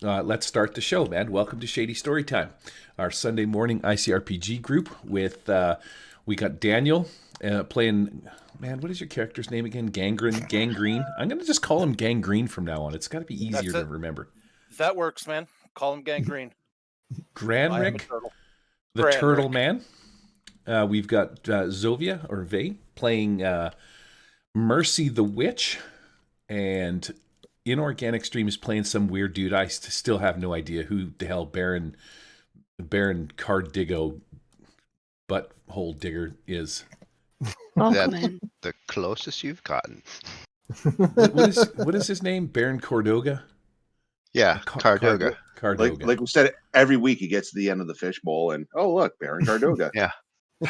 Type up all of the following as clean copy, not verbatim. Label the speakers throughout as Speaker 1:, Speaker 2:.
Speaker 1: let's start the show, man. Welcome to Shady Storytime, our Sunday morning ICRPG group with, we got Daniel playing, man, what is your character's name again? Gangrene? I'm going to just call him Gangrene from now on. It's got to be easier to remember.
Speaker 2: That works, man. Call him Gangrene.
Speaker 1: Granrick, the Turtle Man. We've got Zovia, or Vey, playing Mercy the Witch, and Inorganic Stream is playing some weird dude. I still have no idea who the hell Baron Cardigo butthole digger is.
Speaker 3: That's the closest you've gotten.
Speaker 1: What is his name? Baron Cordoga?
Speaker 3: Yeah, Cardoga.
Speaker 1: Cardoga.
Speaker 4: Like we said, every week he gets to the end of the fishbowl and, oh, look, Baron Cardoga.
Speaker 3: Yeah.
Speaker 5: We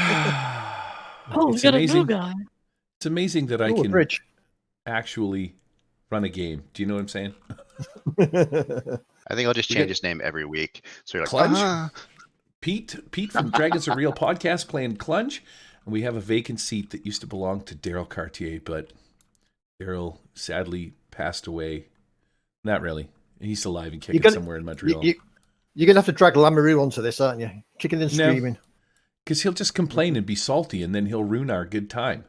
Speaker 5: got a new guy.
Speaker 1: It's amazing that I can actually run a game. Do you know what I'm saying?
Speaker 3: I think I'll just change his name every week. So you're like,
Speaker 1: Clunge? Pete from Dragons Are Real podcast playing Clunge. And we have a vacant seat that used to belong to Daryl Cartier, but Daryl sadly passed away. Not really. He's alive and kicking somewhere in Montreal.
Speaker 6: You're going to have to drag Lamoureux onto this, aren't you? Kicking and screaming.
Speaker 1: Because he'll just complain and be salty, and then he'll ruin our good time.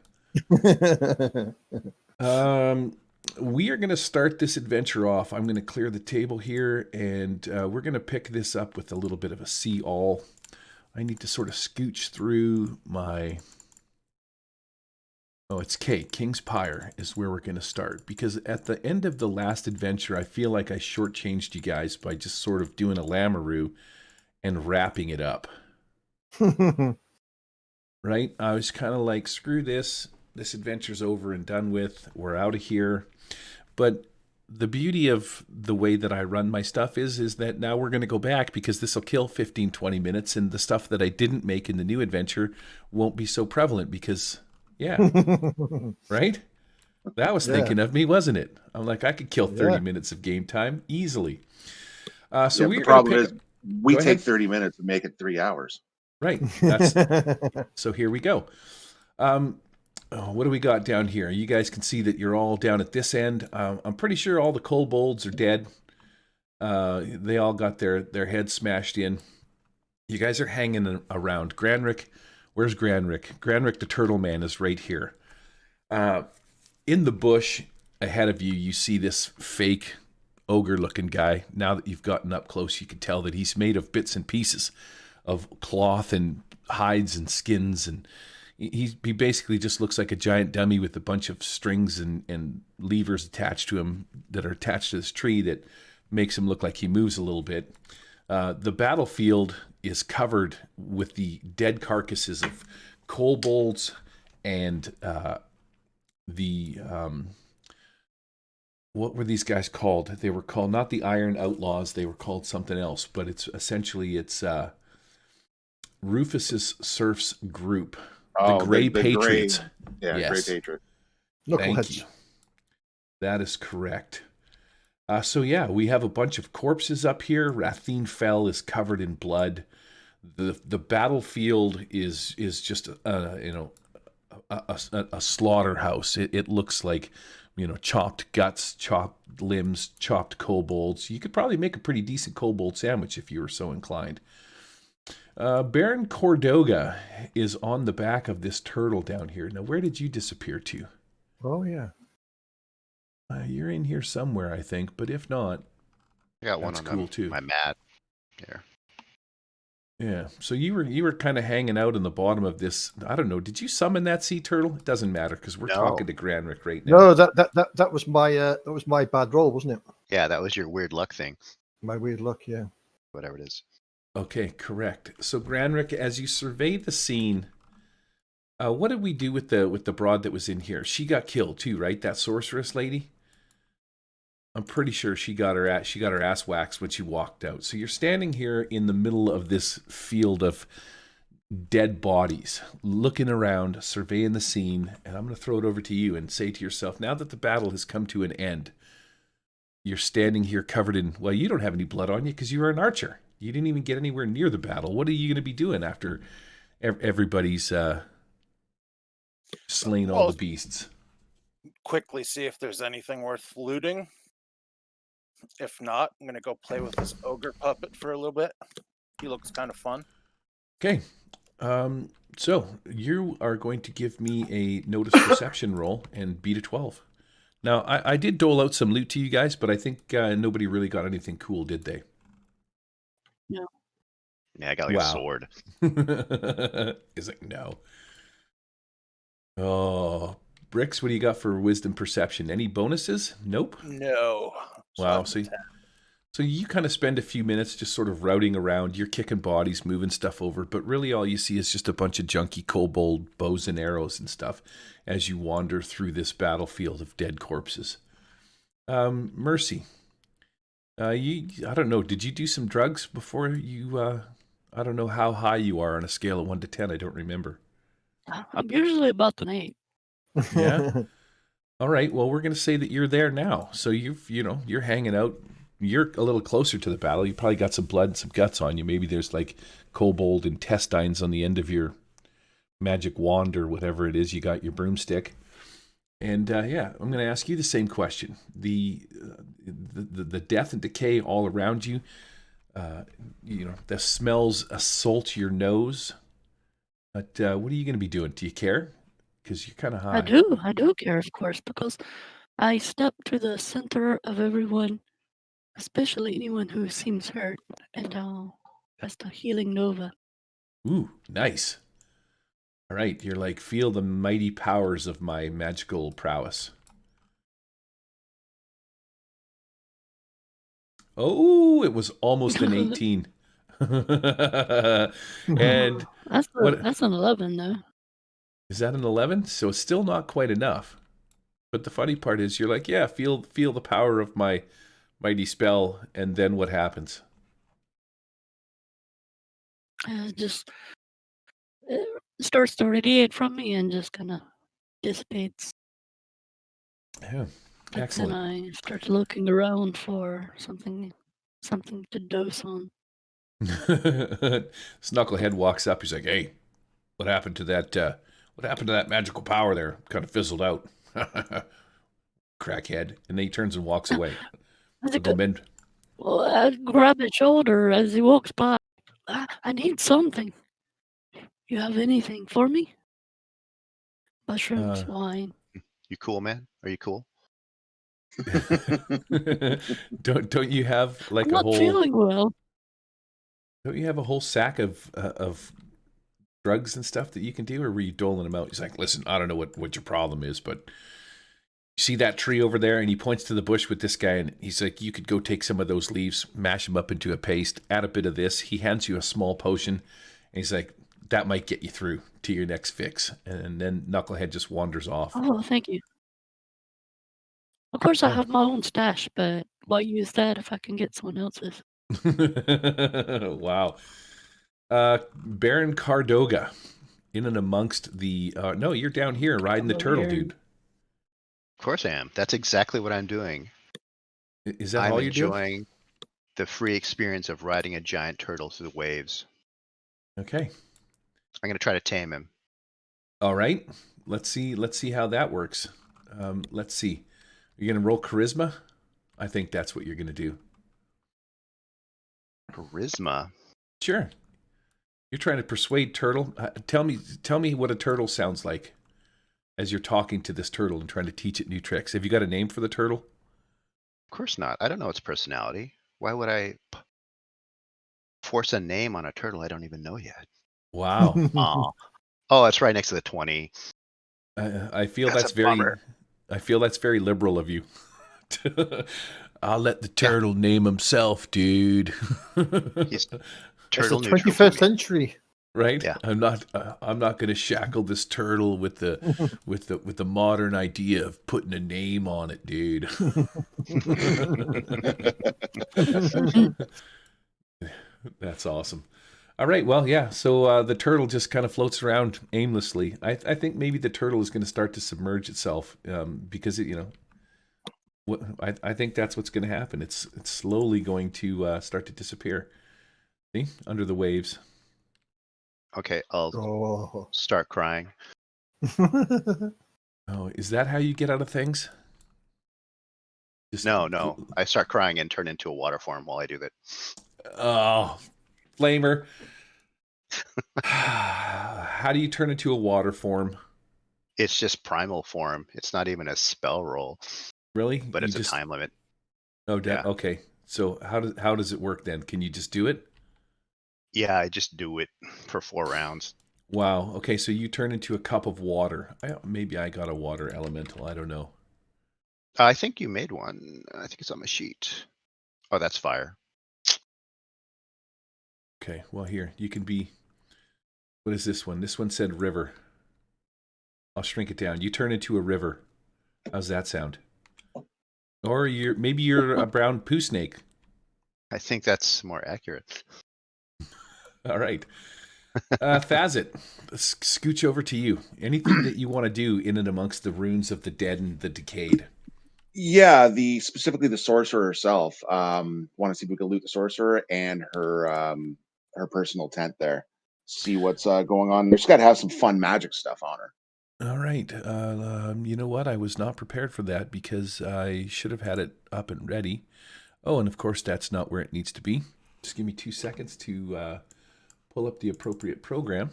Speaker 1: We are going to start this adventure off. I'm going to clear the table here, and we're going to pick this up with a little bit of a see all. I need to sort of scooch through my... Oh, it's K. King's Pyre is where we're going to start. Because at the end of the last adventure, I feel like I shortchanged you guys by just sort of doing a Lamoureux and wrapping it up. Right? I was kind of like, screw this. This adventure's over and done with. We're out of here. But the beauty of the way that I run my stuff is that now we're going to go back because this will kill 15, 20 minutes. And the stuff that I didn't make in the new adventure won't be so prevalent because... Yeah. Right? That was thinking of me, wasn't it? I'm like, I could kill 30 minutes of game time easily. So the
Speaker 4: problem is we take 30 minutes and make it 3 hours.
Speaker 1: Right. So here we go. What do we got down here? You guys can see that you're all down at this end. I'm pretty sure all the kobolds are dead. They all got their heads smashed in. You guys are hanging around. Granrick. Where's Granrick? Granrick the Turtle Man is right here. In the bush ahead of you, you see this fake ogre-looking guy. Now that you've gotten up close, you can tell that he's made of bits and pieces of cloth and hides and skins. And he basically just looks like a giant dummy with a bunch of strings and levers attached to him that are attached to this tree that makes him look like he moves a little bit. The battlefield is covered with the dead carcasses of kobolds and what were these guys called? They were called not the Iron Outlaws. They were called something else. But it's Rufus's Serfs group, the Grey Patriots.
Speaker 4: Grey Patriots.
Speaker 1: Thank you. That is correct. So we have a bunch of corpses up here. Rathine Fell is covered in blood. The battlefield is just a slaughterhouse. It looks like chopped guts, chopped limbs, chopped kobolds. You could probably make a pretty decent kobold sandwich if you were so inclined. Baron Cordoga is on the back of this turtle down here. Now, where did you disappear to?
Speaker 6: Oh yeah.
Speaker 1: You're in here somewhere, I think, but if not,
Speaker 3: I got one on
Speaker 1: cool too.
Speaker 3: My mat here.
Speaker 1: Yeah, so you were kind of hanging out in the bottom of this. I don't know. Did you summon that sea turtle? It doesn't matter because we're talking to Granrick right now.
Speaker 6: No, that was my bad roll, wasn't it?
Speaker 3: Yeah, that was your weird luck thing.
Speaker 6: My weird luck, yeah.
Speaker 3: Whatever it is.
Speaker 1: Okay, correct. So Granrick, as you survey the scene, what did we do with the broad that was in here? She got killed too, right? That sorceress lady. I'm pretty sure she got her ass waxed when she walked out. So you're standing here in the middle of this field of dead bodies, looking around, surveying the scene, and I'm going to throw it over to you and say to yourself, now that the battle has come to an end, you're standing here covered in, well, you don't have any blood on you because you were an archer. You didn't even get anywhere near the battle. What are you going to be doing after everybody's slain all the beasts?
Speaker 2: Quickly see if there's anything worth looting. If not, I'm gonna go play with this ogre puppet for a little bit. He looks kind of fun.
Speaker 1: Okay. So you are going to give me a notice perception roll and beat a 12. Now, I did dole out some loot to you guys, but I think nobody really got anything cool, did they?
Speaker 5: No.
Speaker 3: Yeah, I got like a sword.
Speaker 1: Is it no? Oh, Bricks, what do you got for wisdom perception? Any bonuses? Nope.
Speaker 2: No.
Speaker 1: Wow. So you kind of spend a few minutes just sort of routing around. You're kicking bodies, moving stuff over, but really all you see is just a bunch of junky kobold bows and arrows and stuff as you wander through this battlefield of dead corpses. Mercy, I don't know. Did you do some drugs before you? I don't know how high you are on a scale of 1 to 10. I don't remember.
Speaker 5: I'm usually about an 8.
Speaker 1: Yeah. All right. Well, we're going to say that you're there now. So you're hanging out. You're a little closer to the battle. You probably got some blood and some guts on you. Maybe there's like kobold intestines on the end of your magic wand or whatever it is. You got your broomstick. And yeah, I'm going to ask you the same question. The death and decay all around you. The smells assault your nose. But what are you going to be doing? Do you care? Because you're kind of high.
Speaker 5: I do care, of course, because I step to the center of everyone, especially anyone who seems hurt, and I'll cast a healing nova.
Speaker 1: Ooh, nice. All right, you're like, feel the mighty powers of my magical prowess. Oh, it was almost an 18. And
Speaker 5: that's an 11, though.
Speaker 1: Is that an 11? So it's still not quite enough. But the funny part is you're like, yeah, feel the power of my mighty spell, and then what happens?
Speaker 5: Just starts to radiate from me and just kind of dissipates.
Speaker 1: Yeah,
Speaker 5: But
Speaker 1: excellent.
Speaker 5: then I start looking around for something to dose on.
Speaker 1: Snucklehead walks up. He's like, "Hey, what happened to that? What happened to that magical power there? Kind of fizzled out." Crackhead, and then he turns and walks away.
Speaker 5: Well, I grab his shoulder as he walks by. I need something. You have anything for me? Mushrooms, wine.
Speaker 3: You cool, man? Are you cool?
Speaker 1: Don't you have like
Speaker 5: I'm not feeling well.
Speaker 1: Don't you have a whole sack of drugs and stuff that you can do, or were you doling them out? He's like, listen, I don't know what your problem is, but you see that tree over there? And he points to the bush with this guy, and he's like, you could go take some of those leaves, mash them up into a paste, add a bit of this. He hands you a small potion, and he's like, that might get you through to your next fix. And then Knucklehead just wanders off.
Speaker 5: Oh, thank you. Of course, I have my own stash, but why use that if I can get someone else's?
Speaker 1: Wow. Baron Cardoga, in and amongst the... no, you're down here riding the turtle, dude.
Speaker 3: Of course I am. That's exactly what I'm doing.
Speaker 1: Is that all you're doing?
Speaker 3: I'm enjoying the free experience of riding a giant turtle through the waves.
Speaker 1: Okay.
Speaker 3: I'm going to try to tame him.
Speaker 1: All right. Let's see how that works. Let's see. You're going to roll charisma? I think that's what you're going to do.
Speaker 3: Charisma?
Speaker 1: Sure. You're trying to persuade turtle. Tell me what a turtle sounds like as you're talking to this turtle and trying to teach it new tricks. Have you got a name for the turtle?
Speaker 3: Of course not. I don't know its personality. Why would I force a name on a turtle I don't even know yet?
Speaker 1: Wow.
Speaker 3: Oh, it's right next to the 20.
Speaker 1: I feel that's very liberal of you. I'll let the turtle name himself, dude.
Speaker 3: He's
Speaker 6: turtle it's the 21st century,
Speaker 1: right?
Speaker 3: Yeah.
Speaker 1: I'm not going to shackle this turtle with the modern idea of putting a name on it, dude. That's awesome. All right, well, yeah. So the turtle just kind of floats around aimlessly. I think maybe the turtle is going to start to submerge itself because it, I think that's what's going to happen. It's slowly going to start to disappear. See, under the waves.
Speaker 3: Okay, I'll start crying.
Speaker 1: Oh, is that how you get out of things? Just,
Speaker 3: No. I start crying and turn into a water form while I do that.
Speaker 1: Oh, Flamer. How do you turn into a water form?
Speaker 3: It's just primal form. It's not even a spell roll,
Speaker 1: Really?
Speaker 3: but
Speaker 1: You
Speaker 3: it's
Speaker 1: just,
Speaker 3: a time limit.
Speaker 1: Oh,
Speaker 3: Yeah.
Speaker 1: okay. So how does it work then? Can you just do it?
Speaker 3: Yeah, I just do it for 4 rounds.
Speaker 1: Wow. Okay, so you turn into a cup of water. Maybe I got a water elemental. I don't know.
Speaker 3: I think you made one. I think it's on my sheet. Oh, that's fire.
Speaker 1: Okay, well here, you can be... What is this one? This one said river. I'll shrink it down. You turn into a river. How's that sound? Or maybe you're a brown poo snake.
Speaker 3: I think that's more accurate.
Speaker 1: All right. Fazit, let's scooch over to you. Anything that you want to do in and amongst the ruins of the dead and the decayed?
Speaker 4: Yeah, specifically the sorcerer herself. Want to see if we can loot the sorcerer and her personal tent there. See what's going on. She's got to have some fun magic stuff on her.
Speaker 1: All right. You know what? I was not prepared for that because I should have had it up and ready. Oh, and of course, that's not where it needs to be. Just give me 2 seconds to pull up the appropriate program.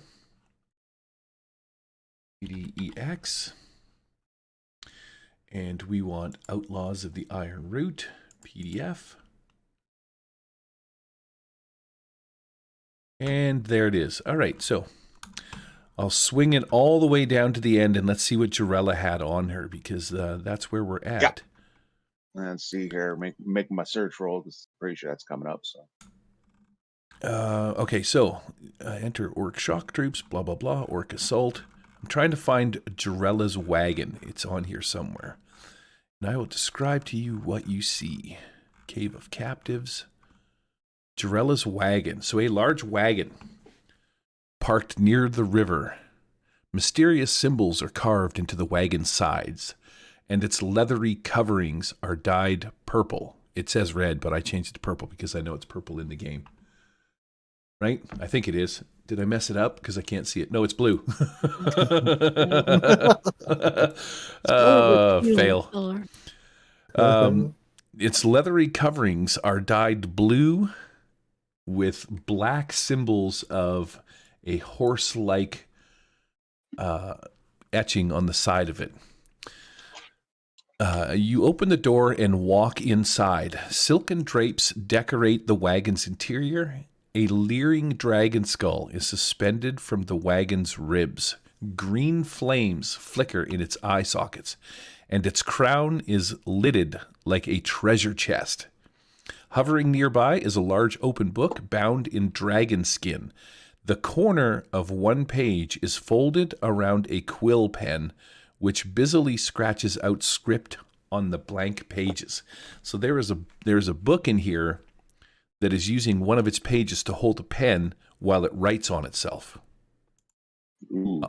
Speaker 1: DDEX. And we want Outlaws of the Iron Root, PDF. And there it is. All right, so I'll swing it all the way down to the end and let's see what Jarella had on her because that's where we're at.
Speaker 4: Yeah. Let's see here. Make my search roll because I'm pretty sure that's coming up. So.
Speaker 1: Okay, so enter Orc Shock Troops, blah, blah, blah, Orc Assault. I'm trying to find Jarella's wagon. It's on here somewhere. And I will describe to you what you see. Cave of Captives. Jarella's wagon. So a large wagon parked near the river. Mysterious symbols are carved into the wagon's sides, and its leathery coverings are dyed purple. It says red, but I changed it to purple because I know it's purple in the game. Right? I think it is. Did I mess it up? Because I can't see it. No, it's blue. Fail. Its leathery coverings are dyed blue with black symbols of a horse-like etching on the side of it. You open the door and walk inside. Silken drapes decorate the wagon's interior. A leering dragon skull is suspended from the wagon's ribs. Green flames flicker in its eye sockets, and its crown is lidded like a treasure chest. Hovering nearby is a large open book bound in dragon skin. The corner of one page is folded around a quill pen, which busily scratches out script on the blank pages. So there's a book in here that is using one of its pages to hold a pen while it writes on itself.
Speaker 4: Ooh,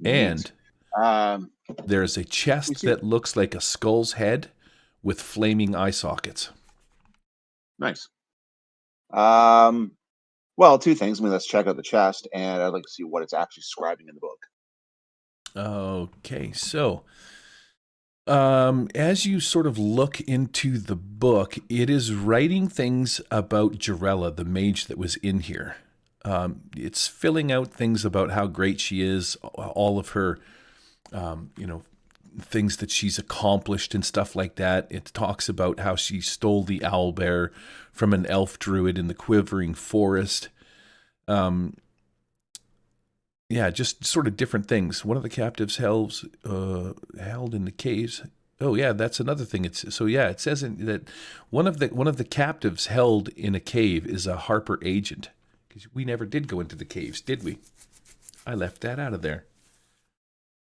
Speaker 1: and there's a
Speaker 4: we
Speaker 1: chest
Speaker 4: see-
Speaker 1: that looks like a skull's head with flaming eye sockets.
Speaker 4: Nice. Well, 2 things. I mean, let's check out the chest, and I'd like to see what it's actually scribing in the book.
Speaker 1: Okay, so as you sort of look into the book, it is writing things about Jarella, the mage that was in here. It's filling out things about how great she is, all of her, things that she's accomplished and stuff like that. It talks about how she stole the owlbear from an elf druid in the Quivering Forest. Yeah, just sort of different things. One of the captives held in the caves. Oh yeah, that's another thing. It says that one of the captives held in a cave is a Harper agent. Because we never did go into the caves, did we? I left that out of there.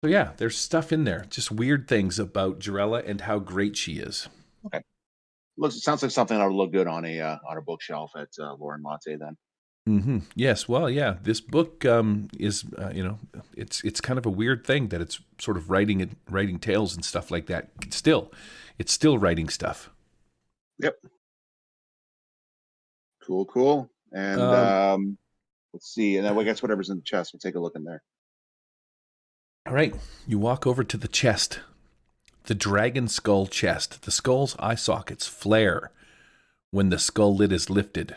Speaker 1: So yeah, there's stuff in there, just weird things about Jarella and how great she is.
Speaker 4: Okay. Sounds like something that would look good on a bookshelf at Lauren Latte then.
Speaker 1: Mm-hmm. Yes. Well, yeah. This book is, it's kind of a weird thing that it's sort of writing tales and stuff like that. It's still writing stuff.
Speaker 4: Yep. Cool. And let's see. And then I guess whatever's in the chest, we'll take a look in there.
Speaker 1: All right. You walk over to the chest. The dragon skull chest. The skull's eye sockets flare when the skull lid is lifted,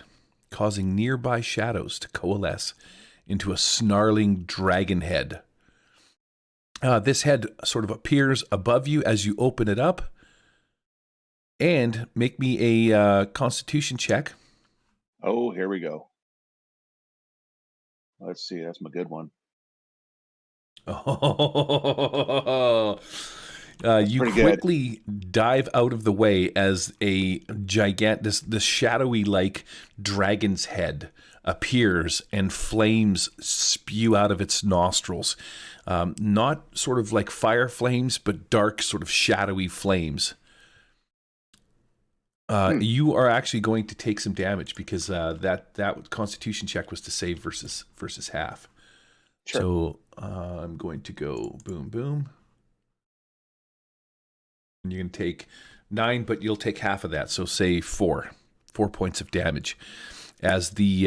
Speaker 1: causing nearby shadows to coalesce into a snarling dragon head. This head sort of appears above you as you open it up. And make me a Constitution check.
Speaker 4: Oh, here we go. Let's see. That's my good one.
Speaker 1: Oh, you
Speaker 4: Pretty
Speaker 1: quickly dive out of the way as a this shadowy like dragon's head appears and flames spew out of its nostrils. Not sort of like fire flames, but dark, sort of shadowy flames. You are actually going to take some damage because that Constitution check was to save versus half.
Speaker 4: Sure.
Speaker 1: So I'm going to go boom, boom. And you're going to take 9, but you'll take half of that. So say 4 points of damage as the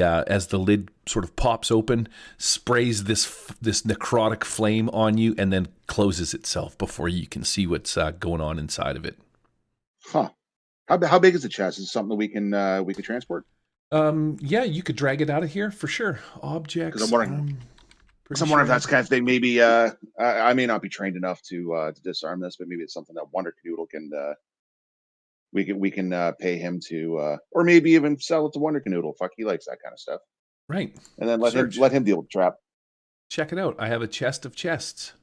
Speaker 1: lid sort of pops open, sprays this necrotic flame on you, and then closes itself before you can see what's going on inside of it.
Speaker 4: Huh. How big is the chest? Is it something that we can transport?
Speaker 1: Yeah, you could drag it out of here for sure. Objects.
Speaker 4: Because I'm wondering if that's the kind of thing. Maybe I may not be trained enough to disarm this, but maybe it's something that Wonder Canoodle can we can pay him to, or maybe even sell it to Wonder Canoodle. Fuck, he likes that kind of stuff.
Speaker 1: Right.
Speaker 4: And then let him deal with the trap.
Speaker 1: Check it out. I have a chest of chests.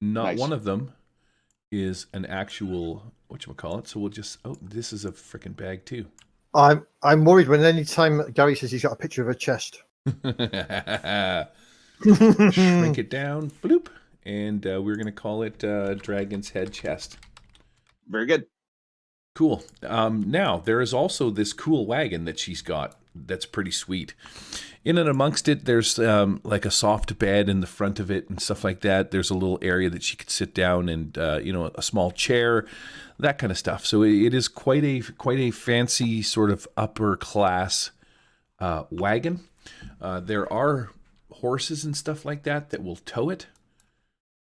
Speaker 1: Not
Speaker 4: Nice.
Speaker 1: one of them is an actual whatchamacallit. So we'll just this is a freaking bag too.
Speaker 6: I'm worried when any time Gary says he's got a picture of a chest.
Speaker 1: Shrink it down, bloop, and we're gonna call it Dragon's Head Chest.
Speaker 4: Very good.
Speaker 1: Cool. Now there is also this cool wagon that she's got that's pretty sweet. In and amongst it, there's like a soft bed in the front of it and stuff like that. There's a little area that she could sit down and a small chair, that kind of stuff. So it is quite a fancy sort of upper class wagon. There are horses and stuff like that will tow it.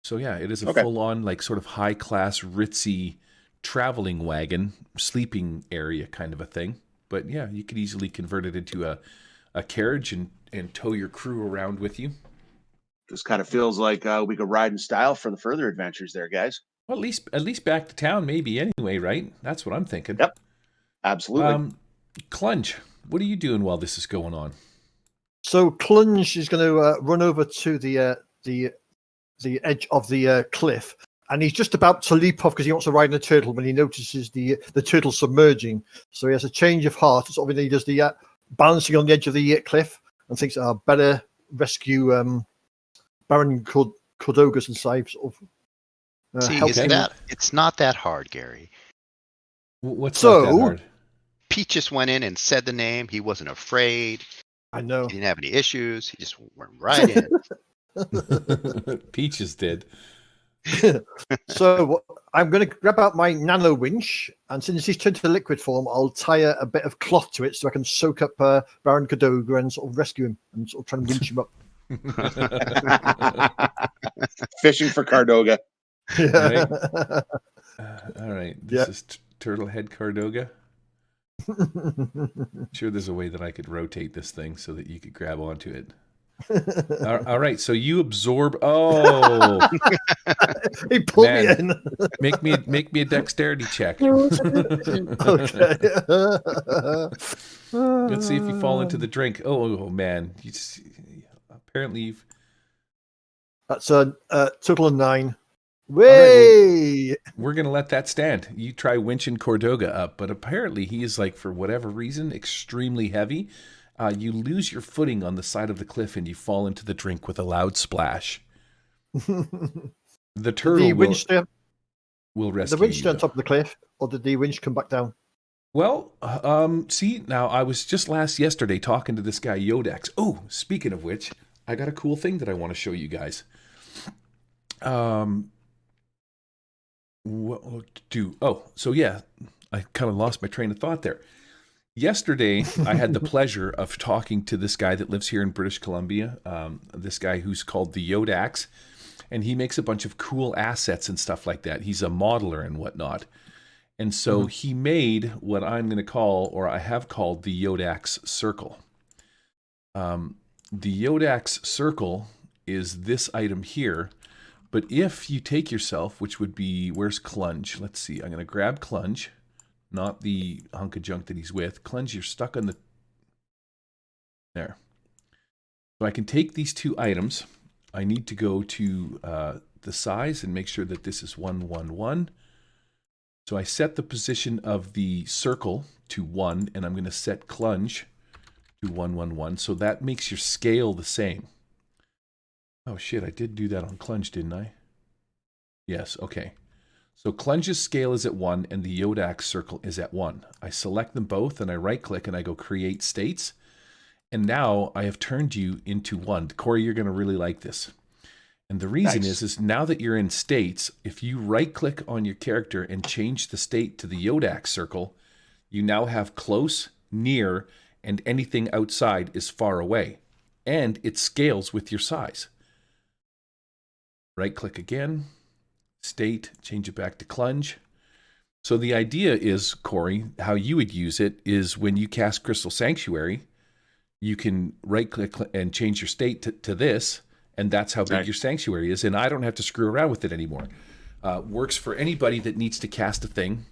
Speaker 1: So yeah, it is a full-on like sort of high-class ritzy traveling wagon, sleeping area kind of a thing. But yeah, you could easily convert it into a carriage and tow your crew around with you.
Speaker 4: This kind of feels like we could ride in style for the further adventures there, guys.
Speaker 1: Well, at least back to town maybe anyway, right? That's what I'm thinking.
Speaker 4: Yep. Absolutely.
Speaker 1: Clunge, what are you doing while this is going on?
Speaker 6: So Clunge is going to run over to the edge of the cliff, and he's just about to leap off because he wants to ride on a turtle when he notices the turtle submerging. So he has a change of heart. So obviously he does the balancing on the edge of the cliff and thinks, better rescue Baron Cordogas and save sort of.
Speaker 3: See,
Speaker 6: help
Speaker 3: it's not that hard, Gary.
Speaker 1: What's not that hard?
Speaker 3: Pete just went in and said the name. He wasn't afraid.
Speaker 6: I know.
Speaker 3: He didn't have any issues. He just went right in.
Speaker 1: Peaches did.
Speaker 6: So I'm going to grab out my nano winch, and since he's turned to liquid form, I'll tie a bit of cloth to it so I can soak up Baron Cordoga and sort of rescue him and sort of try and winch him up.
Speaker 4: Fishing for Cordoga.
Speaker 6: Yeah.
Speaker 1: All right. This is Turtlehead Cordoga. I'm sure there's a way that I could rotate this thing so that you could grab onto it. All right, so you absorb. Oh,
Speaker 6: he pulled me in.
Speaker 1: make me a dexterity check.
Speaker 6: Okay.
Speaker 1: Let's see if you fall into the drink. Oh man, apparently you've.
Speaker 6: That's a total of 9. Way.
Speaker 1: Right, we're gonna let that stand. You try winching Cordoga up, but apparently he is like, for whatever reason, extremely heavy. You lose your footing on the side of the cliff and you fall into the drink with a loud splash. The turtle will rescue
Speaker 6: the winch
Speaker 1: you.
Speaker 6: on top of the cliff, or did the winch come back down?
Speaker 1: Well, see, now I was just yesterday talking to this guy Yodex. Oh, speaking of which, I got a cool thing that I want to show you guys. What to do? Oh, so yeah, I kind of lost my train of thought there. Yesterday, I had the pleasure of talking to this guy that lives here in British Columbia, this guy who's called the Yodax, and he makes a bunch of cool assets and stuff like that. He's a modeler and whatnot. And so he made what I'm going to call, or I have called, the Yodax Circle. The Yodax Circle is this item here. But if you take yourself, which would be, where's Clunge? Let's see. I'm going to grab Clunge, not the hunk of junk that he's with. Clunge, you're stuck on the... There. So I can take these two items. I need to go to the size and make sure that this is 1, 1, 1. So I set the position of the circle to 1, and I'm going to set Clunge to 1, 1, 1. So that makes your scale the same. Oh shit, I did do that on Clunge, didn't I? Yes, okay. So Clunge's scale is at 1, and the Yodax circle is at 1. I select them both, and I right-click, and I go Create States. And now I have turned you into 1. Corey, you're going to really like this. And the reason is now that you're in states, if you right-click on your character and change the state to the Yodax circle, you now have close, near, and anything outside is far away. And it scales with your size. Right-click again, state, change it back to Clunge. So the idea is, Corey, how you would use it is when you cast Crystal Sanctuary, you can right-click and change your state to this, and that's how big your sanctuary is, and I don't have to screw around with it anymore. Works for anybody that needs to cast a thing,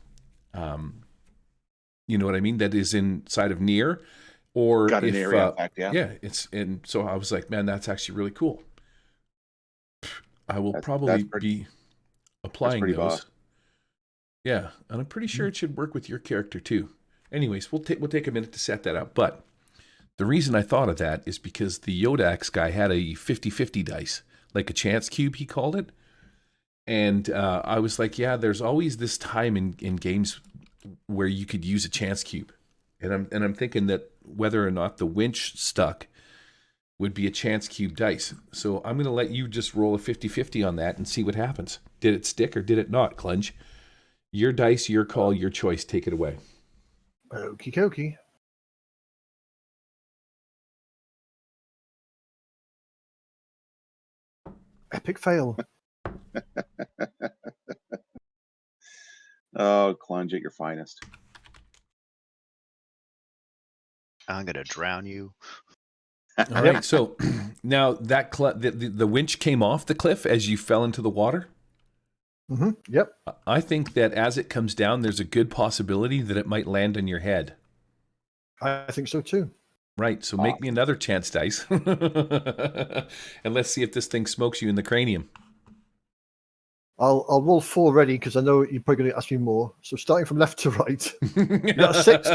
Speaker 1: you know what I mean, that is inside of near, or
Speaker 4: Got an area effect,
Speaker 1: yeah, and so I was like, man, that's actually really cool. I will probably be applying those.
Speaker 4: Boss.
Speaker 1: Yeah, and I'm pretty sure it should work with your character too. Anyways, we'll take a minute to set that up, but the reason I thought of that is because the Yodax guy had a 50-50 dice, like a chance cube, he called it. And I was like, yeah, there's always this time in games where you could use a chance cube. And I'm thinking that whether or not the winch stuck would be a chance cube dice. So I'm going to let you just roll a 50-50 on that and see what happens. Did it stick or did it not, Clunge? Your dice, your call, your choice. Take it away.
Speaker 6: Okie dokie. Epic fail.
Speaker 4: Oh, Clunge at your finest.
Speaker 3: I'm gonna drown you.
Speaker 1: All right, so now that the winch came off the cliff as you fell into the water.
Speaker 6: Yep.
Speaker 1: I think that as it comes down, there's a good possibility that it might land on your head.
Speaker 6: I think so too.
Speaker 1: Right, so make me another chance dice. And let's see if this thing smokes you in the cranium.
Speaker 6: I'll roll 4 ready because I know you're probably going to ask me more. So starting from left to right. You got a 6.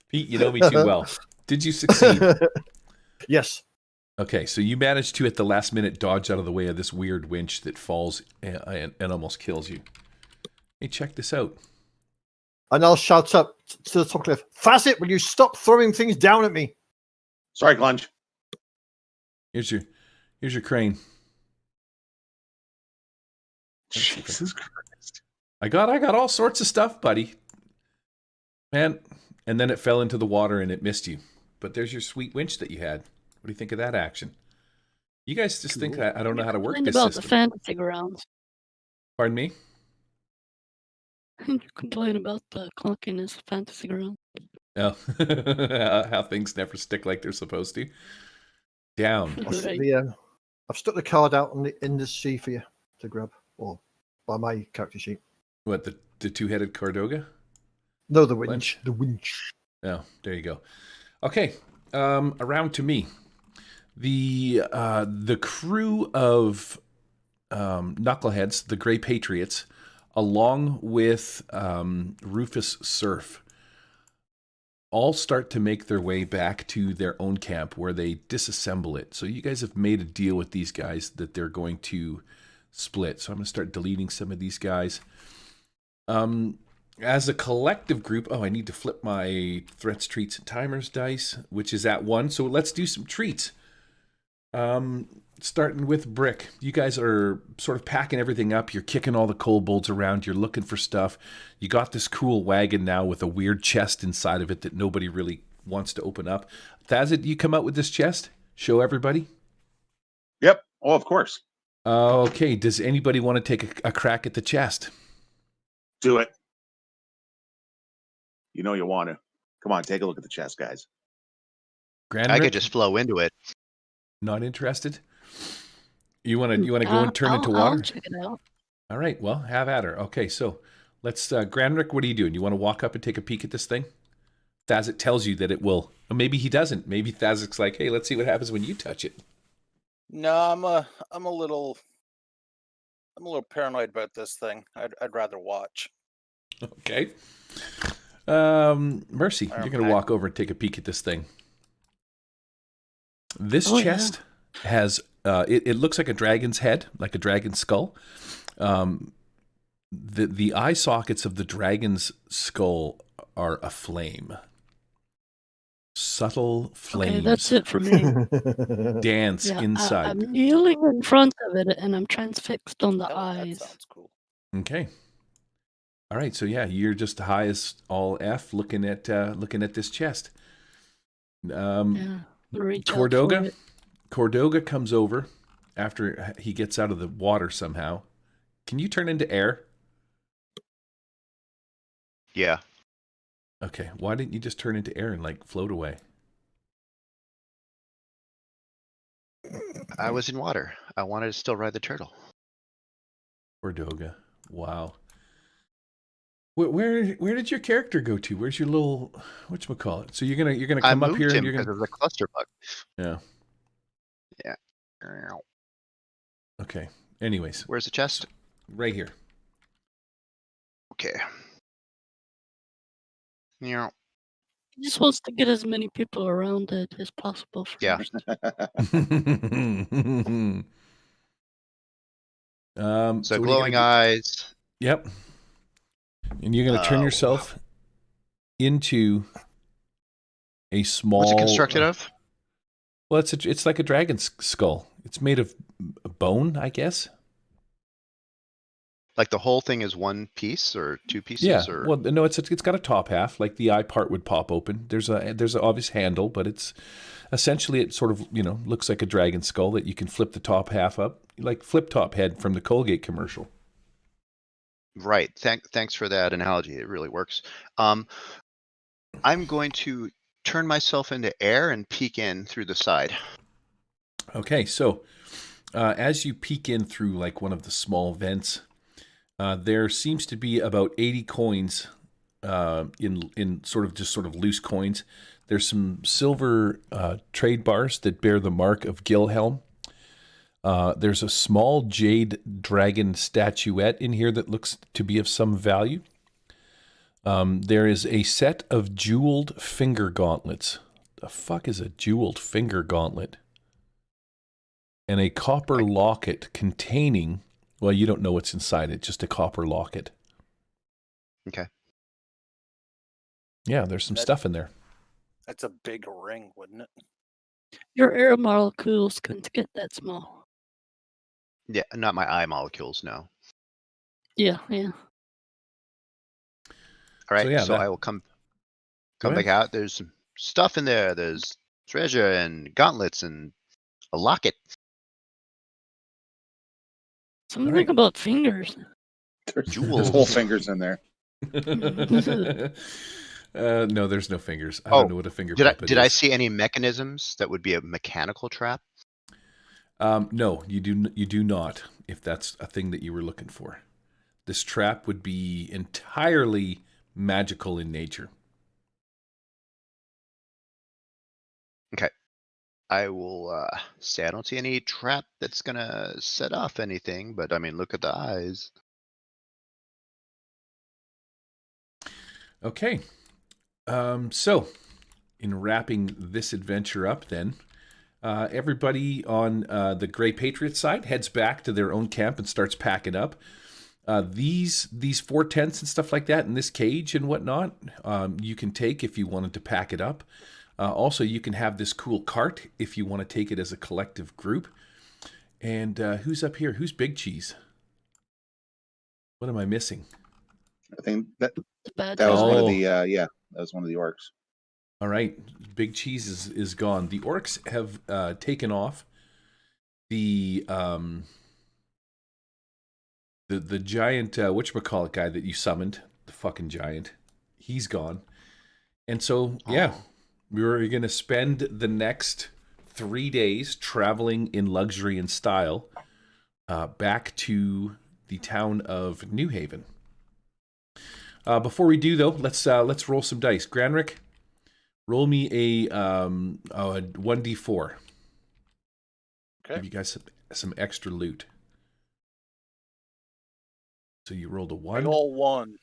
Speaker 1: Pete, you know me too well. Did you succeed?
Speaker 6: Yes.
Speaker 1: Okay, so you managed to, at the last minute, dodge out of the way of this weird winch that falls and almost kills you. Hey, check this out.
Speaker 6: And I'll shout up to the top cliff, Facet, will you stop throwing things down at me?
Speaker 4: Sorry, Clunge.
Speaker 1: Here's your crane.
Speaker 4: Jesus Christ.
Speaker 1: I got all sorts of stuff, buddy. Man, and then it fell into the water and it missed you. But there's your sweet winch that you had. What do you think of that action? You guys just think I don't know how to work this
Speaker 5: about
Speaker 1: system.
Speaker 5: the fantasy grounds.
Speaker 1: Pardon me?
Speaker 5: You complain about the clunkiness of fantasy grounds.
Speaker 1: Oh, how things never stick like they're supposed to. Down.
Speaker 6: I've stuck the card out in the sea for you to grab, or by my character sheet.
Speaker 1: What, the two-headed Cardoga?
Speaker 6: No, the winch. The winch.
Speaker 1: Oh, there you go. Okay, around to me. The crew of knuckleheads, the Grey Patriots, along with Rufus Surf, all start to make their way back to their own camp where they disassemble it. So you guys have made a deal with these guys that they're going to split. So I'm going to start deleting some of these guys. As a collective group, I need to flip my threats, treats, and timers dice, which is at 1. So let's do some treats. Starting with Brick. You guys are sort of packing everything up. You're kicking all the kobolds around. You're looking for stuff. You got this cool wagon now with a weird chest inside of it that nobody really wants to open up. Thazit, you come out with this chest? Show everybody?
Speaker 4: Yep. Oh, of course.
Speaker 1: Okay. Does anybody want to take a crack at the chest?
Speaker 4: Do it. You know you want to. Come on, take a look at the chest, guys.
Speaker 1: Grand
Speaker 3: I
Speaker 1: Rick,
Speaker 3: could just flow into it.
Speaker 1: not interested? You want to go and turn into
Speaker 5: I'll
Speaker 1: water?
Speaker 5: check it out.
Speaker 1: All right. Well, have at her. Okay. So let's, Grand Rick, what are you doing? You want to walk up and take a peek at this thing? Thazit tells you that it will. Or maybe he doesn't. Maybe Thazit's like, hey, let's see what happens when you touch it.
Speaker 2: No, I'm a little paranoid about this thing. I'd rather watch.
Speaker 1: Okay. Mercy, you're going to walk over and take a peek at this thing. This chest has, it looks like a dragon's head, like a dragon's skull. The eye sockets of the dragon's skull are aflame. Subtle flames.
Speaker 5: Okay, that's it for me.
Speaker 1: Dance inside.
Speaker 5: I'm kneeling in front of it and I'm transfixed on the
Speaker 2: That
Speaker 5: eyes.
Speaker 2: sounds cool.
Speaker 1: Okay. All right. So yeah, you're just high as all F looking at this chest.
Speaker 5: Reach out for it.
Speaker 1: Cordoga comes over after he gets out of the water somehow. Can you turn into air?
Speaker 3: Yeah.
Speaker 1: Okay. Why didn't you just turn into air and like float away?
Speaker 3: I was in water. I wanted to still ride the turtle.
Speaker 1: Cordoga. Wow. Where did your character go to? Where's your little whatchamacallit? So you're gonna come up here and you're
Speaker 3: because
Speaker 1: gonna
Speaker 3: of the clusterfuck.
Speaker 1: Yeah.
Speaker 3: Yeah.
Speaker 1: Okay. Anyways.
Speaker 3: Where's the chest?
Speaker 1: Right here.
Speaker 3: Okay. Yeah.
Speaker 5: You're supposed to get as many people around it as possible first.
Speaker 3: Yeah. So glowing eyes.
Speaker 1: Yep. And you're going to turn yourself into a small.
Speaker 3: What's it constructed of?
Speaker 1: Well, it's like a dragon's skull. It's made of bone, I guess.
Speaker 3: Like the whole thing is one piece or two pieces?
Speaker 1: Yeah.
Speaker 3: Or...
Speaker 1: Well, no, it's got a top half. Like the eye part would pop open. There's an obvious handle, but it's essentially it sort of looks like a dragon skull that you can flip the top half up, like Flip Top Head from the Colgate commercial.
Speaker 3: Right. Thanks for that analogy. It really works. I'm going to turn myself into air and peek in through the side.
Speaker 1: Okay, so as you peek in through like one of the small vents, there seems to be about 80 coins in sort of loose coins. There's some silver trade bars that bear the mark of Gilhelm. There's a small jade dragon statuette in here that looks to be of some value. There is a set of jeweled finger gauntlets. The fuck is a jeweled finger gauntlet? And a copper locket containing, well, you don't know what's inside it, just a copper locket.
Speaker 3: Okay.
Speaker 1: Yeah, there's some stuff in there.
Speaker 2: That's a big ring, wouldn't it?
Speaker 5: Your air molecules couldn't get that small.
Speaker 3: Yeah, not my eye molecules, no.
Speaker 5: Yeah.
Speaker 3: All right, so I will come back out. There's some stuff in there. There's treasure and gauntlets and a locket.
Speaker 5: Something about fingers.
Speaker 4: There's whole fingers in there.
Speaker 1: No, there's no fingers. I don't know what a finger puppet is.
Speaker 3: Did I see any mechanisms that would be a mechanical trap?
Speaker 1: No, you do not, if that's a thing that you were looking for. This trap would be entirely magical in nature.
Speaker 3: Okay. I will say I don't see any trap that's going to set off anything, but I mean, look at the eyes.
Speaker 1: Okay. So, in wrapping this adventure up then, everybody on the Grey Patriot side heads back to their own camp and starts packing up. These 4 tents and stuff like that in this cage and whatnot, you can take if you wanted to pack it up. Also, you can have this cool cart if you want to take it as a collective group. And who's up here? Who's Big Cheese? What am I missing?
Speaker 4: I think that was
Speaker 5: Oh.
Speaker 4: one of the that was one of the orcs.
Speaker 1: All right, Big Cheese is gone. The orcs have taken off the giant whatchamacallit guy that you summoned, the fucking giant, he's gone. And so yeah, we're going to spend the next 3 days traveling in luxury and style back to the town of New Haven. Before we do though, let's roll some dice. Granrick, roll me a 1d4.
Speaker 2: Okay.
Speaker 1: Give you guys some extra loot. So you rolled a 1.
Speaker 2: Big ol' 1.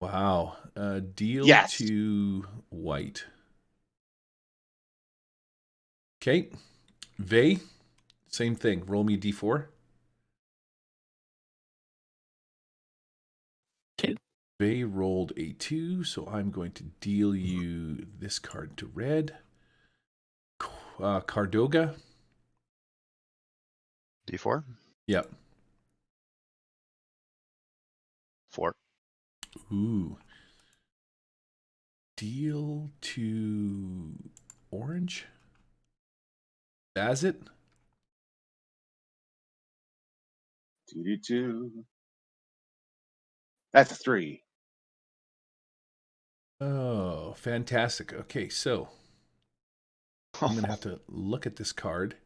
Speaker 1: Wow. Deal
Speaker 4: Yes.
Speaker 1: to white. Okay. Vey, same thing. Roll me a d4.
Speaker 5: 2.
Speaker 1: Vey rolled a 2, so I'm going to deal you this card to red. Cardoga.
Speaker 3: D4?
Speaker 1: Yep.
Speaker 3: 4.
Speaker 1: Ooh. Deal to orange. Bazit.
Speaker 4: 2d2. That's a 3.
Speaker 1: Oh, fantastic. Okay, so I'm going to have to look at this card.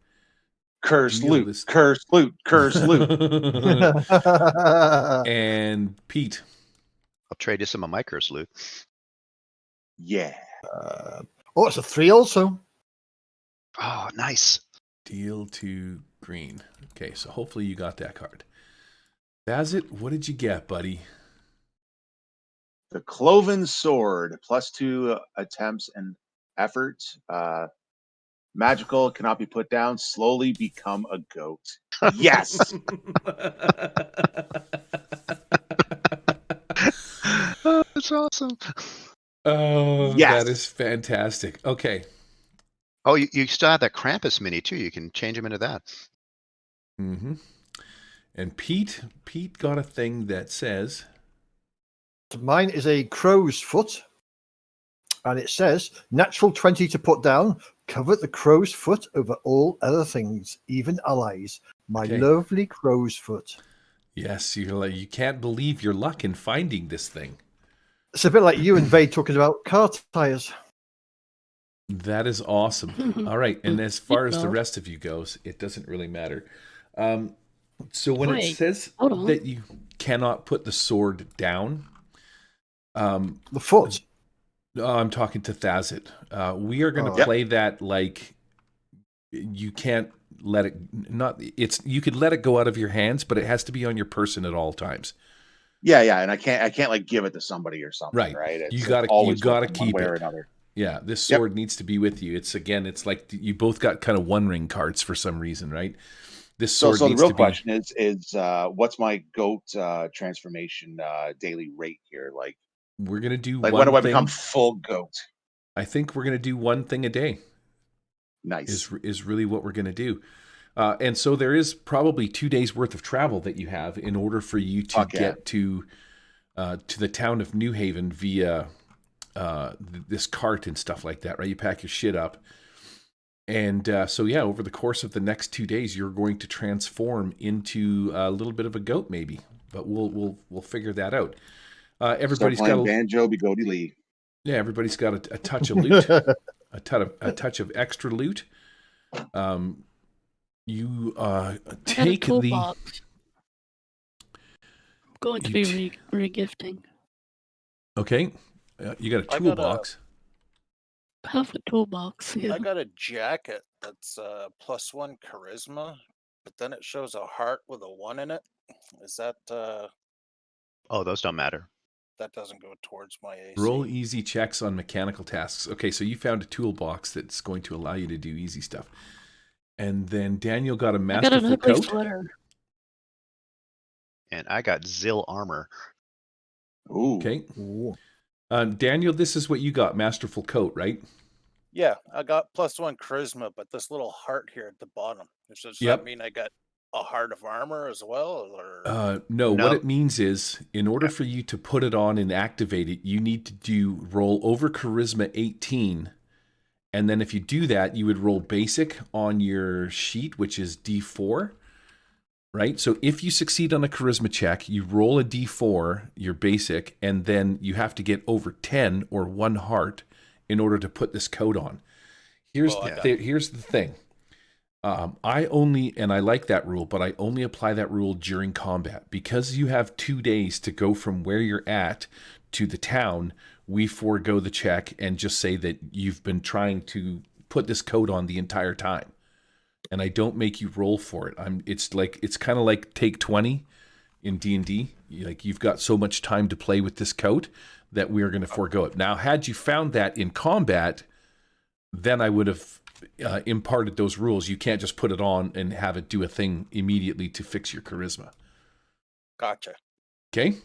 Speaker 4: Cursed
Speaker 1: Deal
Speaker 4: loot.
Speaker 1: this-
Speaker 4: Cursed loot. Cursed loot.
Speaker 1: And Pete.
Speaker 3: I'll trade you some of my curse loot.
Speaker 4: Yeah.
Speaker 6: Oh, it's a 3 also.
Speaker 3: Oh, nice.
Speaker 1: Deal to green. Okay, so hopefully you got that card. Bazit, what did you get, buddy?
Speaker 4: The Cloven Sword, +2 attempts and effort. Magical, cannot be put down. Slowly become a goat. Yes.
Speaker 3: Oh, that's awesome.
Speaker 1: Oh,
Speaker 4: Yes.
Speaker 1: that is fantastic. Okay.
Speaker 3: Oh, you still have that Krampus mini too. You can change him into that.
Speaker 1: Mm-hmm. And Pete got a thing that says,
Speaker 6: Mine is a crow's foot. And it says, natural 20 to put down. Covet the crow's foot over all other things, even allies. My
Speaker 1: Okay.
Speaker 6: lovely crow's foot.
Speaker 1: yes, you're like, you can't believe your luck in finding this thing.
Speaker 6: It's a bit like you and Vey talking about car tires.
Speaker 1: That is awesome. All right. And as far as the
Speaker 5: know.
Speaker 1: rest of you goes, it doesn't really matter. So when it
Speaker 5: Wait,
Speaker 1: says
Speaker 5: hold on.
Speaker 1: that you cannot put the sword down,
Speaker 6: The foot.
Speaker 1: I'm talking to Thazit. We are going to
Speaker 6: Oh.
Speaker 1: play that like you can't let it you could let it go out of your hands, but it has to be on your person at all times.
Speaker 4: Yeah, and I can't like give it to somebody or something,
Speaker 1: Right.
Speaker 4: right?
Speaker 1: You
Speaker 4: It's
Speaker 1: gotta-
Speaker 4: always
Speaker 1: you gotta
Speaker 4: with them one
Speaker 1: keep
Speaker 4: way
Speaker 1: it.
Speaker 4: or another.
Speaker 1: Yeah, this
Speaker 4: Yep.
Speaker 1: sword needs to be with you. It's like you both got kind of one ring cards for some reason, right? This
Speaker 4: So
Speaker 1: sword
Speaker 4: the
Speaker 1: needs
Speaker 4: real
Speaker 1: to be.
Speaker 4: question is what's my goat transformation daily rate here? Like
Speaker 1: We're gonna do
Speaker 4: when
Speaker 1: one
Speaker 4: do I
Speaker 1: thing.
Speaker 4: become full goat?
Speaker 1: I think we're gonna do one thing a day.
Speaker 4: Nice.
Speaker 1: Is really what we're gonna do. And so there is probably 2 days worth of travel that you have in order for you to
Speaker 4: Fuck yeah.
Speaker 1: get to the town of New Haven via this cart and stuff like that, right? You pack your shit up. And so, yeah, over the course of the next 2 days, you're going to transform into a little bit of a goat, maybe. But we'll figure that out. Everybody's
Speaker 4: Start
Speaker 1: got
Speaker 4: playing banjo, be goaty Lee.
Speaker 1: everybody's got a touch of loot, a touch of extra loot. You
Speaker 5: I got a
Speaker 1: take the
Speaker 5: toolbox. I'm going to
Speaker 1: You
Speaker 5: be regifting.
Speaker 1: okay. You got a
Speaker 2: I got a-
Speaker 1: toolbox.
Speaker 5: Half a toolbox. Yeah.
Speaker 2: I got a jacket that's +1 charisma, but then it shows a heart with a 1 in it. Is that
Speaker 3: Oh, those don't matter.
Speaker 2: that doesn't go towards my AC?
Speaker 1: Roll easy checks on mechanical tasks. Okay, so you found a toolbox that's going to allow you to do easy stuff. And then Daniel got a
Speaker 5: I got an
Speaker 1: masterful
Speaker 5: ugly
Speaker 1: coat.
Speaker 5: sweater.
Speaker 3: And I got Zill armor.
Speaker 4: Ooh.
Speaker 1: Okay.
Speaker 6: Ooh.
Speaker 1: Daniel, this is what you got, masterful coat, right?
Speaker 2: Yeah, I got +1 charisma, but this little heart here at the bottom. Does
Speaker 1: Yep.
Speaker 2: that mean I got a heart of armor as well, or
Speaker 1: No,
Speaker 3: No.
Speaker 1: what it means is in order for you to put it on and activate it, you need to roll over charisma 18 And then if you do that, you would roll basic on your sheet, which is D4, right? So if you succeed on a charisma check, you roll a D4, your basic, and then you have to get over 10 or 1 heart in order to put this coat on. Here's the thing. I like that rule, but I only apply that rule during combat. Because you have 2 days to go from where you're at to the town, we forego the check and just say that you've been trying to put this coat on the entire time. And I don't make you roll for it. It's kind of like take 20 in D&D. You've got so much time to play with this coat that we are going to forego it. Now, had you found that in combat, then I would have imparted those rules. You can't just put it on and have it do a thing immediately to fix your charisma.
Speaker 2: Gotcha.
Speaker 1: Okay.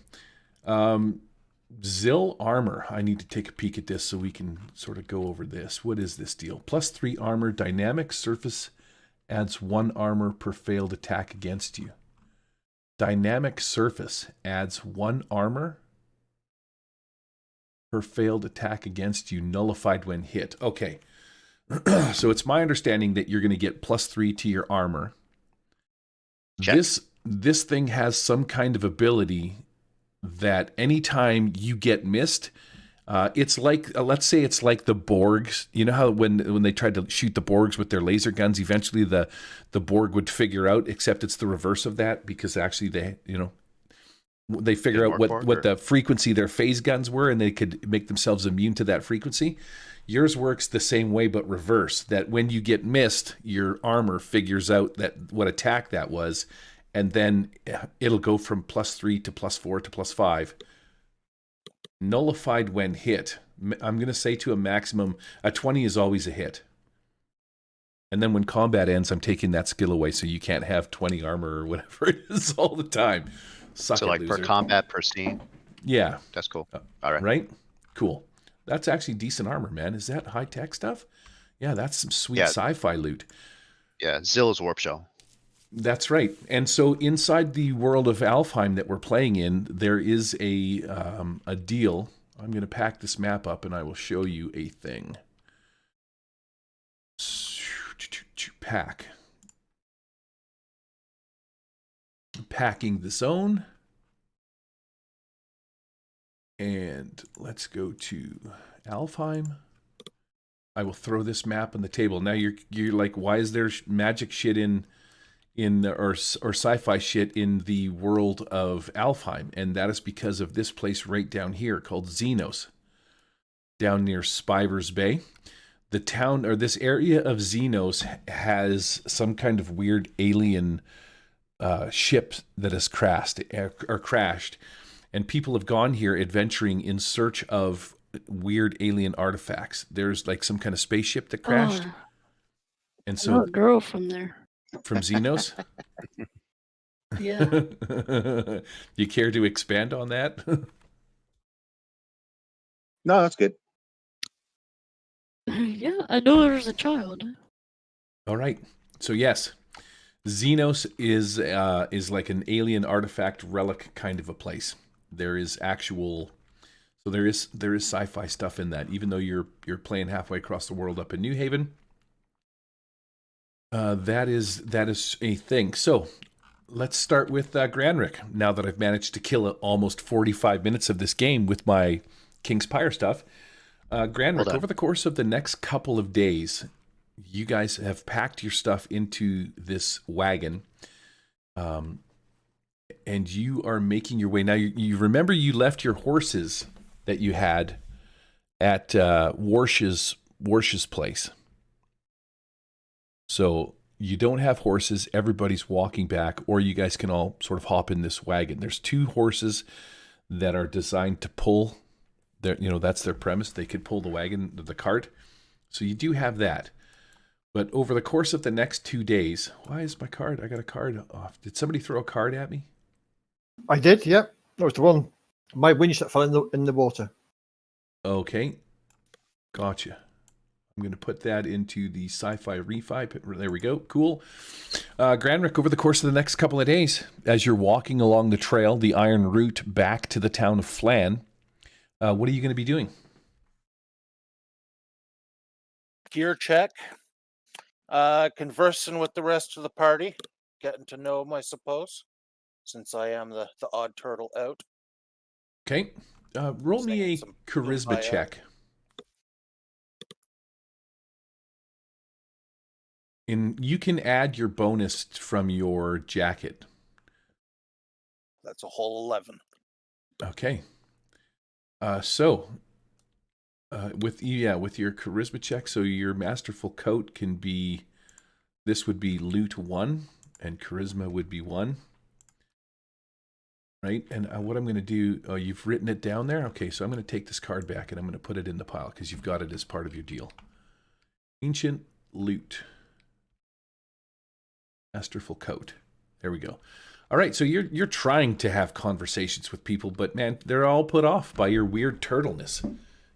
Speaker 1: Zill armor. I need to take a peek at this so we can sort of go over this. What is this deal? +3 armor, dynamic surface adds 1 armor per failed attack against you. Dynamic surface adds 1 armor per failed attack against you, nullified when hit. Okay. So it's my understanding that you're going to get +3 to your armor.
Speaker 3: Check.
Speaker 1: This thing has some kind of ability that anytime you get missed, it's like, let's say it's like the Borgs. You know how when they tried to shoot the Borgs with their laser guns, eventually the Borg would figure out, except it's the reverse of that, because actually they figure out what the frequency their phase guns were, and they could make themselves immune to that frequency. Yours works the same way, but reverse. That when you get missed, your armor figures out that what attack that was, and then it'll go from +3 to +4 to +5. Nullified when hit. I'm going to say to a maximum, a 20 is always a hit. And then when combat ends, I'm taking that skill away, so you can't have 20 armor or whatever it is all the time. Suck
Speaker 3: So
Speaker 1: it,
Speaker 3: like
Speaker 1: loser.
Speaker 3: per combat, per scene.
Speaker 1: Yeah.
Speaker 3: That's cool. All right.
Speaker 1: Right? Cool. That's actually decent armor, man. Is that high-tech stuff? Yeah, that's some sweet sci-fi loot.
Speaker 3: Yeah, Zill's Warp Shell.
Speaker 1: That's right. And so inside the world of Alfheim that we're playing in, there is a deal. I'm going to pack this map up and I will show you a thing. Pack. Packing the zone. And let's go to Alfheim. I will throw this map on the table. Now you're like, why is there magic shit or sci-fi shit in the world of Alfheim? And that is because of this place right down here called Xenos, down near Spivers Bay. The town, or this area of Xenos, has some kind of weird alien ship that has crashed, and people have gone here adventuring in search of weird alien artifacts. There's like some kind of spaceship that crashed, and so
Speaker 5: a girl from there.
Speaker 1: From Xenos?
Speaker 5: Yeah.
Speaker 1: You care to expand on that?
Speaker 4: No, that's good.
Speaker 5: Yeah, I know her as a child.
Speaker 1: All right. So yes, Xenos is like an alien artifact relic kind of a place. There is there is sci-fi stuff in that, even though you're playing halfway across the world up in New Haven. That is a thing. So let's start with Granrick. Now that I've managed to kill almost 45 minutes of this game with my King's Pyre stuff, Granrick, over the course of the next couple of days, you guys have packed your stuff into this wagon, and you are making your way. Now, you remember you left your horses that you had at Warsh's place. So you don't have horses. Everybody's walking back, or you guys can all sort of hop in this wagon. There's 2 horses that are designed to pull. That's their premise. They could pull the wagon, the cart. So you do have that. But over the course of the next 2 days, why is my card? I got a card off. Did somebody throw a card at me?
Speaker 6: I did, yeah. That was the one. My winch that fell in the water.
Speaker 1: Okay. Gotcha. I'm going to put that into the sci-fi refi. There we go. Cool. Granrick, over the course of the next couple of days, as you're walking along the trail, the iron route back to the town of Flan, what are you going to be doing?
Speaker 2: gear check. Conversing with the rest of the party, getting to know them, I suppose, since I am the odd turtle out.
Speaker 1: Okay. Roll me
Speaker 2: Saying
Speaker 1: a
Speaker 2: some
Speaker 1: charisma
Speaker 2: kumbaya.
Speaker 1: check. And you can add your bonus from your jacket.
Speaker 2: That's a whole 11.
Speaker 1: Okay. With your charisma check, so your masterful coat can be, this would be loot 1, and charisma would be 1. Right? And what I'm going to do, you've written it down there? Okay, so I'm going to take this card back and I'm going to put it in the pile because you've got it as part of your deal. Ancient loot. Masterful coat. There we go. All right, so you're trying to have conversations with people, but man, they're all put off by your weird turtleness.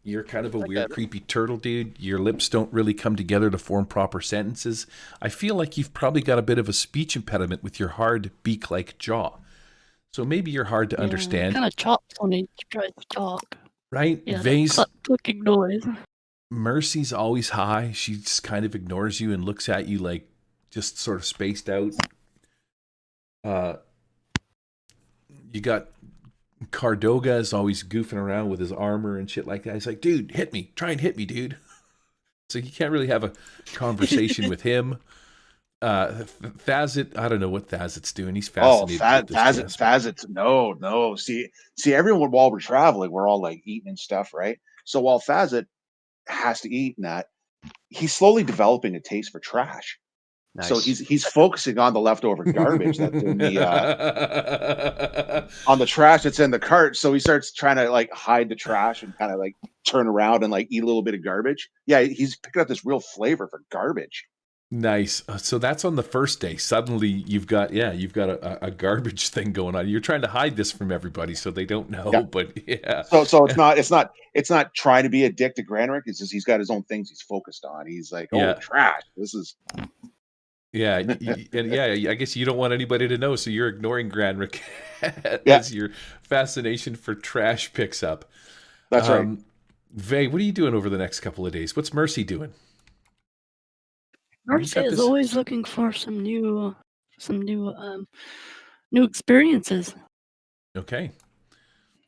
Speaker 1: You're kind of a weird, creepy turtle dude. Your lips don't really come together to form proper sentences. I feel like you've probably got a bit of a speech impediment with your hard beak-like jaw. So maybe you're hard to understand.
Speaker 5: Kind of chops when he tries to talk.
Speaker 1: Right?
Speaker 5: Yeah,
Speaker 1: Vase,
Speaker 5: clicking noise.
Speaker 1: Mercy's always high. She just kind of ignores you and looks at you like just sort of spaced out. You got Cardoga is always goofing around with his armor and shit like that. He's like, dude, hit me. Try and hit me, dude. So you can't really have a conversation with him. Thazit, I don't know what Thazit's doing. He's fascinated.
Speaker 4: Thazit. No. See, everyone while we're traveling, we're all like eating and stuff, right? So while Thazit has to eat and that, he's slowly developing a taste for trash.
Speaker 3: Nice.
Speaker 4: So he's focusing on the leftover garbage that's in the on the trash that's in the cart. So he starts trying to like hide the trash and kind of like turn around and like eat a little bit of garbage. Yeah, he's picking up this real flavor for garbage.
Speaker 1: Nice. So that's on the first day. Suddenly you've got a garbage thing going on. You're trying to hide this from everybody so they don't know. Yeah. But yeah.
Speaker 4: So it's not trying to be a dick to Granrick. It's just he's got his own things he's focused on. He's like, oh, trash. This is.
Speaker 1: Yeah, and I guess you don't want anybody to know, so you're ignoring Granrick as your fascination for trash picks up.
Speaker 4: That's right.
Speaker 1: Vay, what are you doing over the next couple of days? What's Mercy doing?
Speaker 5: Mercy is always looking for some new experiences.
Speaker 1: Okay.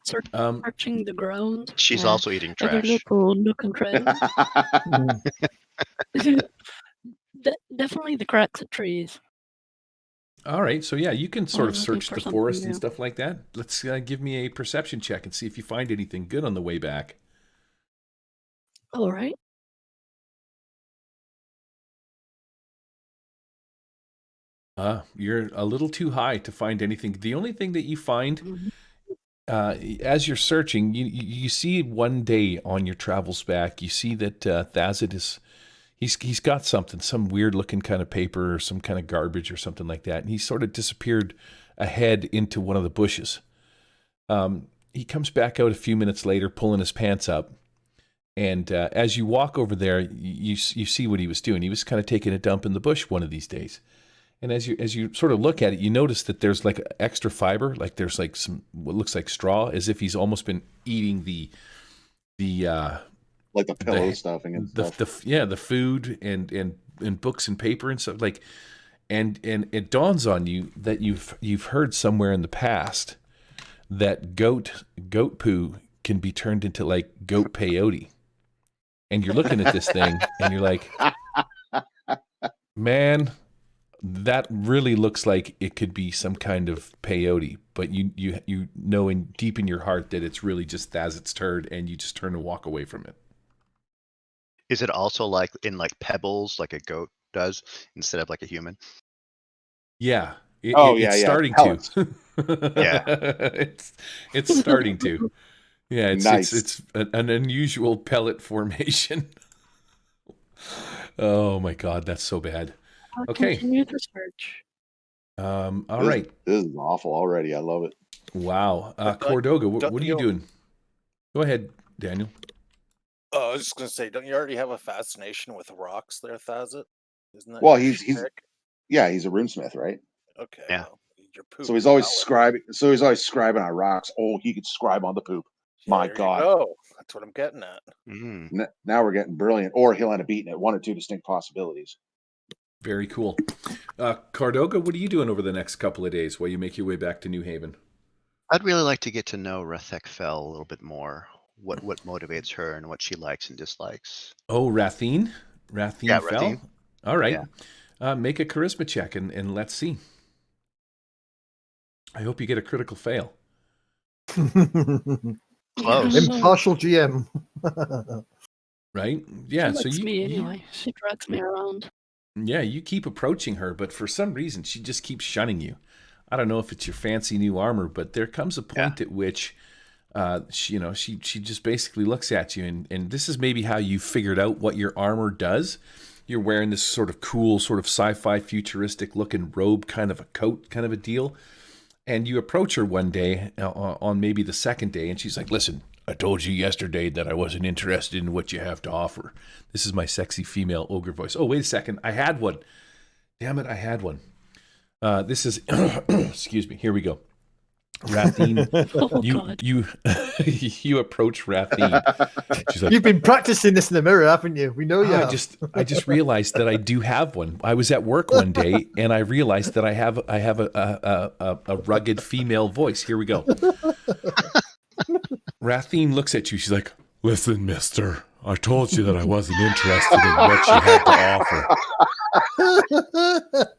Speaker 5: Searching the ground.
Speaker 3: She's also eating trash.
Speaker 5: Every little nook and cranny. Definitely the cracks of trees.
Speaker 1: All right, so yeah, you can sort of search the forest and stuff like that. Let's give me a perception check and see if you find anything good on the way back.
Speaker 5: All right.
Speaker 1: You're a little too high to find anything. The only thing that you find as you're searching, you see one day on your travels back, you see that Thazit is... He's got some weird looking kind of paper or some kind of garbage or something like that. And he sort of disappeared ahead into one of the bushes. He comes back out a few minutes later, pulling his pants up. And as you walk over there, you see what he was doing. He was kind of taking a dump in the bush one of these days. And as you sort of look at it, you notice that there's like extra fiber, like there's like some what looks like straw, as if he's almost been eating the
Speaker 4: like the pillow stuffing and stuff.
Speaker 1: The food and books and paper and stuff like, and it dawns on you that you've heard somewhere in the past that goat poo can be turned into like goat peyote, and you're looking at this thing and you're like, man, that really looks like it could be some kind of peyote, but you know deep in your heart that it's really just Thazit's turd, and you just turn and walk away from it.
Speaker 3: Is it also like in like pebbles, like a goat does, instead of like a human?
Speaker 1: Yeah. It's starting to.
Speaker 3: Yeah.
Speaker 1: It's starting to. Yeah, it's
Speaker 4: nice.
Speaker 1: It's an unusual pellet formation. Oh my God, that's so bad. Okay.
Speaker 5: Continue the search.
Speaker 1: All right.
Speaker 4: This is awful already. I love it.
Speaker 1: Wow. Cordoga, what are you doing? Go ahead, Daniel.
Speaker 2: I was just gonna say, don't you already have a fascination with rocks there, Thazit? Isn't that?
Speaker 4: Well, he's a runesmith, right?
Speaker 2: Okay.
Speaker 3: Yeah.
Speaker 2: Well, your poop
Speaker 4: so he's always scribing. So he's always scribing on rocks. Oh, he could scribe on the poop. My
Speaker 2: There
Speaker 4: God.
Speaker 2: you go. That's what I'm getting at.
Speaker 3: Mm.
Speaker 4: Now we're getting brilliant. Or he'll end up beating it. One or two distinct possibilities.
Speaker 1: Very cool. Cardoga, what are you doing over the next couple of days while you make your way back to New Haven?
Speaker 3: I'd really like to get to know Rethek Fell a little bit more. What motivates her and what she likes and dislikes.
Speaker 1: Oh, Rathine? Rathine
Speaker 3: Yeah,
Speaker 1: fell?
Speaker 3: Rathine.
Speaker 1: All right. Make a charisma check and let's see. I hope you get a critical fail.
Speaker 3: Close.
Speaker 6: Impartial GM.
Speaker 1: Right? Yeah,
Speaker 5: She
Speaker 1: so
Speaker 5: likes
Speaker 1: you,
Speaker 5: me
Speaker 1: you
Speaker 5: anyway. She drags me around.
Speaker 1: yeah, you keep approaching her, but for some reason she just keeps shunning you. I don't know if it's your fancy new armor, but there comes a point at which she just basically looks at you, and this is maybe how you figured out what your armor does. You're wearing this sort of cool, sort of sci-fi futuristic looking robe, kind of a coat, kind of a deal. And you approach her one day on maybe the second day, and she's like, "Listen, I told you yesterday that I wasn't interested in what you have to offer." This is my sexy female ogre voice. Oh, wait a second. I had one. Damn it, I had one. This is, excuse me, here we go. Rathine,
Speaker 5: Oh, God.
Speaker 1: you approach Rathine. She's like,
Speaker 6: You've been practicing this in the mirror, haven't you? We know you have.
Speaker 1: I just realized that I do have one. I was at work one day and I realized that I have a rugged female voice. Here we go. Rathine looks at you. She's like, "Listen, mister, I told you that I wasn't interested in what you had to offer.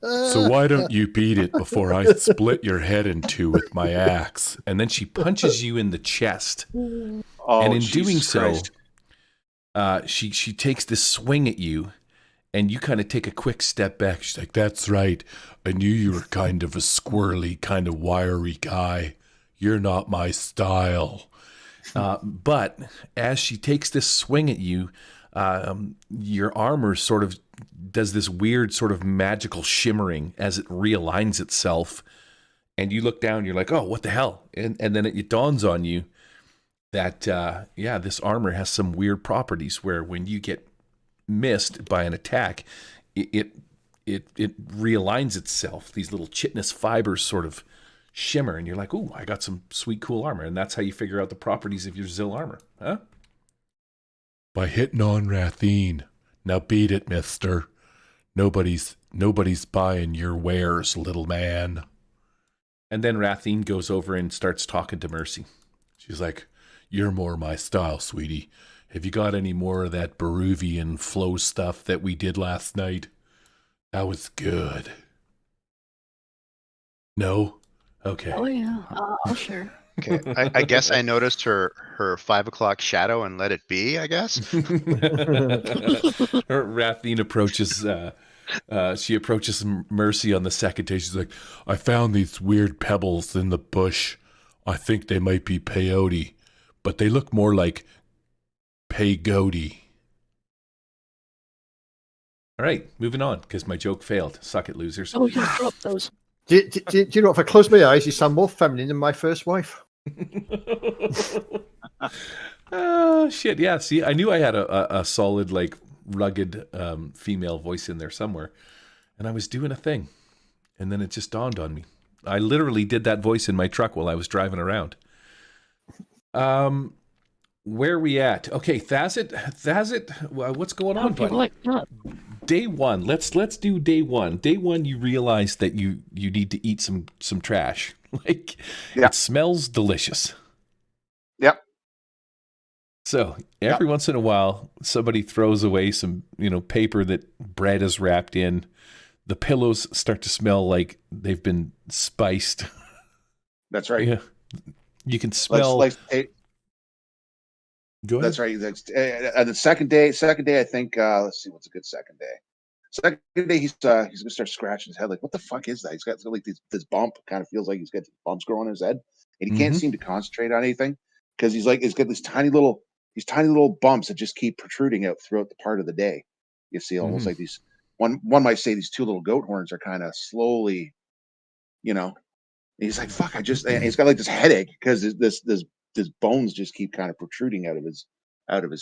Speaker 1: So why don't you beat it before I split your head in two with my axe?" And then she punches you in the chest.
Speaker 4: Oh,
Speaker 1: And in
Speaker 4: Jesus
Speaker 1: doing
Speaker 4: Christ.
Speaker 1: so, she takes this swing at you, and you kind of take a quick step back. She's like, "That's right. I knew you were kind of a squirrely, kind of wiry guy. You're not my style." But as she takes this swing at you, your armor sort of does this weird sort of magical shimmering as it realigns itself. And you look down, you're like, "Oh, what the hell?" And then it dawns on you that, this armor has some weird properties where when you get missed by an attack, it realigns itself. These little chitinous fibers sort of shimmer, and you're like, "Ooh, I got some sweet, cool armor." And that's how you figure out the properties of your Zill armor, huh? By hitting on Rathine. Now beat it, mister. Nobody's buying your wares, little man. And then Rathine goes over and starts talking to Mercy. She's like, "You're more my style, sweetie. Have you got any more of that Baruvian flow stuff that we did last night? That was good." No? Okay.
Speaker 5: Oh, yeah. I'll share.
Speaker 3: Okay. I guess I noticed her 5 o'clock shadow and let it be, I guess.
Speaker 1: Rathine approaches she approaches Mercy on the second day. She's like, "I found these weird pebbles in the bush. I think they might be peyote, but they look more like peyote." All right, moving on, because my joke failed. Suck it, losers.
Speaker 5: Oh, yeah, drop those.
Speaker 6: Do you know, if I close my eyes, you sound more feminine than my first wife.
Speaker 1: Oh, shit. Yeah, see, I knew I had a solid, like, rugged female voice in there somewhere. And I was doing a thing. And then it just dawned on me. I literally did that voice in my truck while I was driving around. Where are we at? Okay, Thazit, what's going on, buddy?
Speaker 5: Like that.
Speaker 1: Day one. Let's do day one. Day one, you realize that you need to eat some trash. Like,
Speaker 4: Yeah.
Speaker 1: It smells delicious.
Speaker 4: Yep.
Speaker 1: So every once in a while, somebody throws away some, paper that bread is wrapped in. The pillows start to smell like they've been spiced.
Speaker 4: That's right.
Speaker 1: Yeah, you can smell. Go ahead.
Speaker 4: That's right. That's the second day. I think. Let's see. What's a good second day? Second day, he's gonna start scratching his head. Like, what the fuck is that? He's got like this bump. Kind of feels like he's got bumps growing in his head, and he can't seem to concentrate on anything because he's got these tiny little bumps that just keep protruding out throughout the part of the day. You see, almost like these. One might say these two little goat horns are kind of slowly, and he's like, "Fuck!" And he's got like this headache because this bones just keep kind of protruding out of his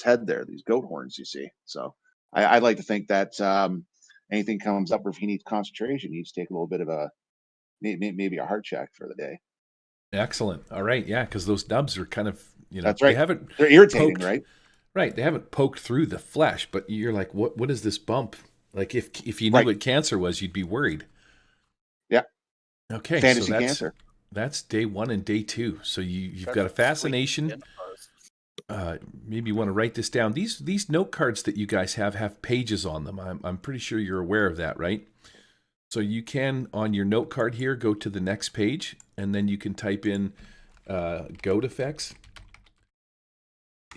Speaker 4: head there. These goat horns, you see. So I'd like to think that anything comes up, or if he needs concentration, he needs to take a little bit of maybe a heart check for the day.
Speaker 1: Excellent. All right, yeah, because those nubs are kind of You know,
Speaker 4: That's right.
Speaker 1: They haven't
Speaker 4: They're irritating,
Speaker 1: poked,
Speaker 4: right?
Speaker 1: right. They haven't poked through the flesh, but you're like, what is this bump? Like if you knew
Speaker 4: Right.
Speaker 1: what cancer was, you'd be worried.
Speaker 4: Yeah.
Speaker 1: Okay, so
Speaker 4: Fantasy cancer.
Speaker 1: that's day 1 and day 2. So you've
Speaker 2: That's
Speaker 1: got a
Speaker 2: sweet
Speaker 1: fascination.
Speaker 2: skin fuzz.
Speaker 1: Maybe you want to write this down. These note cards that you guys have pages on them. I'm pretty sure you're aware of that, right? So you can, on your note card here, go to the next page, and then you can type in goat effects,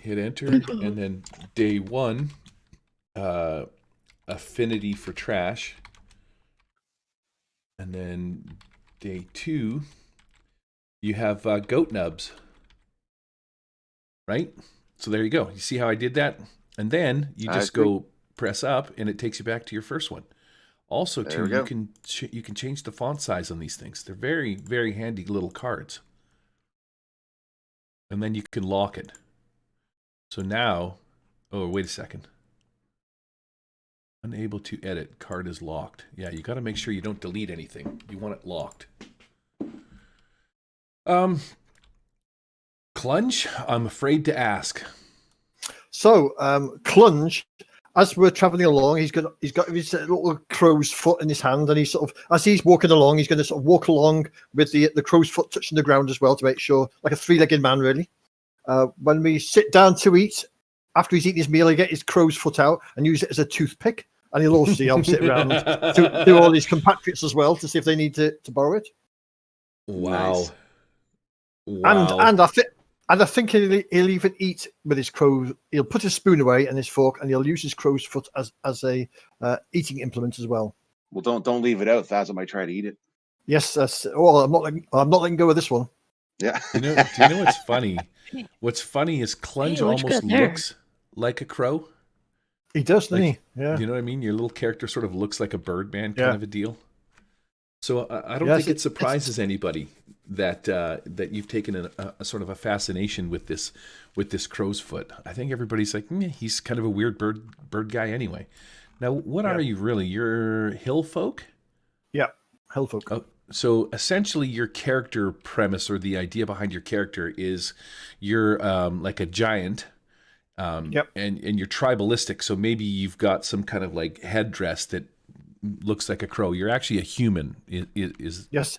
Speaker 1: hit enter, and then day 1, affinity for trash, and then day 2, you have goat nubs, right? So there you go. You see how I did that? And then you just go press up, and it takes you back to your first one. Also,
Speaker 4: There
Speaker 1: too,
Speaker 4: we
Speaker 1: you
Speaker 4: go.
Speaker 1: can you can change the font size on these things. They're very, very handy little cards. And then you can lock it. So now, oh, wait a second. Unable to edit. Card is locked. Yeah, you got to make sure you don't delete anything. You want it locked. Clunge, I'm afraid to ask.
Speaker 6: So, Clunge, as we're traveling along, he's got his little crow's foot in his hand, and he's sort of, as he's walking along, he's going to sort of walk along with the crow's foot touching the ground as well to make sure, like a three-legged man, really. When we sit down to eat, after he's eaten his meal, he get his crow's foot out and use it as a toothpick, and he'll also sit around to all his compatriots as well to see if they need to borrow it.
Speaker 1: Wow.
Speaker 4: Nice.
Speaker 1: Wow.
Speaker 6: And I think he'll even eat with his crow. He'll put his spoon away and his fork, and he'll use his crow's foot as a eating implement as well.
Speaker 4: Well, don't leave it out. Thazza might try to eat it.
Speaker 6: Yes, well, I'm not letting go of this one.
Speaker 4: Yeah.
Speaker 1: Do you know what's funny? What's funny is Clunge
Speaker 5: Hey, what's
Speaker 1: almost
Speaker 5: good there?
Speaker 1: looks like a crow.
Speaker 6: He does, doesn't
Speaker 1: Like,
Speaker 6: he? Yeah.
Speaker 1: You know what I mean? Your little character sort of looks like a Birdman kind
Speaker 6: Yeah.
Speaker 1: of a deal. So I don't
Speaker 6: Yes,
Speaker 1: think it
Speaker 6: it's-
Speaker 1: surprises anybody that you've taken a sort of a fascination with this crow's foot. I think everybody's like, he's kind of a weird bird guy anyway. Now, what are you really? You're hill folk?
Speaker 6: Yeah, Hellfolk.
Speaker 1: Oh, so essentially, your character premise or the idea behind your character is you're like a giant.
Speaker 6: Yep.
Speaker 1: And you're tribalistic, so maybe you've got some kind of like headdress that looks like a crow. You're actually a human. Is
Speaker 6: Yes.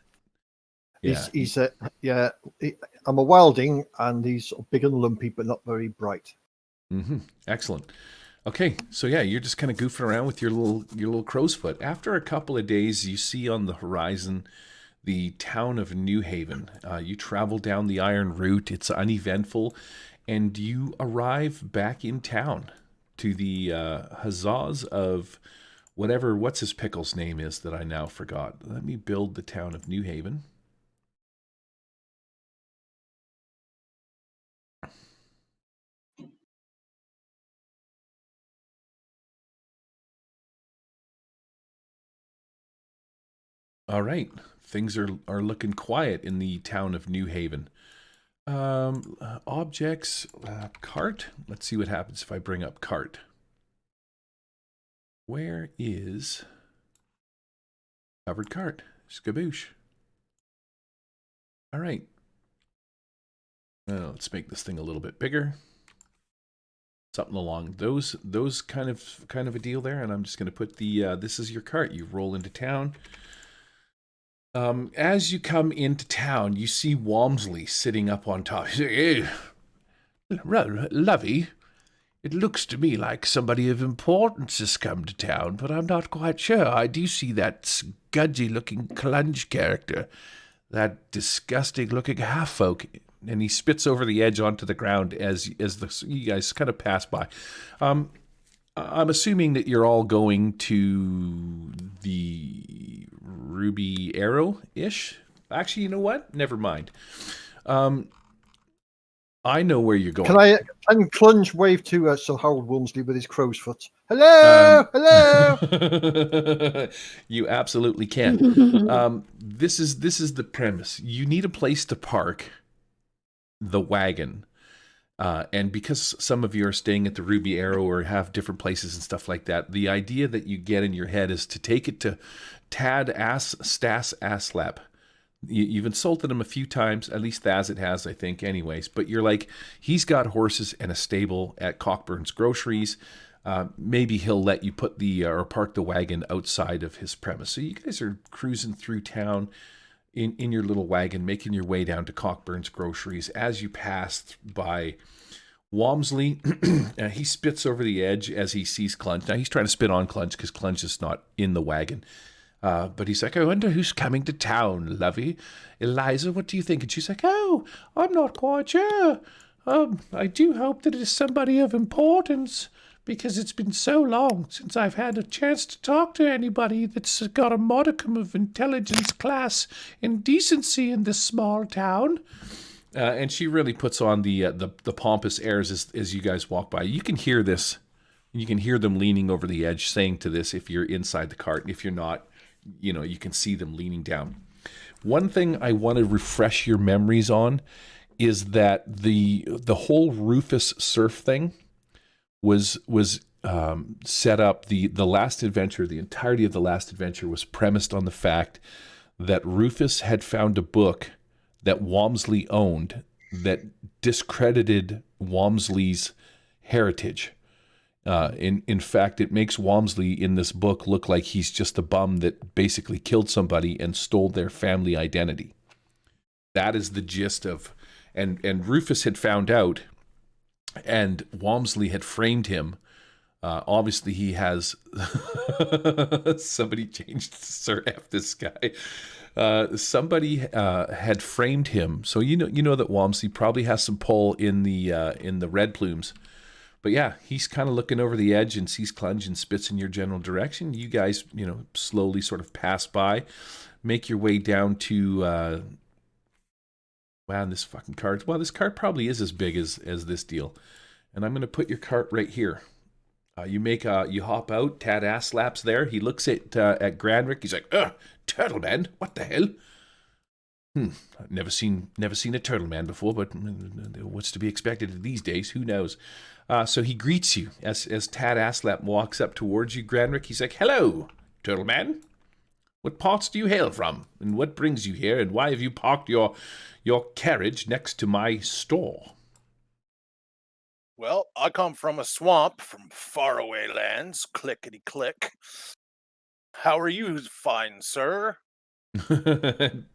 Speaker 1: yeah.
Speaker 6: He's I'm a wilding, and he's sort of big and lumpy, but not very bright.
Speaker 1: Mm-hmm. Excellent. Okay, so yeah, you're just kind of goofing around with your little crow's foot. After a couple of days, you see on the horizon the town of New Haven. You travel down the Iron Route. It's uneventful, and you arrive back in town to the huzzas of what's his pickle's name is that I now forgot. Let me build the town of New Haven. All right, things are looking quiet in the town of New Haven. Objects, cart. Let's see what happens if I bring up cart. Where is covered cart? Skaboosh. All right. Let's make this thing a little bit bigger. Something along those kind of a deal there. And I'm just going to put the this is your cart. You roll into town. As you come into town, you see Walmsley sitting up on top. Hey, Lovey, it looks to me like somebody of importance has come to town, but I'm not quite sure. I do see that scudgy-looking Clunge character, that disgusting-looking half-folk, and he spits over the edge onto the ground as you guys kind of pass by. I'm assuming that you're all going to the Ruby Arrow-ish. Actually, you know what? Never mind. I know where you're going.
Speaker 6: Can Clunge wave to Sir Harold Walmsley with his crow's foot? Hello, hello.
Speaker 1: You absolutely can. This is the premise. You need a place to park the wagon. And because some of you are staying at the Ruby Arrow or have different places and stuff like that, the idea that you get in your head is to take it to Tad Stas Aslap, you've insulted him a few times, at least as it has, I think, anyways. But you're like, he's got horses and a stable at Cockburn's Groceries. Maybe he'll let you put or park the wagon outside of his premise. So you guys are cruising through town in your little wagon, making your way down to Cockburn's Groceries. As you pass by Walmsley, he spits over the edge as he sees Clunge. Now he's trying to spit on Clunge because Clunge is not in the wagon. But he's like, I wonder who's coming to town, lovey. Eliza, what do you think? And she's like, oh, I'm not quite sure. I do hope that it is somebody of importance, because it's been so long since I've had a chance to talk to anybody that's got a modicum of intelligence, class, and decency in this small town. And she really puts on the pompous airs as you guys walk by. You can hear this. You can hear them leaning over the edge, saying to this if you're inside the cart. And if you're not, you can see them leaning down. One thing I want to refresh your memories on is that the whole Rufus surf thing was set up. The last adventure, the entirety of the last adventure was premised on the fact that Rufus had found a book that Walmsley owned that discredited Walmsley's heritage. In fact, it makes Walmsley in this book look like he's just a bum that basically killed somebody and stole their family identity. That is the gist of, and Rufus had found out, and Walmsley had framed him. Obviously, he has somebody changed Sir F this guy. Somebody had framed him, so you know that Walmsley probably has some pull in the red plumes. But yeah, he's kind of looking over the edge and sees Clunge and spits in your general direction. You guys, slowly sort of pass by, make your way down to. Wow, this fucking cart. Well, this cart probably is as big as this deal. And I'm going to put your cart right here. You hop out. Tad ass slaps there. He looks at Granrick. He's like, turtle man, what the hell? I've never seen a turtle man before, but what's to be expected these days? Who knows? So he greets you as Tad Aslap walks up towards you, Granrick. He's like, hello, turtle man. What parts do you hail from? And what brings you here? And why have you parked your carriage next to my store?
Speaker 2: Well, I come from a swamp from faraway lands. Clickety click. How are you, fine sir?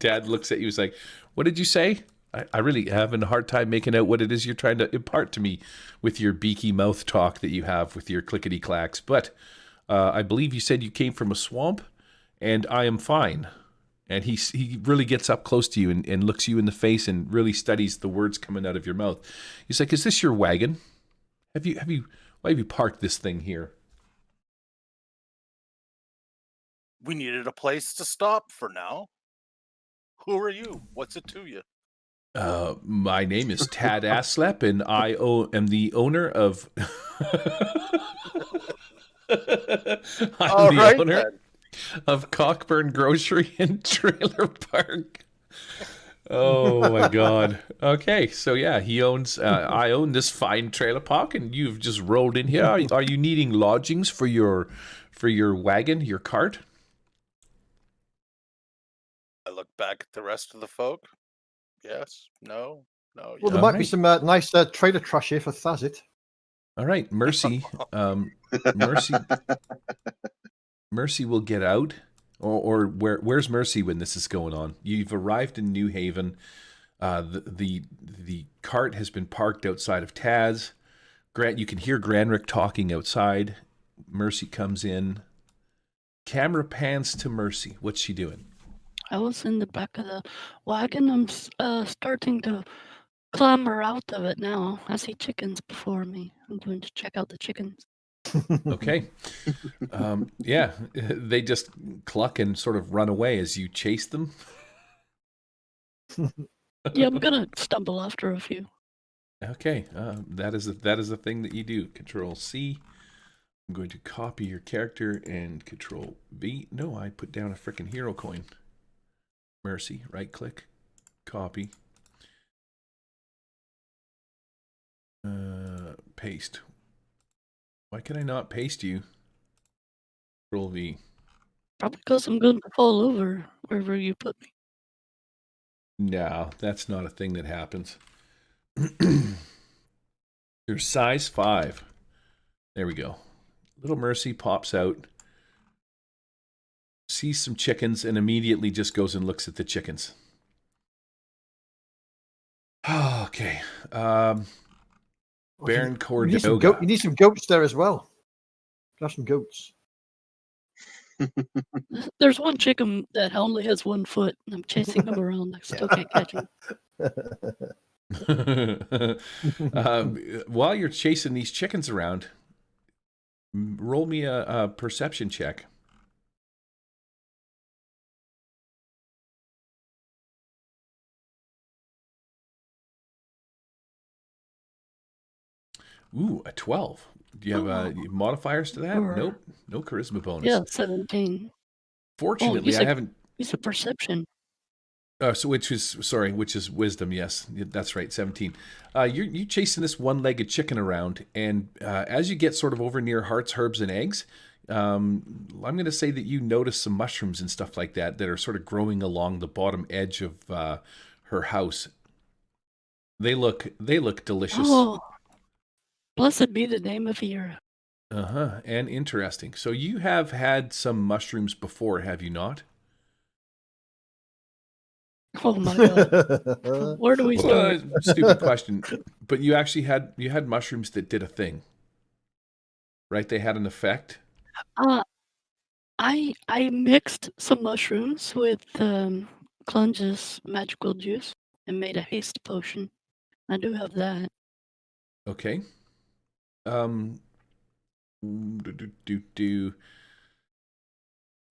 Speaker 1: Dad looks at you. He's like, what did you say? I really having a hard time making out what it is you're trying to impart to me with your beaky mouth talk that you have with your clickety clacks. But I believe you said you came from a swamp, and I am fine. And he really gets up close to you and looks you in the face and really studies the words coming out of your mouth. He's like, is this your wagon? Why have you parked this thing here?
Speaker 2: We needed a place to stop for now. Who are you? What's it to you?
Speaker 1: My name is Tad Aslap, and I am the owner of. I'm the owner of Cockburn Grocery and Trailer Park. Oh my God. Okay, so yeah, he owns. I own this fine trailer park, and you've just rolled in here. Are you needing lodgings for your wagon, your cart?
Speaker 2: I look back at the rest of the folk. Yes. No.
Speaker 6: Well,
Speaker 2: Yes.
Speaker 6: there might be some nice trailer trash here for Thazit.
Speaker 1: All right, Mercy. Mercy will get out. Or where's Mercy when this is going on? You've arrived in New Haven. The cart has been parked outside of Taz. You can hear Granrick talking outside. Mercy comes in. Camera pans to Mercy. What's she doing?
Speaker 5: I was in the back of the wagon. I'm starting to clamber out of it now. I see chickens before me. I'm going to check out the chickens.
Speaker 1: Okay. Yeah, they just cluck and sort of run away as you chase them.
Speaker 5: Yeah, I'm going to stumble after a few.
Speaker 1: Okay, that is a thing that you do. Control C. I'm going to copy your character and Control V. No, I put down a frickin' hero coin. Mercy, right click, copy, paste. Why can I not paste you? Control V.
Speaker 5: Probably because I'm going to fall over wherever you put me.
Speaker 1: No, that's not a thing that happens. You're size 5. There we go. Little Mercy pops out, sees some chickens, and immediately just goes and looks at the chickens. Okay. Baron Cordoga.
Speaker 6: You need some goats there as well. Have some goats.
Speaker 5: There's one chicken that only has 1 foot, and I'm chasing him around. I still can't catch him.
Speaker 1: While you're chasing these chickens around, roll me a perception check. Ooh, a 12. Do you have modifiers to that?
Speaker 5: Or-
Speaker 1: Nope. No charisma bonus.
Speaker 5: Yeah, 17.
Speaker 1: Fortunately, I haven't.
Speaker 5: He's a perception.
Speaker 1: Which is wisdom. Yes, that's right. 17. You chasing this one-legged chicken around, and as you get sort of over near Hearts, Herbs, and Eggs, I'm going to say that you notice some mushrooms and stuff like that are sort of growing along the bottom edge of her house. They look delicious.
Speaker 5: Oh, blessed be the name of Era.
Speaker 1: And interesting. So you have had some mushrooms before, have you not?
Speaker 5: Oh my god. Where do we start?
Speaker 1: Stupid question. But you actually had mushrooms that did a thing. Right? They had an effect?
Speaker 5: I mixed some mushrooms with Clunge's magical juice and made a haste potion. I do have that.
Speaker 1: Okay.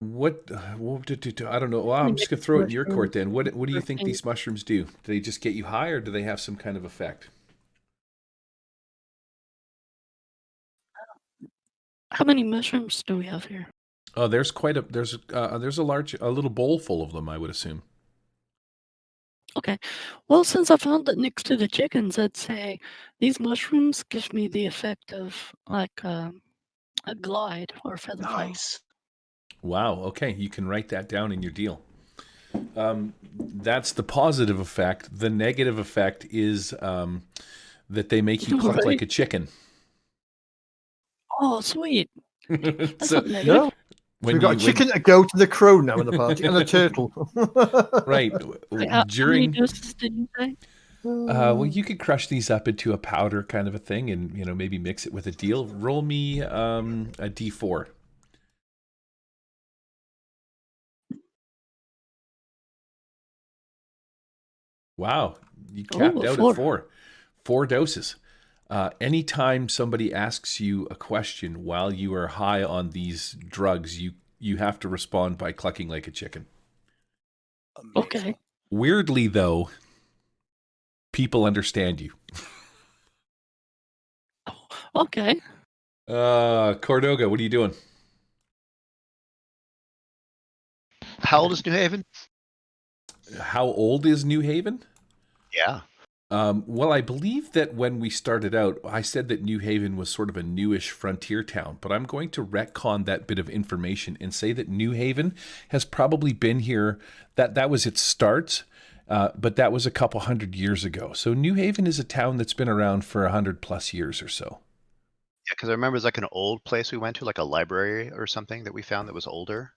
Speaker 1: What? I don't know. Well, I'm just gonna throw it in your court then. What do you think these mushrooms do? Do they just get you high, or do they have some kind of effect?
Speaker 5: How many mushrooms do we have here?
Speaker 1: Oh, there's a little bowl full of them, I would assume.
Speaker 5: Okay. Well, since I found it next to the chickens, I'd say these mushrooms give me the effect of like a glide or feather fall.
Speaker 4: Nice.
Speaker 1: Wow. Okay, you can write that down in your deal. That's the positive effect. The negative effect is that they make you cluck like a chicken.
Speaker 5: Oh, sweet. That's
Speaker 1: So
Speaker 5: not negative.
Speaker 1: when
Speaker 6: We've got a chicken, a goat, and a crow now in the party, and a turtle.
Speaker 1: right
Speaker 5: How many
Speaker 1: during
Speaker 5: doses did you say?
Speaker 1: well, you could crush these up into a powder kind of a thing, and maybe mix it with a deal. Roll me a D4. Wow, you capped out at 4. 4 doses. Anytime somebody asks you a question while you are high on these drugs, you have to respond by clucking like a chicken.
Speaker 2: Amazing.
Speaker 5: Okay.
Speaker 1: Weirdly, though, people understand you.
Speaker 5: Okay.
Speaker 1: Cordoga, what are you doing?
Speaker 3: How old is New Haven?
Speaker 1: How old is New Haven?
Speaker 3: Yeah.
Speaker 1: Well, I believe that when we started out, I said that New Haven was sort of a newish frontier town, but I'm going to retcon that bit of information and say that New Haven has probably been here, that was its start, but that was a couple hundred years ago. So New Haven is a town that's been around for 100+ years or so.
Speaker 3: Yeah, because I remember it was like an old place we went to, like a library or something that we found that was older.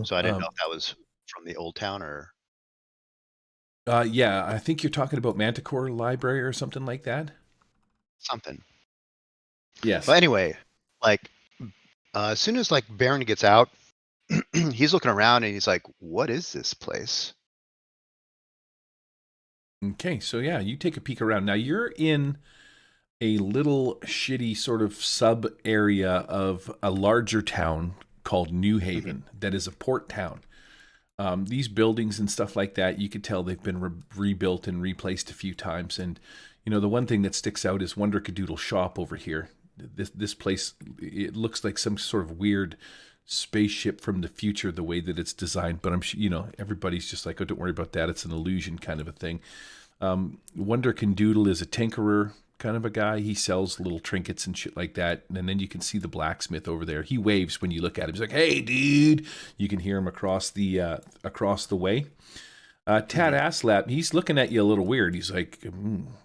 Speaker 3: So I didn't know if that was from the old town or...
Speaker 1: Yeah, I think you're talking about Manticore Library or something like that.
Speaker 3: Something.
Speaker 1: Yes.
Speaker 3: But anyway, like, as soon as like Baron gets out, he's looking around and he's like, "What is this place?"
Speaker 1: Okay, so yeah, you take a peek around. Now you're in a little shitty sort of sub area of a larger town called New Haven that is a port town. These buildings and stuff like that, you could tell they've been rebuilt and replaced a few times. And, the one thing that sticks out is Wonder Cadoodle Shop over here. This place, it looks like some sort of weird spaceship from the future, the way that it's designed. But I'm sure, everybody's just like, oh, don't worry about that. It's an illusion kind of a thing. Wonder Cadoodle is a tinkerer kind of a guy. He sells little trinkets and shit like that. And then you can see the blacksmith over there. He waves when you look at him. He's like, "Hey, dude!" You can hear him across the way. Tad Aslap, he's looking at you a little weird. He's like,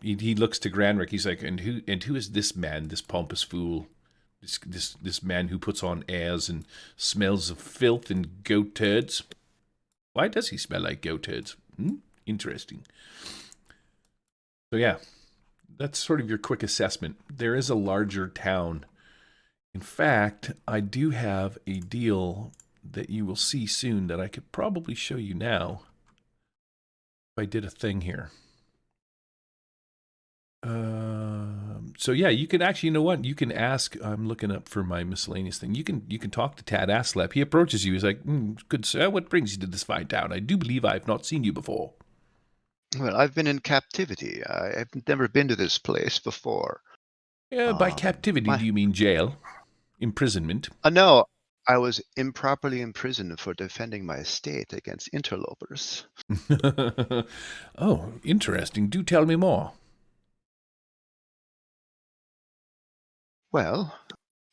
Speaker 1: he looks to Granrick. He's like, and who is this man, this pompous fool? This man who puts on airs and smells of filth and goat turds. Why does he smell like goat turds? Interesting. So yeah, that's sort of your quick assessment. There is a larger town. In fact, I do have a deal that you will see soon that I could probably show you now if I did a thing here. So yeah, you can actually, you know what? You can ask. I'm looking up for my miscellaneous thing. You can talk to Tad Aslap. He approaches you. He's like, "Good sir, what brings you to this fine town? I do believe I have not seen you before."
Speaker 3: Well, I've been in captivity. I've never been to this place before.
Speaker 1: Yeah, by captivity, do you mean jail? Imprisonment?
Speaker 3: No, I was improperly imprisoned for defending my estate against interlopers.
Speaker 1: Oh, interesting. Do tell me more.
Speaker 3: Well,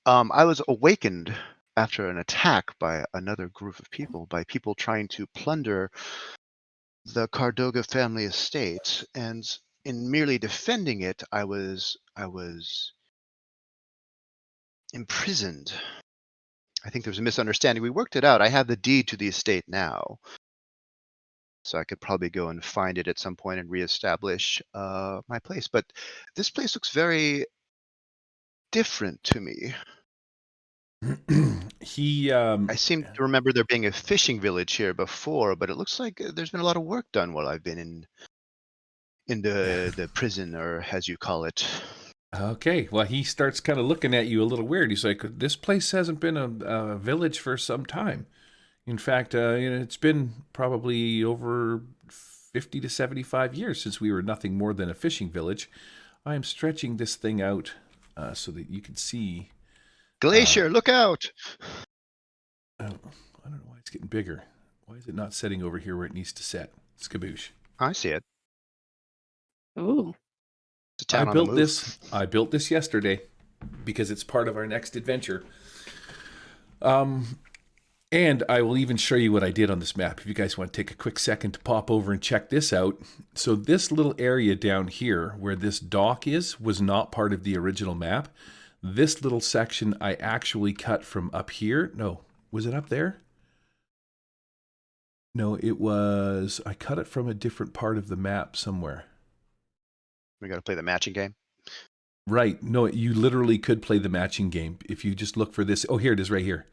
Speaker 3: I was awakened after an attack by another group of people, by people trying to plunder the Cardoga family estate, and in merely defending it, I was imprisoned. I think there was a misunderstanding. We worked it out. I have the deed to the estate now, so I could probably go and find it at some point and reestablish my place. But this place looks very different to me. I seem to remember there being a fishing village here before, but it looks like there's been a lot of work done while I've been in the prison, or as you call it.
Speaker 1: Okay, well, he starts kind of looking at you a little weird. He's like, this place hasn't been a village for some time. In fact, it's been probably over 50 to 75 years since we were nothing more than a fishing village. I am stretching this thing out so that you can see.
Speaker 3: Glacier, look out!
Speaker 1: I don't know why it's getting bigger. Why is it not setting over here where it needs to set? Skaboosh.
Speaker 3: I see it.
Speaker 5: Ooh.
Speaker 3: I
Speaker 1: built this yesterday because it's part of our next adventure. And I will even show you what I did on this map if you guys want to take a quick second to pop over and check this out. So this little area down here where this dock is was not part of the original map. This little section I actually cut from up here. No, was it up there? No, it was, I cut it from a different part of the map somewhere.
Speaker 3: We got to play the matching game.
Speaker 1: Right. No, you literally could play the matching game if you just look for this. Oh, here it is right here.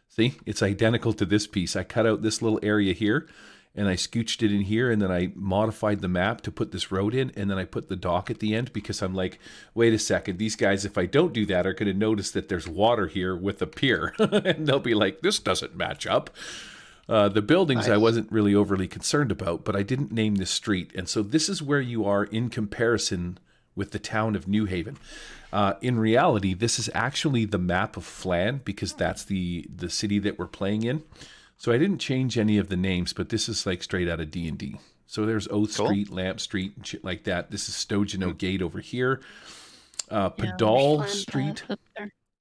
Speaker 1: See, it's identical to this piece. I cut out this little area here and I scooched it in here, and then I modified the map to put this road in, and then I put the dock at the end because I'm like, wait a second, these guys, if I don't do that, are going to notice that there's water here with a pier and they'll be like, this doesn't match up. The buildings I wasn't really overly concerned about, but I didn't name this street. And so this is where you are in comparison with the town of New Haven. In reality, this is actually the map of Flan because that's the city that we're playing in. So I didn't change any of the names, but this is like straight out of D&D. So there's Oath Street, Lamp Street, and shit like that. This is Stogeno Gate over here. Padal Street.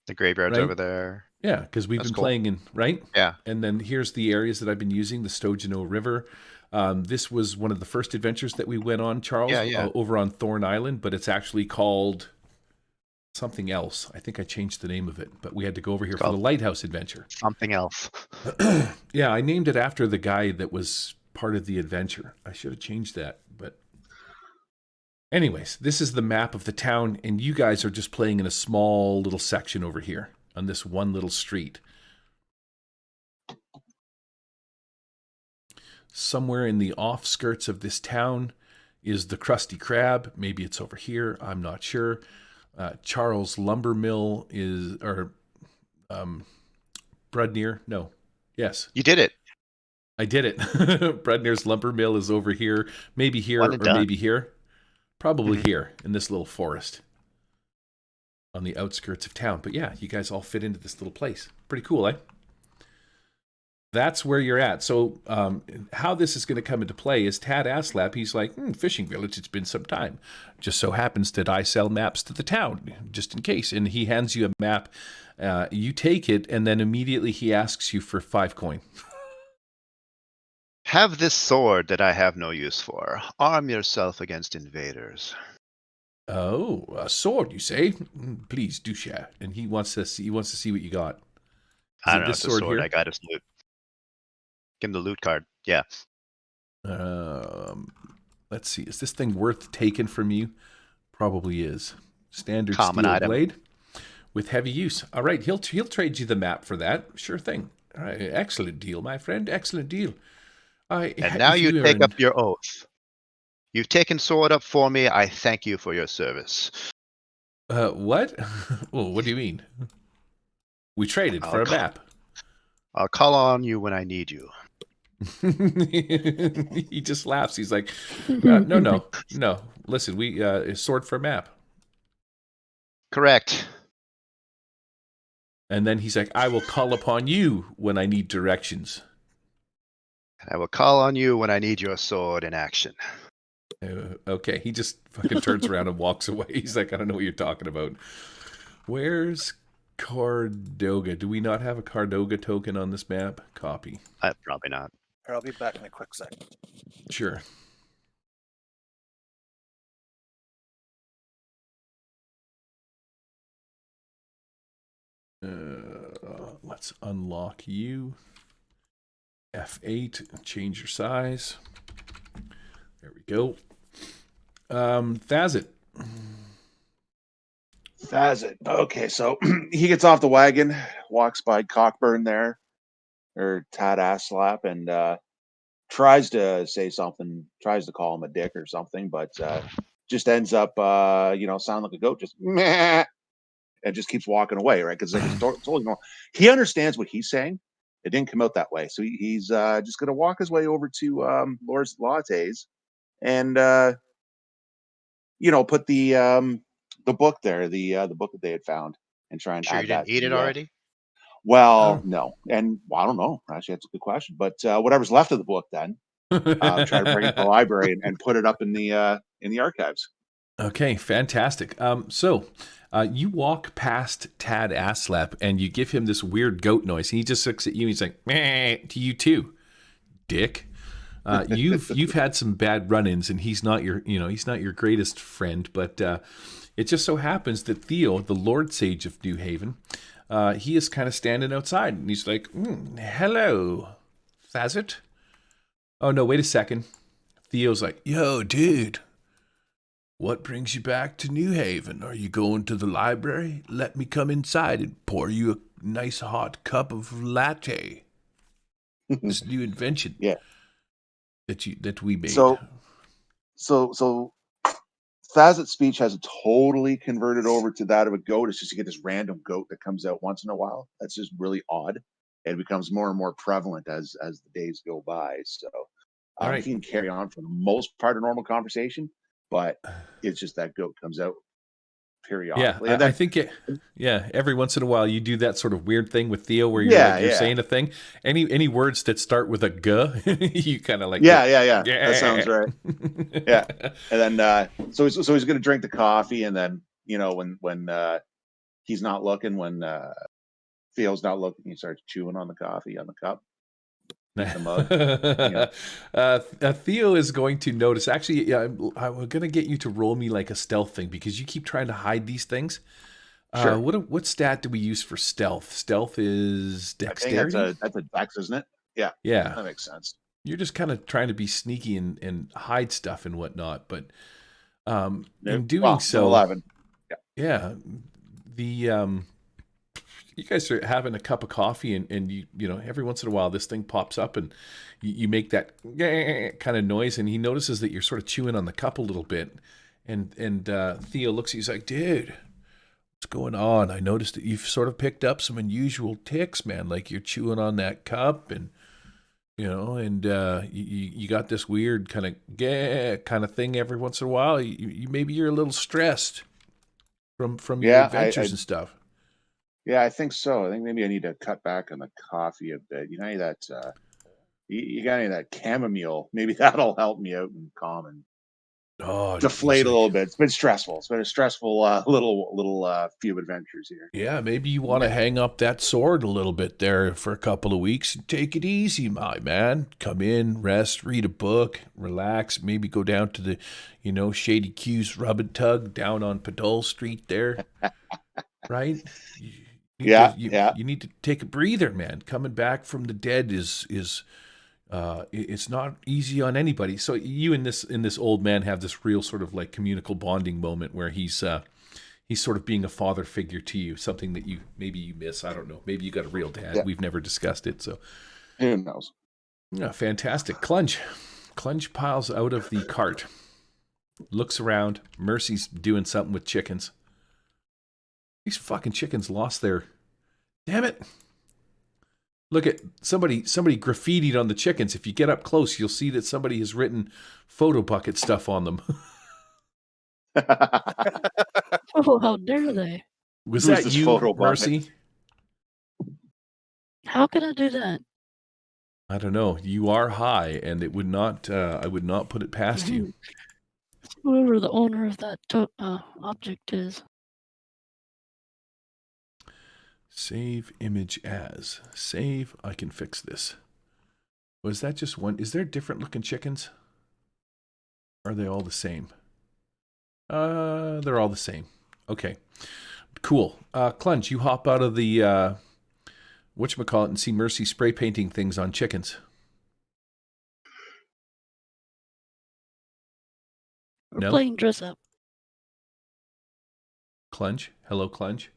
Speaker 3: The graveyard's over there.
Speaker 1: Yeah, because we've been playing in, right?
Speaker 3: Yeah.
Speaker 1: And then here's the areas that I've been using, the Stogeno River. This was one of the first adventures that we went on, Charles, over on Thorn Island, but it's actually called something else. I think I changed the name of it, but we had to go over here for the Lighthouse adventure.
Speaker 3: Something else.
Speaker 1: Yeah, I named it after the guy that was part of the adventure. I should have changed that, but anyways, this is the map of the town, and you guys are just playing in a small little section over here on this one little street. Somewhere in the offskirts of this town is the Krusty Krab. Maybe it's over here. I'm not sure. Charles Lumber Mill is, or Brudnir. No. Yes.
Speaker 3: You did it.
Speaker 1: I did it. Brudnir's Lumber Mill is over here. Maybe here or maybe here. Probably here in this little forest on the outskirts of town. But yeah, you guys all fit into this little place. Pretty cool, eh? That's where you're at. So how this is going to come into play is Tad Aslap, he's like, fishing village, it's been some time. Just so happens that I sell maps to the town, just in case. And he hands you a map. You take it, and then immediately he asks you for 5 coin.
Speaker 3: Have this sword that I have no use for. Arm yourself against invaders.
Speaker 1: Oh, a sword, you say? Please do share. And he wants to see what you got.
Speaker 3: I
Speaker 1: Is
Speaker 3: don't
Speaker 1: it
Speaker 3: know.
Speaker 1: this
Speaker 3: It's a
Speaker 1: sword
Speaker 3: sword.
Speaker 1: here?
Speaker 3: I got his loot. Give him the loot card. Yeah.
Speaker 1: Let's see. Is this thing worth taking from you? Probably is. Standard
Speaker 3: Common
Speaker 1: steel
Speaker 3: item.
Speaker 1: blade with heavy use. All right, he'll trade you the map for that. Sure thing. All right, excellent deal, my friend. Excellent deal.
Speaker 3: And now you take up your oath. You've taken sword up for me. I thank you for your service.
Speaker 1: What? Well, what do you mean? We traded for a map.
Speaker 3: I'll call on you when I need you.
Speaker 1: He just laughs. He's like, no. Listen, we sword for a map.
Speaker 3: Correct.
Speaker 1: And then he's like, I will call upon you when I need directions.
Speaker 3: And I will call on you when I need your sword in action.
Speaker 1: Okay, he just fucking turns around and walks away. He's like, I don't know what you're talking about. Where's Cardoga? Do we not have a Cardoga token on this map? Copy.
Speaker 3: Probably not.
Speaker 2: I'll be back in a quick second.
Speaker 1: Sure. Let's unlock you. F8, change your size. There we go. Thazit.
Speaker 4: Thazit. Okay, so he gets off the wagon, walks by Cockburn there, or Tad Asslap, and tries to say something, tries to call him a dick or something, but just ends up, sound like a goat, just meh, and just keeps walking away, right? Because it's totally normal. He understands what he's saying. It didn't come out that way, so he's just going to walk his way over to Lord's Lattes and put the book there, the book that they had found, and try and
Speaker 3: Sure you
Speaker 4: add
Speaker 3: didn't
Speaker 4: that.
Speaker 3: eat it already?
Speaker 4: Well, no, and I don't know. Actually, that's a good question. But whatever's left of the book, then try to bring it to the library and put it up in the archives.
Speaker 1: Okay, fantastic. So you walk past Tad Asslap and you give him this weird goat noise. And he just looks at you and he's like, meh, to you too, dick. You've had some bad run-ins, and he's not your greatest friend. But it just so happens that Theo, the Lord Sage of New Haven, he is kind of standing outside, and he's like, "Hello, Thazit." Oh no, wait a second. Theo's like, "Yo, dude, what brings you back to New Haven? Are you going to the library? Let me come inside and pour you a nice hot cup of latte. This new invention."
Speaker 4: Yeah.
Speaker 1: That we made.
Speaker 4: So Thazit's speech hasn't totally converted over to that of a goat. It's just you get this random goat that comes out once in a while. That's just really odd. It becomes more and more prevalent as the days go by. So
Speaker 1: All right.
Speaker 4: he can carry on for the most part of normal conversation, but it's just that goat comes out periodically.
Speaker 1: Yeah,
Speaker 4: And then,
Speaker 1: I think every once in a while you do that sort of weird thing with Theo where you're saying a thing. Any words that start with a g, you kind of like
Speaker 4: yeah. That sounds right. Yeah, and then so he's going to drink the coffee, and then when he's not looking, when Theo's not looking, he starts chewing on the coffee on the cup. The mug.
Speaker 1: Theo is going to notice. Actually, I'm going to get you to roll me like a stealth thing because you keep trying to hide these things.
Speaker 4: Sure.
Speaker 1: What stat do we use for stealth? Stealth is dexterity.
Speaker 4: I think that's a dex, isn't it? Yeah.
Speaker 1: Yeah.
Speaker 4: That makes sense.
Speaker 1: You're just kind of trying to be sneaky and hide stuff and whatnot, but in doing so,
Speaker 4: 11.
Speaker 1: Yeah. You guys are having a cup of coffee, and you every once in a while this thing pops up, and you make that kind of noise, and he notices that you're sort of chewing on the cup a little bit, and Theo looks at you, he's like, "Dude, what's going on? I noticed that you've sort of picked up some unusual tics, man. Like you're chewing on that cup, and you got this weird kind of thing every once in a while. Maybe you're a little stressed from your adventures and stuff."
Speaker 4: Yeah, I think so. I think maybe I need to cut back on the coffee a bit. You got any of that chamomile? Maybe that'll help me out in common.
Speaker 1: Oh,
Speaker 4: deflate a little bit. It's been stressful. It's been a stressful little few adventures here.
Speaker 1: Yeah, maybe you want to hang up that sword a little bit there for a couple of weeks and take it easy, my man. Come in, rest, read a book, relax, maybe go down to the, Shady Q's Rub and Tug down on Padol Street there. Right? You need to take a breather, man. Coming back from the dead is it's not easy on anybody. So you and this old man have this real sort of like communicable bonding moment where he's sort of being a father figure to you, something that you miss. I don't know. Maybe you got a real dad. Yeah. We've never discussed it. So
Speaker 4: who knows?
Speaker 1: Yeah, fantastic. Clunge piles out of the cart, looks around. Mercy's doing something with chickens. These fucking chickens lost their. Damn it. Look at somebody graffitied on the chickens. If you get up close, you'll see that somebody has written photo bucket stuff on them.
Speaker 5: Oh, how dare they?
Speaker 1: Was that you, Mercy?
Speaker 5: How can I do that?
Speaker 1: I don't know. You are high, and it would not. I would not put it past you.
Speaker 5: Whoever the owner of that object is.
Speaker 1: Save image as. Save. I can fix this. Was that just one? Is there different looking chickens? Are they all the same? They're all the same. Okay. Cool. Clunge, you hop out of the whatchamacallit and see Mercy spray painting things on chickens.
Speaker 5: We're playing dress up.
Speaker 1: Clunge. Hello, Clunge.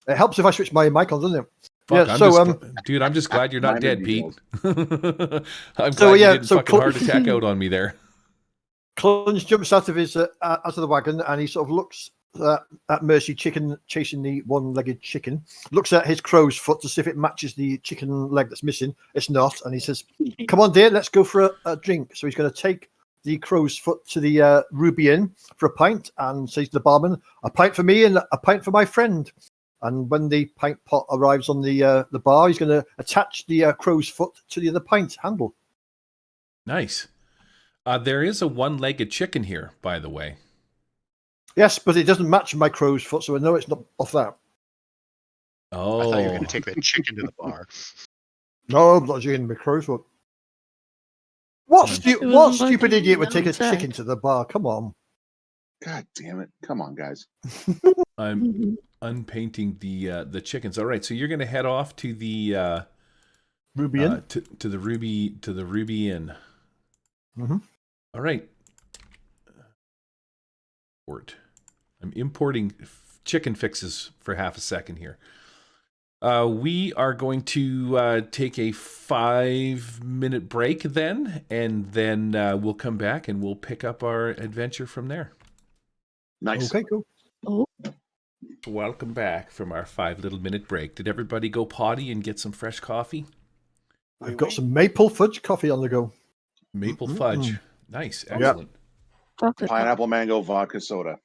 Speaker 6: It helps if I switch my mic on, doesn't it?
Speaker 1: Fuck, dude, I'm just glad you're not dead, Pete. I'm glad you didn't fucking heart attack out on me there.
Speaker 6: Clunge jumps out of the wagon and he sort of looks at Mercy chicken chasing the one-legged chicken. Looks at his crow's foot to see if it matches the chicken leg that's missing. It's not, and he says, "Come on, dear, let's go for a drink." So he's going to take the crow's foot to the Ruby Inn for a pint and says to the barman, "A pint for me and a pint for my friend." And when the pint pot arrives on the bar, he's going to attach the crow's foot to the other pint handle.
Speaker 1: Nice. There is a one-legged chicken here, by the way.
Speaker 6: Yes, but it doesn't match my crow's foot, so I know it's not off that.
Speaker 3: Oh. I thought you were going to take that chicken to the bar.
Speaker 6: No, I'm not taking my crow's foot. What stupid idiot would take a chicken to the bar? Come on.
Speaker 4: God damn it. Come on, guys.
Speaker 1: I'm unpainting the chickens. All right, so you're going to head off to the
Speaker 6: Ruby Inn?
Speaker 1: to the Ruby Inn.
Speaker 6: Mm-hmm.
Speaker 1: All right. I'm importing chicken fixes for half a second here. We are going to take a 5-minute break then, and then we'll come back and we'll pick up our adventure from there.
Speaker 4: Nice.
Speaker 6: Okay, cool.
Speaker 5: Oh.
Speaker 1: Welcome back from our 5-minute break. Did everybody go potty and get some fresh coffee?
Speaker 6: I've got some maple fudge coffee on the go.
Speaker 1: Maple fudge. Nice. Excellent.
Speaker 4: Pineapple mango vodka soda.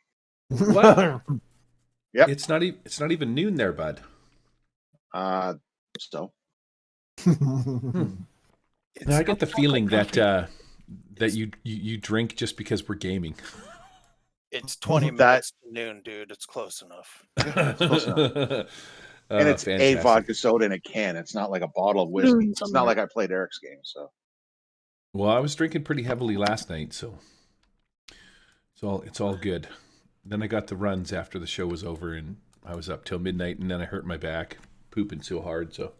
Speaker 1: What?
Speaker 4: Yep.
Speaker 1: It's not even noon there, bud.
Speaker 4: So.
Speaker 1: Now I get the feeling that you drink just because we're gaming.
Speaker 2: It's 20 minutes to noon, dude. It's close enough.
Speaker 4: Close enough. And it's fantastic. A vodka soda in a can. It's not like a bottle of whiskey. It's not like I played Eric's game. So.
Speaker 1: Well, I was drinking pretty heavily last night, so it's all good. Then I got the runs after the show was over, and I was up till midnight, and then I hurt my back pooping so hard. So,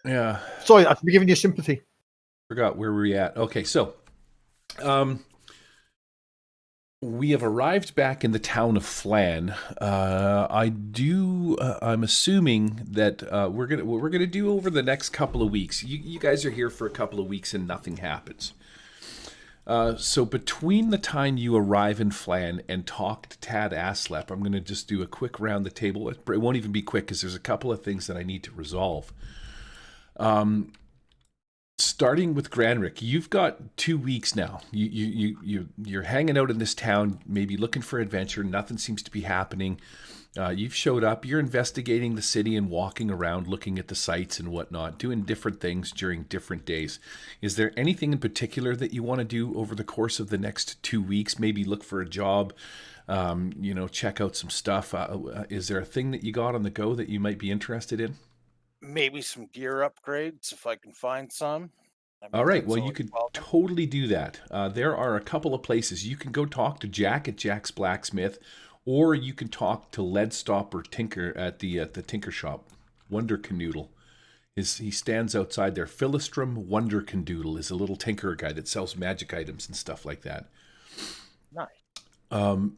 Speaker 1: yeah.
Speaker 6: Sorry, I should be giving you sympathy.
Speaker 1: Forgot where we were at. Okay, so, we have arrived back in the town of Flan. I'm assuming that we're gonna do over the next couple of weeks. You guys are here for a couple of weeks and nothing happens. So between the time you arrive in Flan and talk to Tad Aslep, I'm gonna just do a quick round the table. It won't even be quick because there's a couple of things that I need to resolve. Starting with Granrick, you've got 2 weeks now. You're hanging out in this town, maybe looking for adventure. Nothing seems to be happening. You've showed up. You're investigating the city and walking around, looking at the sights and whatnot, doing different things during different days. Is there anything in particular that you want to do over the course of the next 2 weeks? Maybe look for a job, check out some stuff. Is there a thing that you got on the go that you might be interested in?
Speaker 2: Maybe some gear upgrades if I can find some.
Speaker 1: All right.
Speaker 2: that's
Speaker 1: Well, you
Speaker 2: always
Speaker 1: could
Speaker 2: welcome.
Speaker 1: totally do that. There are a couple of places. You can go talk to Jack at Jack's Blacksmith, or you can talk to Leadstopper Tinker at the Tinker Shop. Wonder Canoodle. He stands outside there. Philistrum Wonder Canoodle is a little tinkerer guy that sells magic items and stuff like that.
Speaker 2: Nice.
Speaker 1: Relo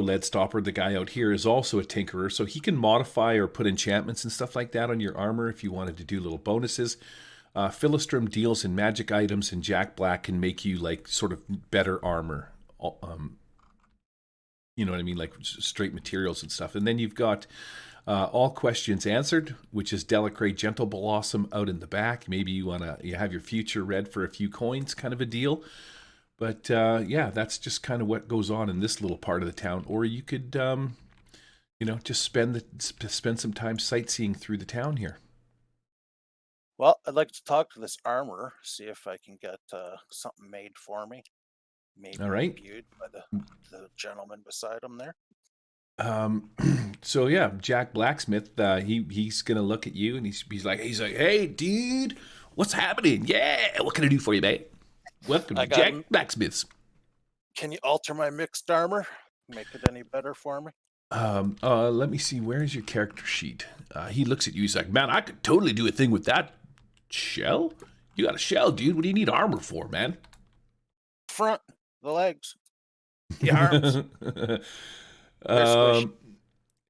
Speaker 1: Leadstopper, the guy out here, is also a tinkerer, so he can modify or put enchantments and stuff like that on your armor if you wanted to do little bonuses. Philistrum deals in magic items, and Jack Black can make you like sort of better armor. You know what I mean, like straight materials and stuff. And then you've got All Questions Answered, which is Delicray Gentle Blossom out in the back. Maybe you have your future read for a few coins, kind of a deal. But that's just kind of what goes on in this little part of the town. Or you could, just spend some time sightseeing through the town here.
Speaker 2: Well, I'd like to talk to this armor, see if I can get something made for me. Maybe
Speaker 1: All right.
Speaker 2: reviewed by the gentleman beside him there.
Speaker 1: So yeah, Jack Blacksmith, he's gonna look at you and he's like, hey dude, what's happening? Yeah, what can I do for you, mate? Welcome to Jack Blacksmith's.
Speaker 2: Can you alter my mixed armor? Make it any better for me?
Speaker 1: Let me see. Where's your character sheet? He looks at you. He's like, man, I could totally do a thing with that shell. You got a shell, dude. What do you need armor for, man?
Speaker 2: Front, the legs, the arms. They're squishy.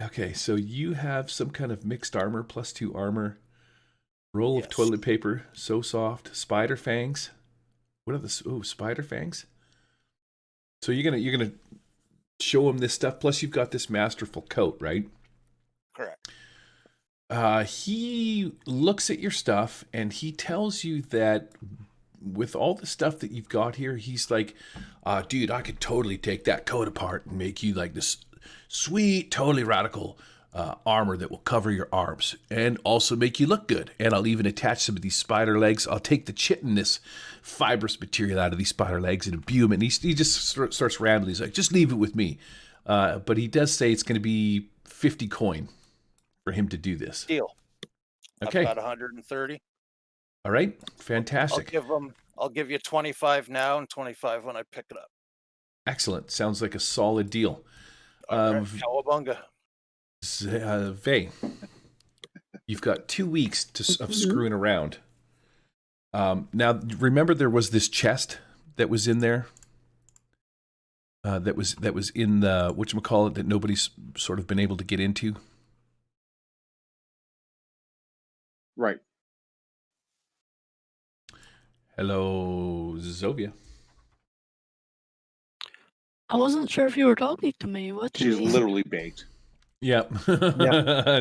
Speaker 1: Okay, so you have some kind of mixed armor, +2 armor, roll of
Speaker 2: Yes.
Speaker 1: toilet paper, so soft, spider fangs. What are the spider fangs? So you're gonna show him this stuff. Plus, you've got this masterful coat, right?
Speaker 2: Correct.
Speaker 1: He looks at your stuff and he tells you that with all the stuff that you've got here, he's like, dude, I could totally take that coat apart and make you like this sweet, totally radical armor that will cover your arms and also make you look good. And I'll even attach some of these spider legs. I'll take the chitinous fibrous material out of these spider legs and imbue them. And he just starts rambling. He's like, just leave it with me. But he does say it's going to be 50 coin for him to do this.
Speaker 2: Deal.
Speaker 1: Okay.
Speaker 2: I've got 130.
Speaker 1: All right. Fantastic.
Speaker 2: I'll give you 25 now and 25 when I pick it up.
Speaker 1: Excellent. Sounds like a solid deal.
Speaker 2: All right. Cowabunga.
Speaker 1: Vey, you've got 2 weeks of screwing around. Now, remember there was this chest that was in there? That was in the whatchamacallit that nobody's sort of been able to get into?
Speaker 4: Right.
Speaker 1: Hello, Zovia.
Speaker 5: I wasn't sure if you were talking to me. What do
Speaker 4: She's
Speaker 5: you mean?
Speaker 4: literally baked.
Speaker 1: Yep.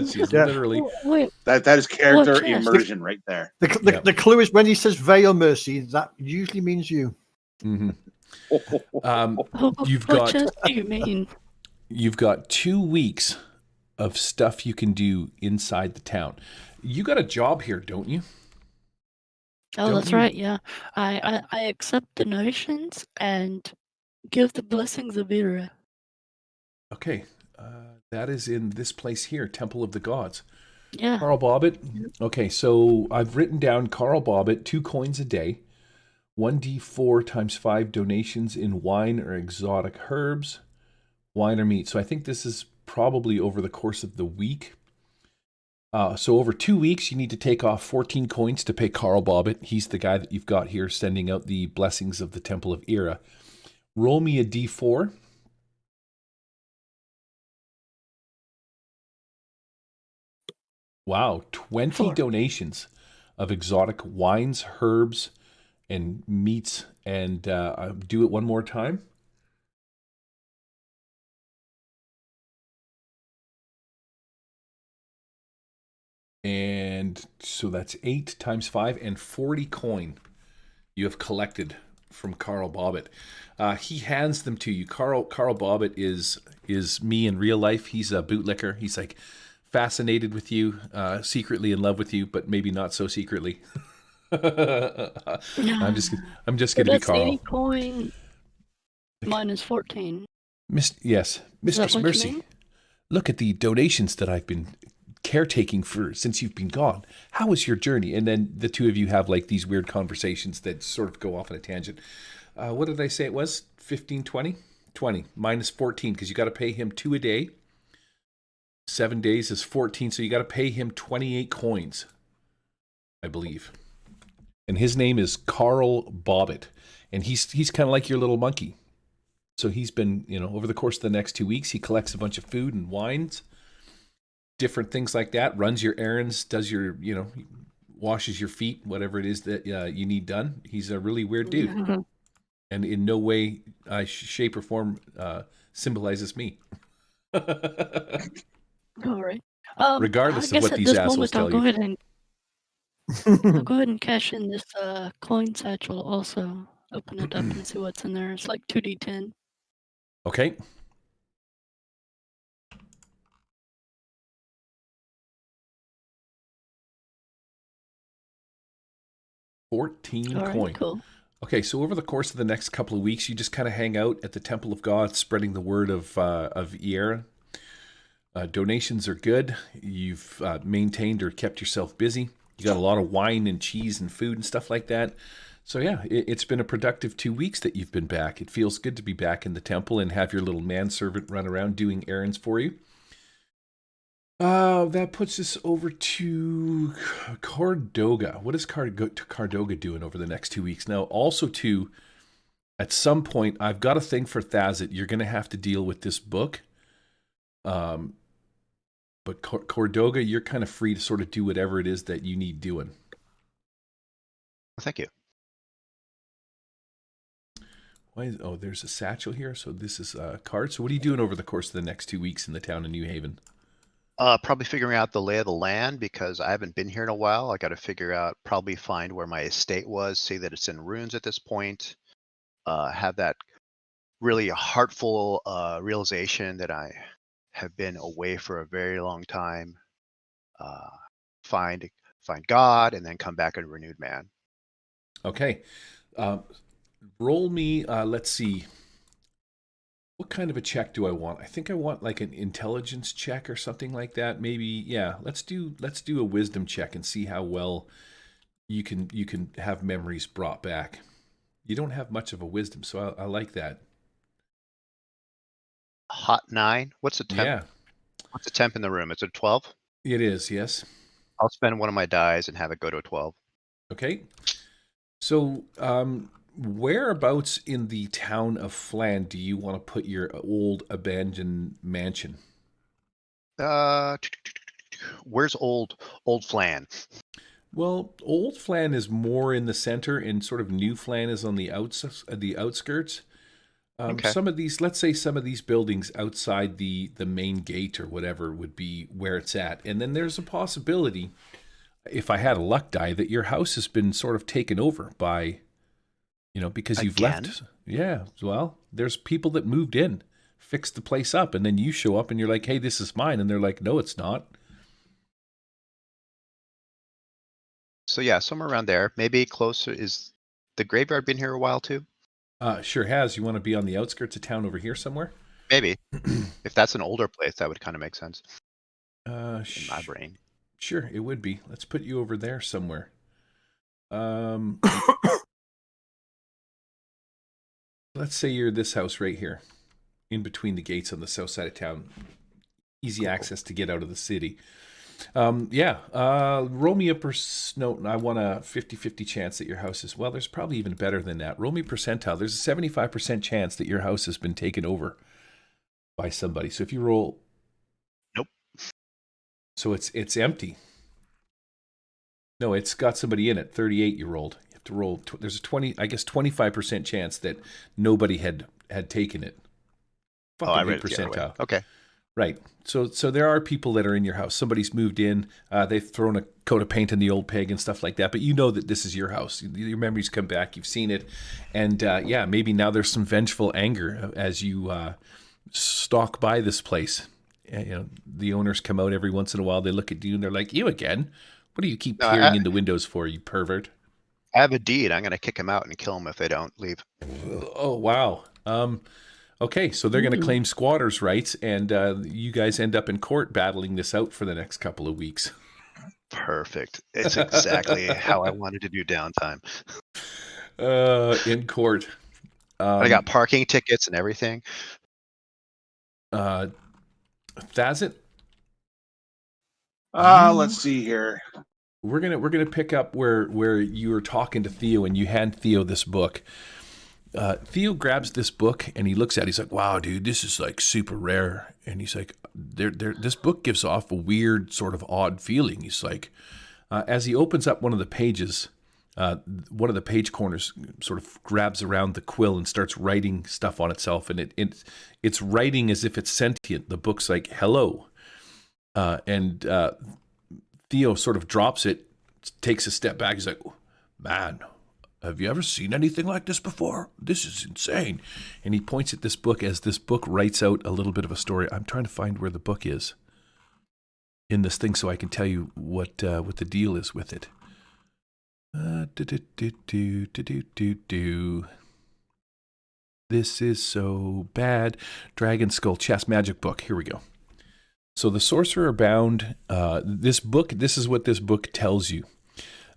Speaker 1: She's
Speaker 6: Yeah.
Speaker 1: literally.
Speaker 5: Wait,
Speaker 4: That is character
Speaker 5: chest?
Speaker 4: immersion right there.
Speaker 6: The clue is when he says veil mercy, that usually means you.
Speaker 1: Mm-hmm. You've
Speaker 5: what
Speaker 1: got
Speaker 5: chest do you mean?
Speaker 1: You've got 2 weeks of stuff you can do inside the town. You got a job here, don't you?
Speaker 5: Oh,
Speaker 1: Don't
Speaker 5: that's
Speaker 1: you-
Speaker 5: right. Yeah, I accept donations and give the blessings of Ira.
Speaker 1: Okay. That is in this place here, Temple of the Gods.
Speaker 5: Yeah.
Speaker 1: Carl Bobbitt. Okay, so I've written down Carl Bobbitt, 2 coins a day, 1d4 times 5 donations in wine or exotic herbs, wine or meat. So I think this is probably over the course of the week. So over 2 weeks, you need to take off 14 coins to pay Carl Bobbitt. He's the guy that you've got here sending out the blessings of the Temple of Ira. Roll me a d4. Wow, 20
Speaker 5: 4.
Speaker 1: donations of exotic wines, herbs, and meats. And do it one more time. And And so that's 8 times 5 and 40 coin you have collected from Carl Bobbitt. He hands them to you. Carl Bobbitt is me in real life. He's a bootlicker. He's like fascinated with you, secretly in love with you, but maybe not so secretly. I'm just going to be
Speaker 5: That's
Speaker 1: Carl.
Speaker 5: 80 coin minus 14.
Speaker 1: Yes,
Speaker 5: Is that
Speaker 1: Mistress
Speaker 5: what you
Speaker 1: Mercy.
Speaker 5: mean?
Speaker 1: Look at the donations that I've been caretaking for since you've been gone. How was your journey? And then the two of you have like these weird conversations that sort of go off on a tangent. What did I say it was? 15, 20? 20 minus 14 because you got to pay him 2 a day. 7 days is 14, so you got to pay him 28 coins, I believe. And his name is Carl Bobbitt, and he's kind of like your little monkey. So he's been, over the course of the next 2 weeks, he collects a bunch of food and wines, different things like that, runs your errands, does your, washes your feet, whatever it is that you need done. He's a really weird dude. And in no way, shape, or form symbolizes me.
Speaker 5: All right.
Speaker 1: Regardless
Speaker 5: I
Speaker 1: of
Speaker 5: guess
Speaker 1: what
Speaker 5: at
Speaker 1: these
Speaker 5: this
Speaker 1: assholes
Speaker 5: moment, I'll
Speaker 1: tell
Speaker 5: go
Speaker 1: you.
Speaker 5: I'll go ahead and cash in this coin satchel also. Open it up and see what's in there. It's like 2d10.
Speaker 1: Okay. $14
Speaker 5: All right,
Speaker 1: coin.
Speaker 5: cool.
Speaker 1: Okay, so over the course of the next couple of weeks, you just kind of hang out at the Temple of God, spreading the word of ICRPG. Donations are good. You've maintained or kept yourself busy. You got a lot of wine and cheese and food and stuff like that. So yeah, it's been a productive 2 weeks that you've been back. It feels good to be back in the temple and have your little manservant run around doing errands for you. That puts us over to Cardoga. What is Cardoga doing over the next 2 weeks? Now, also too, at some point, I've got a thing for Thazit. You're going to have to deal with this book. But Cardoga, you're kind of free to sort of do whatever it is that you need doing.
Speaker 3: Well, thank you.
Speaker 1: There's a satchel here. So this is a card. So what are you doing over the course of the next 2 weeks in the town of New Haven?
Speaker 3: Probably figuring out the lay of the land because I haven't been here in a while. I got to figure out, probably find where my estate was, see that it's in ruins at this point. Have that really heartful realization that I have been away for a very long time. Find God and then come back a renewed man.
Speaker 1: Okay. Roll me, let's see. What kind of a check do I want? I think I want like an intelligence check or something like that. Maybe, yeah. Let's do a wisdom check and see how well you can have memories brought back. You don't have much of a wisdom, so I like that.
Speaker 3: Hot 9. What's the temp?
Speaker 1: Yeah.
Speaker 3: What's the temp in the room? Is it 12?
Speaker 1: It is, yes.
Speaker 3: I'll spend one of my dies and have it go to a 12.
Speaker 1: Okay. So, whereabouts in the town of Flan do you want to put your old abandoned mansion?
Speaker 3: Where's old Flan?
Speaker 1: Well, Old Flan is more in the center, and sort of New Flan is on the outskirts.
Speaker 3: Okay.
Speaker 1: Some of these, let's say, some of these buildings outside the main gate or whatever would be where it's at, and then there's a possibility, if I had a luck die, that your house has been sort of taken over by, because you've left. Yeah. Well, there's people that moved in, fixed the place up, and then you show up and you're like, "Hey, this is mine," and they're like, "No, it's not."
Speaker 3: So yeah, somewhere around there. Maybe closer. Is the graveyard been here a while too?
Speaker 1: Sure has. You want to be on the outskirts of town over here somewhere?
Speaker 3: Maybe. If that's an older place, that would kind of make sense. In my brain.
Speaker 1: Sure, it would be. Let's put you over there somewhere. Let's say you're this house right here, in between the gates on the south side of town. Easy access to get out of the city. Roll me a I want a 50-50 chance that your house is, well, there's probably even better than that. Roll me percentile. There's a 75% chance that your house has been taken over by somebody. So if you roll...
Speaker 3: Nope.
Speaker 1: So it's empty. No, it's got somebody in it. 38 you rolled. You have to roll. There's a 25% chance that nobody had taken it.
Speaker 3: I read
Speaker 1: percentile.
Speaker 3: Okay.
Speaker 1: Right. So there are people that are in your house. Somebody's moved in. They've thrown a coat of paint on the old peg and stuff like that. But you know that this is your house. Your memories come back. You've seen it. And yeah, maybe now there's some vengeful anger as you stalk by this place. You know, the owners come out every once in a while. They look at you and they're like, "You again? What do you keep peering into windows for, you pervert?"
Speaker 3: I have a deed. I'm going to kick them out and kill them if they don't leave.
Speaker 1: Oh, wow. Okay, so they're going to claim squatters' rights, and you guys end up in court battling this out for the next couple of weeks.
Speaker 3: Perfect. It's exactly how I wanted to do downtime.
Speaker 1: In court.
Speaker 3: I got parking tickets and everything.
Speaker 1: Thazit?
Speaker 4: Let's see here.
Speaker 1: We're gonna pick up where you were talking to Theo and you hand Theo this book. Theo grabs this book and he looks at it. He's like, "Wow, dude, this is like super rare." And he's like, this book gives off a weird sort of odd feeling. He's like, as he opens up one of the pages, one of the page corners sort of grabs around the quill and starts writing stuff on itself. And it's writing as if it's sentient. The book's like, "Hello." And Theo sort of drops it, takes a step back. He's like, "Man, have you ever seen anything like this before? This is insane." And he points at this book as this book writes out a little bit of a story. I'm trying to find where the book is in this thing so I can tell you what the deal is with it. This is so bad. Dragon Skull Chess Magic Book. Here we go. So the Sorcerer Bound, this is what this book tells you.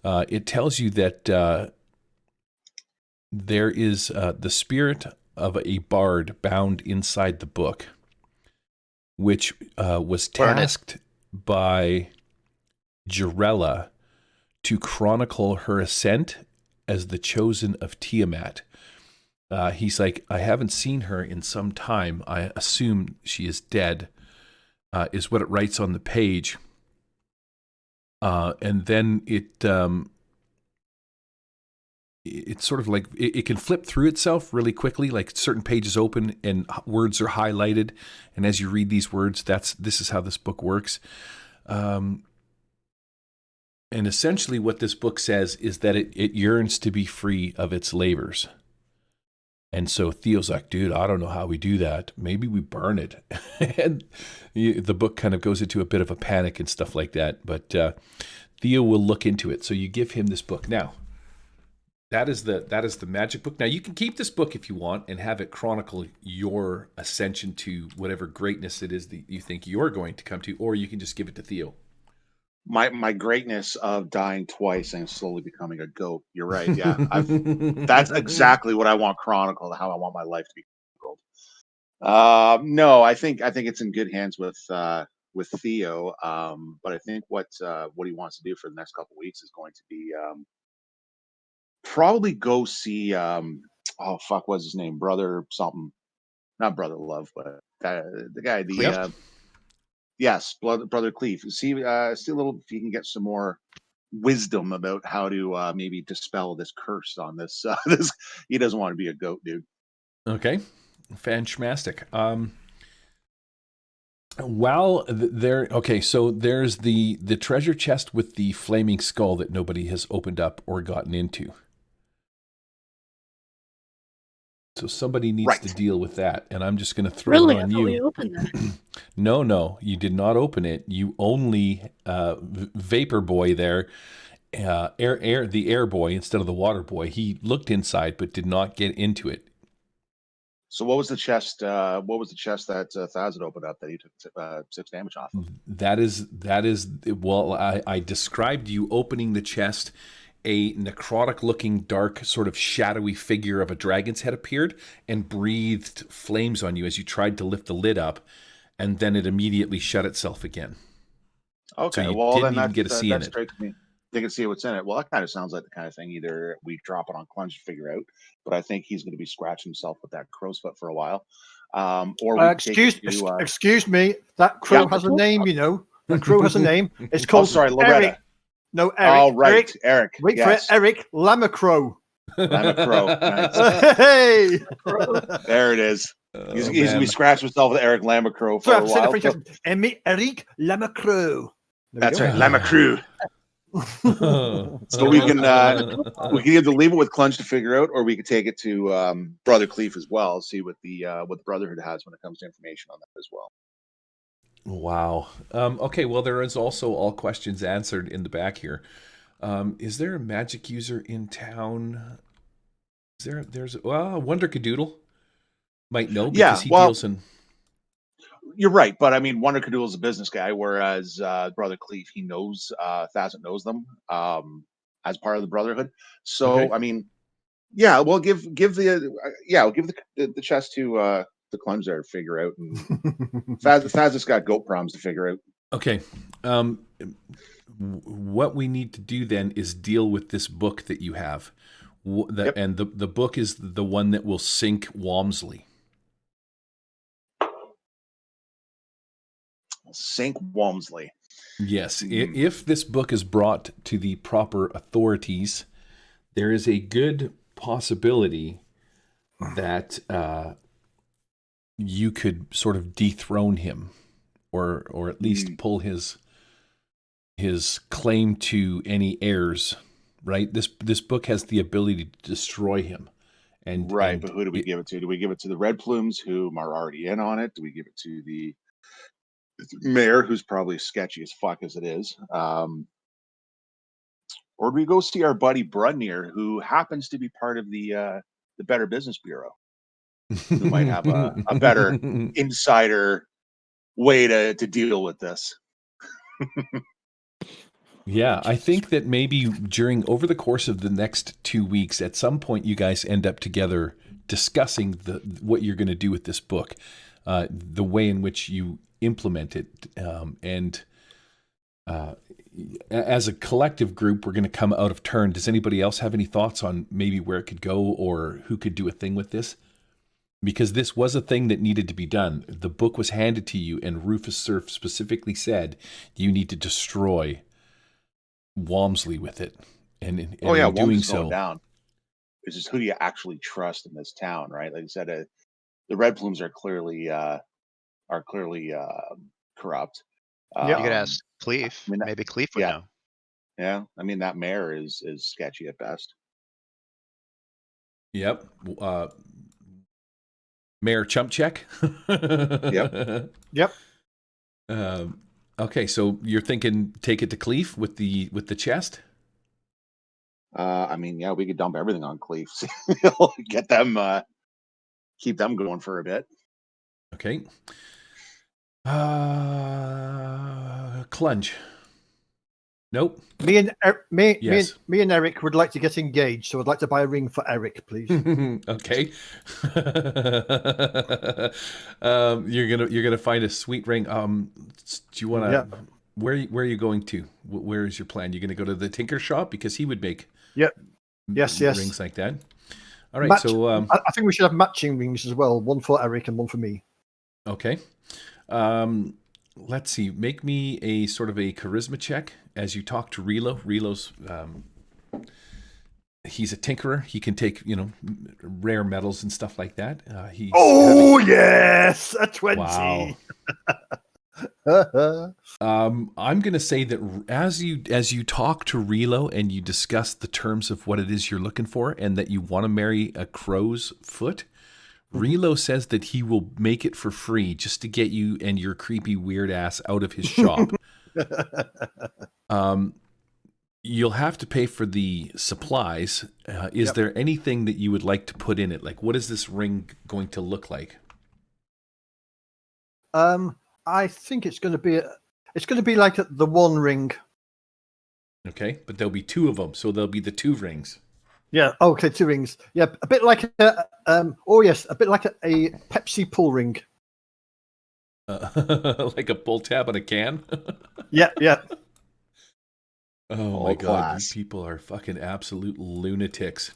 Speaker 1: It tells you that there is the spirit of a bard bound inside the book, which was tasked by Jarella to chronicle her ascent as the chosen of Tiamat. He's like, "I haven't seen her in some time. I assume she is dead," is what it writes on the page. And then it's sort of like it can flip through itself really quickly, like certain pages open and words are highlighted, and as you read these words, this is how this book works. And essentially what this book says is that it yearns to be free of its labors. And so Theo's like, "Dude, I don't know how we do that. Maybe we burn it." And the book kind of goes into a bit of a panic and stuff like that, but Theo will look into it. So you give him this book. Now, that is the magic book. Now, you can keep this book if you want and have it chronicle your ascension to whatever greatness it is that you think you're going to come to, or you can just give it to Theo.
Speaker 4: My greatness of dying twice and slowly becoming a goat. You're right. Yeah, that's exactly what I want chronicled. How I want my life to be chronicled. No, I think it's in good hands with Theo. But I think what he wants to do for the next couple of weeks is going to be probably go see what's his name? Brother something. Not Brother Love, but the guy, yes, Brother Cleve. See a little if you can get some more wisdom about how to maybe dispel this curse on this. This he doesn't want to be a goat, dude.
Speaker 1: Okay, fantastic. So there's the treasure chest with the flaming skull that nobody has opened up or gotten into. So somebody needs to deal with that, and I'm just going to throw it on you.
Speaker 5: We opened that.
Speaker 1: No, you did not open it. You only Vapor Boy there, the air boy instead of the water boy. He looked inside but did not get into it.
Speaker 4: So what was the chest? What was the chest that Thazit opened up that he took 6 damage off of?
Speaker 1: That is. Well, I described you opening the chest. A necrotic-looking, dark, sort of shadowy figure of a dragon's head appeared and breathed flames on you as you tried to lift the lid up, and then it immediately shut itself again.
Speaker 4: Okay,
Speaker 1: so you
Speaker 4: well
Speaker 1: didn't
Speaker 4: then
Speaker 1: even get to see in it.
Speaker 4: Great to me. They can see what's in it. Well, that kind of sounds like the kind of thing either we drop it on Clunge to figure out, but I think he's going to be scratching himself with that crow's foot for a while. Or we
Speaker 6: excuse me, that crow has a name, you know. That crow has a name. It's called
Speaker 4: Loretta.
Speaker 6: Eric. No, Eric.
Speaker 4: Oh, right. Eric.
Speaker 6: Wait for it. Eric Lamacrow.
Speaker 4: Lamacrow. Nice.
Speaker 6: Hey!
Speaker 4: There it is. He's gonna be scratching himself with Eric Lamacrow for
Speaker 6: So I
Speaker 4: a
Speaker 6: have to say the
Speaker 4: while.
Speaker 6: French accent. Eric Lamacrow.
Speaker 4: That's right, Lamacrow. So we can either leave it with Clunge to figure out, or we could take it to Brother Cleef as well. See what the Brotherhood has when it comes to information on that as well.
Speaker 1: Wow. Okay, well, there is also all questions answered in the back here. Is there a magic user in town? There's Wonder Cadoodle might know because he deals in.
Speaker 4: You're right, but I mean, Wonder Cadoodle's a business guy, whereas Brother Cleef, he knows Thazit knows them as part of the Brotherhood. So
Speaker 1: Okay.
Speaker 4: I mean, yeah, we'll give the chest to the Clunge there to figure out, and Thazit's got goat proms to figure out.
Speaker 1: Okay. What we need to do then is deal with this book that you have. And the book is the one that will sink Walmsley.
Speaker 4: Sink Walmsley.
Speaker 1: Yes. If this book is brought to the proper authorities, there is a good possibility that you could sort of dethrone him, or at least pull his claim to any heirs. Right. This book has the ability to destroy him.
Speaker 4: But who do we give it to? Do we give it to the Red Plumes, who are already in on it? Do we give it to the mayor, who's probably sketchy as fuck as it is? Or do we go see our buddy Brudnir, who happens to be part of the Better Business Bureau, who might have a better insider way to deal with this?
Speaker 1: Yeah, I think that maybe over the course of the next 2 weeks, at some point, you guys end up together discussing what you're going to do with this book, the way in which you implement it, and as a collective group, we're going to come out of turn. Does anybody else have any thoughts on maybe where it could go or who could do a thing with this? Because this was a thing that needed to be done. The book was handed to you, and Rufus Surf specifically said you need to destroy Walmsley with it, and in doing so,
Speaker 4: down. It's just, who do you actually trust in this town, right? Like I said, the Red Plumes are clearly corrupt.
Speaker 3: You could ask Cleef.
Speaker 4: I mean,
Speaker 3: maybe Cleef would know.
Speaker 4: Yeah, I mean, that mayor is sketchy at best.
Speaker 1: Yep. Mayor Chump Check.
Speaker 4: Yep.
Speaker 1: Okay, so you're thinking take it to Cleef with the chest?
Speaker 4: I mean, yeah, we could dump everything on Cleef. Get them, keep them going for a bit.
Speaker 1: Okay. Clunge. Nope.
Speaker 6: Me and
Speaker 1: Yes.
Speaker 6: me and Eric would like to get engaged, so I'd like to buy a ring for Eric, please.
Speaker 1: Okay. You're gonna find a sweet ring. Do you want to?
Speaker 6: Yeah.
Speaker 1: Where are you going to? Where is your plan? You're gonna go to the tinker shop because he would make.
Speaker 6: Yep. Yes.
Speaker 1: Rings like that. All right. So
Speaker 6: I think we should have matching rings as well. One for Eric and one for me.
Speaker 1: Okay. Let's see. Make me a sort of a charisma check as you talk to Relo. Relo's he's a tinkerer. He can take rare metals and stuff like that.
Speaker 6: Yes, a 20.
Speaker 1: Wow. I'm gonna say that as you talk to Relo and you discuss the terms of what it is you're looking for, and that you want to marry a crow's foot. Relo says that he will make it for free just to get you and your creepy weird ass out of his shop. You'll have to pay for the supplies. Is there anything that you would like to put in it? Like, what is this ring going to look like?
Speaker 6: I think it's going to be like the one ring.
Speaker 1: Okay, but there'll be two of them, so there'll be the two rings.
Speaker 6: Yeah. Okay, two rings. Yeah, a bit like a bit like a Pepsi pull ring.
Speaker 1: Like a pull tab on a can.
Speaker 6: Yeah.
Speaker 1: Oh my God, you people are fucking absolute lunatics.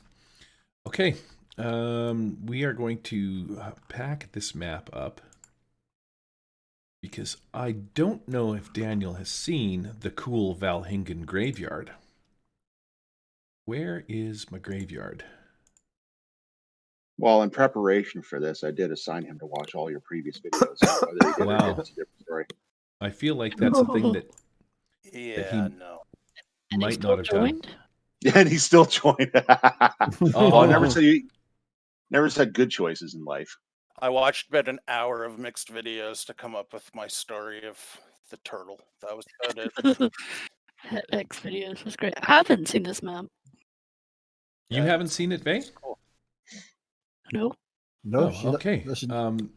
Speaker 1: Okay, we are going to pack this map up because I don't know if Daniel has seen the cool Valhingen graveyard. Where is my graveyard?
Speaker 4: Well, in preparation for this, I did assign him to watch all your previous videos. So whether he did or
Speaker 1: Wow.
Speaker 4: didn't, it's a different story.
Speaker 1: I feel like that's a thing that
Speaker 2: Yeah, no.
Speaker 5: And he
Speaker 1: might
Speaker 5: still
Speaker 1: not have done.
Speaker 5: joined?
Speaker 4: Yeah, and he still joined.
Speaker 1: Oh.
Speaker 4: I never said good choices in life.
Speaker 2: I watched about an hour of mixed videos to come up with my story of the turtle. That was about it.
Speaker 5: X videos was great. I haven't seen this map.
Speaker 1: You
Speaker 2: Yeah,
Speaker 1: haven't seen it, Vay?
Speaker 2: Cool.
Speaker 5: No.
Speaker 6: No,
Speaker 1: Oh, okay.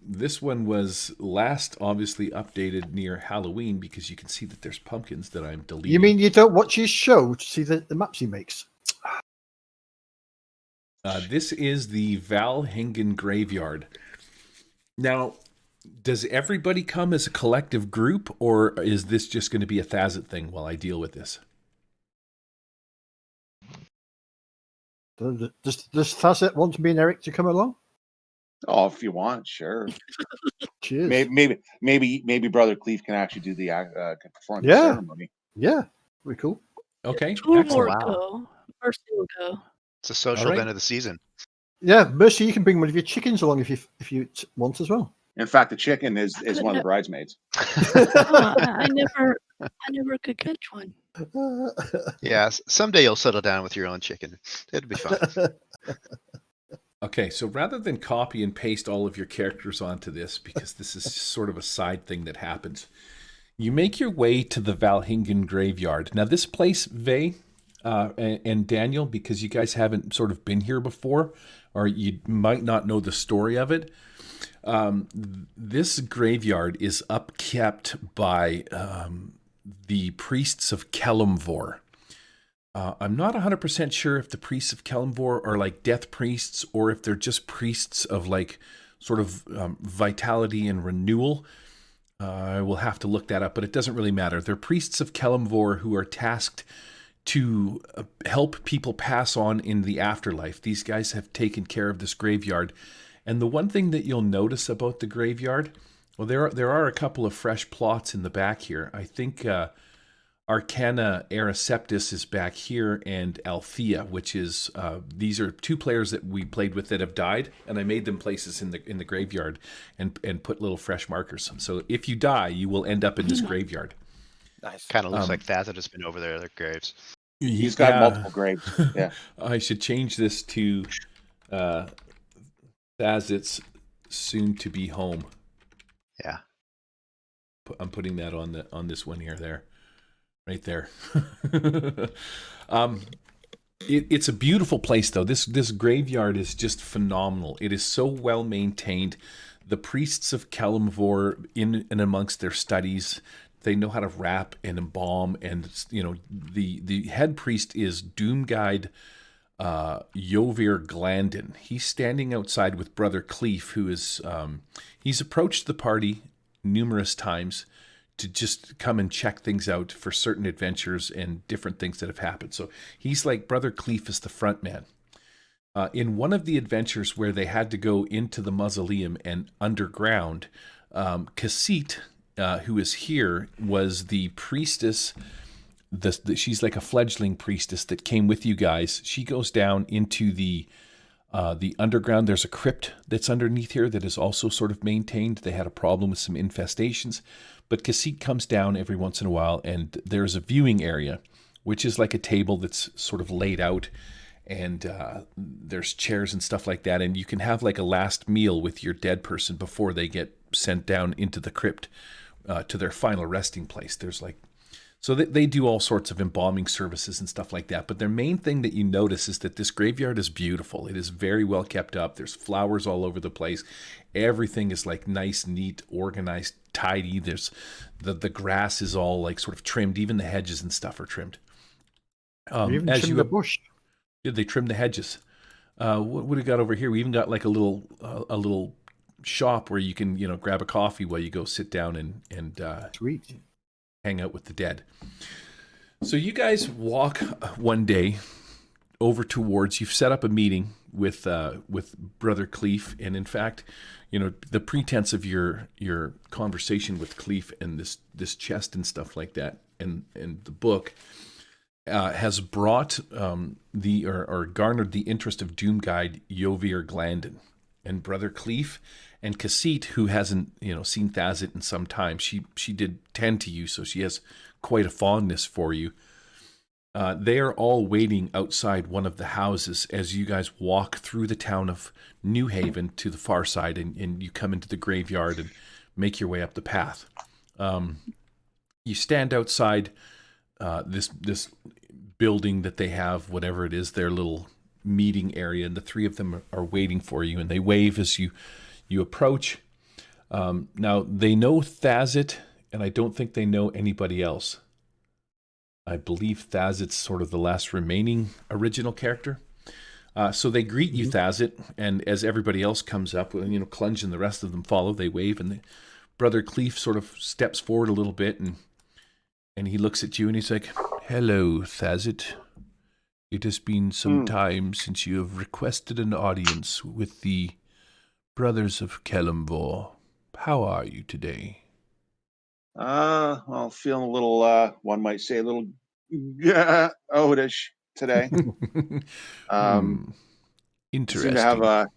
Speaker 1: This one was last obviously updated near Halloween because you can see that there's pumpkins that I'm deleting.
Speaker 6: you mean you don't watch his show to see the maps he makes?
Speaker 1: This is the Valhingen Graveyard. Now, does everybody come as a collective group, or is this just going to be a Thazit thing while I deal with this?
Speaker 6: Does Thazet want me and Eric to come along?
Speaker 4: Oh, if you want, sure.
Speaker 6: Cheers.
Speaker 4: Maybe Brother Cleve can actually do the can perform the
Speaker 6: Yeah.
Speaker 4: ceremony.
Speaker 6: Yeah, pretty cool.
Speaker 1: Okay,
Speaker 5: Two more
Speaker 1: excellent.
Speaker 5: go. Mercy will go.
Speaker 3: It's a social
Speaker 1: All right.
Speaker 3: event of the season.
Speaker 6: Yeah, Mercy, you can bring one of your chickens along if you want as well.
Speaker 4: In fact, the chicken is one of the bridesmaids.
Speaker 5: Oh, I never could catch one.
Speaker 3: Yeah, someday you'll settle down with your own chicken. It'll be fun.
Speaker 1: Okay, so rather than copy and paste all of your characters onto this, because this is sort of a side thing that happens, you make your way to the Valhingen Graveyard. Now, this place, Vay and Daniel, because you guys haven't sort of been here before, or you might not know the story of it, this graveyard is upkept by the priests of Kelemvor. I'm not 100% sure if the priests of Kelemvor are like death priests or if they're just priests of like sort of vitality and renewal. I will have to look that up, but it doesn't really matter. They're priests of Kelemvor who are tasked to help people pass on in the afterlife. These guys have taken care of this graveyard. And the one thing that you'll notice about the graveyard, well, there are a couple of fresh plots in the back here. I think Arcana Araceptus is back here, and Althea, which is these are two players that we played with that have died, and I made them places in the graveyard and put little fresh markers. So if you die, you will end up in this graveyard.
Speaker 2: Nice.
Speaker 3: Kind of looks like Thazit has been over there, their graves.
Speaker 4: He's got multiple graves. Yeah.
Speaker 1: I should change this to Thazit's soon-to-be home.
Speaker 3: Yeah.
Speaker 1: I'm putting that on this one here, there. Right there. It's a beautiful place, though. This graveyard is just phenomenal. It is so well maintained. The priests of Kelemvor, in and amongst their studies, they know how to wrap and embalm. And the head priest is Doomguide Jovir Glandon. He's standing outside with Brother Cleve, who is he's approached the party numerous times to just come and check things out for certain adventures and different things that have happened. So he's like Brother Cleve is the front man. In one of the adventures where they had to go into the mausoleum and underground, Cassit, who is here, was the priestess. She's like a fledgling priestess that came with you guys. She goes down into the underground. There's a crypt that's underneath here that is also sort of maintained. They had a problem with some infestations. But Cassit comes down every once in a while, and there's a viewing area, which is like a table that's sort of laid out, and there's chairs and stuff like that, and you can have like a last meal with your dead person before they get sent down into the crypt to their final resting place. There's like, so they do all sorts of embalming services and stuff like that, but their main thing that you notice is that this graveyard is beautiful. It is very well kept up. There's flowers all over the place. Everything is like nice, neat, organized, tidy. There's the grass is all like sort of trimmed. Even the hedges and stuff are trimmed.
Speaker 6: Even trim the bush.
Speaker 1: Yeah, they trim the hedges. What do we got over here? We even got like a little shop where you can grab a coffee while you go sit down and
Speaker 6: Sweet.
Speaker 1: hang out with the dead. So you guys walk one day over towards. You've set up a meeting with Brother Cleve, and in fact, the pretense of your conversation with Cleve and this chest and stuff like that, and the book has brought or garnered the interest of Doomguide Jovir Glandon. and Brother Cleef and Cassit, who hasn't, seen Thazit in some time. She did tend to you, so she has quite a fondness for you. They are all waiting outside one of the houses as you guys walk through the town of New Haven to the far side, and you come into the graveyard and make your way up the path. You stand outside this building that they have, whatever it is, their little meeting area, and the three of them are waiting for you, and they wave as you approach. Now, they know Thazit, and I don't think they know anybody else. I believe Thazit's sort of the last remaining original character. So they greet you, Thazit, and as everybody else comes up, Clunge and the rest of them follow, they wave, and Brother Cleef sort of steps forward a little bit, and he looks at you, and he's like, "Hello, Thazit. It has been some time since you have requested an audience with the Brothers of Kelemvor. How are you today?"
Speaker 4: Well, feeling a little, one might say a little odish today.
Speaker 1: Interesting.
Speaker 4: Seem to have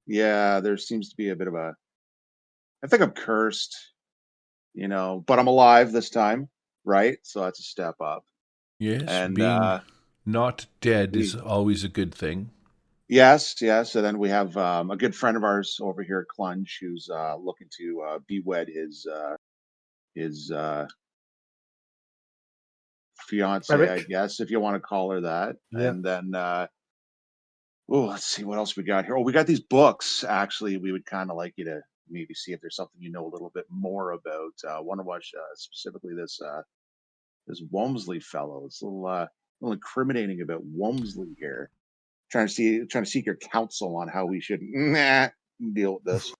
Speaker 4: there seems to be a bit of I think I'm cursed, but I'm alive this time, right? So that's a step up.
Speaker 1: Yes,
Speaker 4: And
Speaker 1: being not dead is always a good thing.
Speaker 4: Yes. And then we have a good friend of ours over here at Clunge who's looking to bewed his fiance,
Speaker 6: Eric?
Speaker 4: I guess, if you want to call her that.
Speaker 6: Yeah.
Speaker 4: And then let's see what else we got here. Oh, we got these books. Actually, we would kind of like you to maybe see if there's something you know a little bit more about. Want to watch specifically this Womsley fellow. It's a little incriminating about Womsley here. Trying to seek your counsel on how we should deal with this.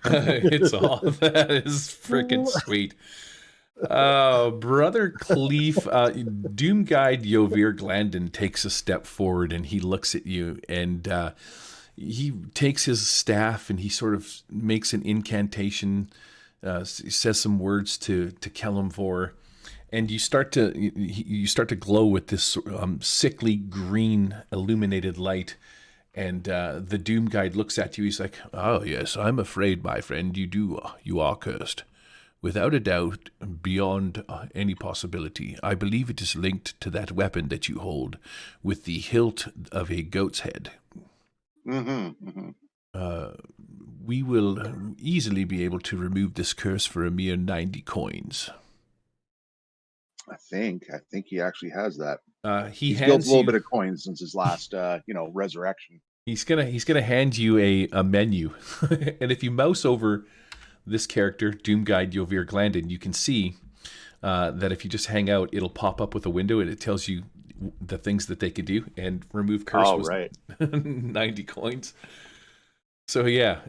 Speaker 1: It's all that is freaking sweet. Brother Cleef, Doom Guide Yovir Glandon takes a step forward, and he looks at you, and he takes his staff and he sort of makes an incantation, says some words to Kelemvor, and you start to glow with this sickly green illuminated light. And the Doom Guide looks at you. He's like, "Oh yes, I'm afraid, my friend, you are cursed, without a doubt, beyond any possibility. I believe it is linked to that weapon that you hold, with the hilt of a goat's head. We will easily be able to remove this curse for a mere 90 coins."
Speaker 4: I think he actually has that.
Speaker 1: He's
Speaker 4: built a little bit of coins since his last, resurrection.
Speaker 1: He's gonna hand you a menu, and if you mouse over this character, Doom Guide Yovir Glandon, you can see that if you just hang out, it'll pop up with a window, and it tells you the things that they could do. And remove curse was
Speaker 4: right.
Speaker 1: 90 coins. So yeah,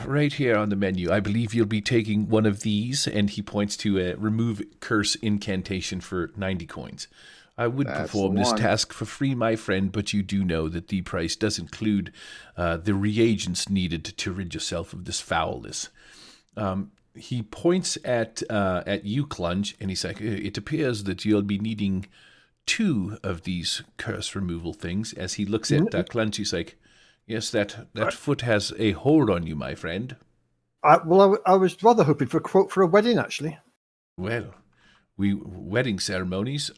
Speaker 1: right here on the menu, I believe you'll be taking one of these, and he points to a remove curse incantation for 90 coins. I would perform this task for free, my friend, but you do know that the price does include the reagents needed to rid yourself of this foulness. He points at you, Clunge, and he's like, "It appears that you'll be needing 2 of these curse removal things." As he looks at Clunge, he's like, "Yes, that foot has a hold on you, my friend."
Speaker 6: I was rather hoping for a quote for a wedding, actually.
Speaker 1: Well, wedding ceremonies,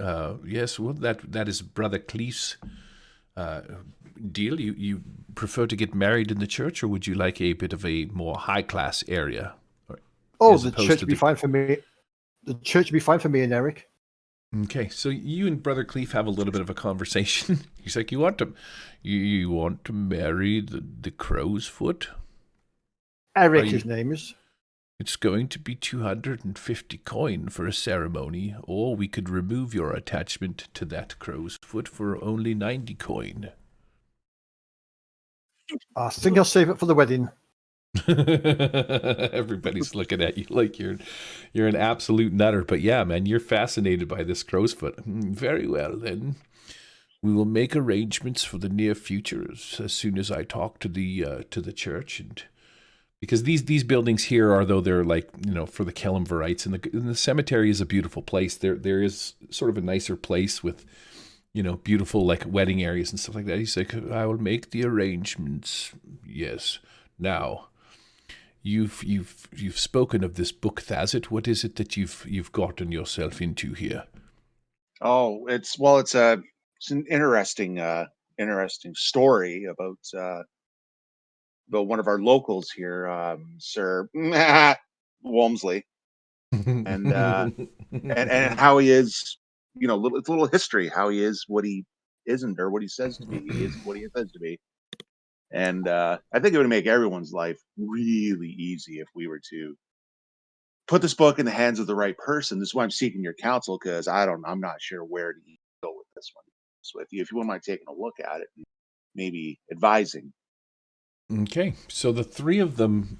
Speaker 1: yes, well, that is Brother Cleef's deal. You prefer to get married in the church, or would you like a bit of a more high-class area?
Speaker 6: Oh, the church would be fine for me. The church would be fine for me and Eric.
Speaker 1: Okay, so you and Brother Cleef have a little bit of a conversation. He's like, you want to marry the crow's foot?
Speaker 6: Eric, his name is.
Speaker 1: It's going to be 250 coin for a ceremony, or we could remove your attachment to that crow's foot for only 90 coin.
Speaker 6: I think I'll save it for the wedding.
Speaker 1: Everybody's looking at you like you're an absolute nutter, but yeah, man, you're fascinated by this crow's foot. Very well, then. We will make arrangements for the near future as soon as I talk to the church, and because these buildings here are, though they're like, for the Kelemvorites, and the cemetery is a beautiful place. There is sort of a nicer place with beautiful like wedding areas and stuff like that. He's like, I will make the arrangements. Yes. Now, you've spoken of this book, Thazit. What is it that you've gotten yourself into here?
Speaker 4: Oh, it's an interesting story about one of our locals here, Sir Walmsley, and and how he is. It's a little history how he is what he isn't, or what he says to be. He isn't what he says to be. And I think it would make everyone's life really easy if we were to put this book in the hands of the right person. This is why I'm seeking your counsel, because I'm not sure where to go with this one. So if you wouldn't mind taking a look at it and maybe advising.
Speaker 1: Okay, so the three of them,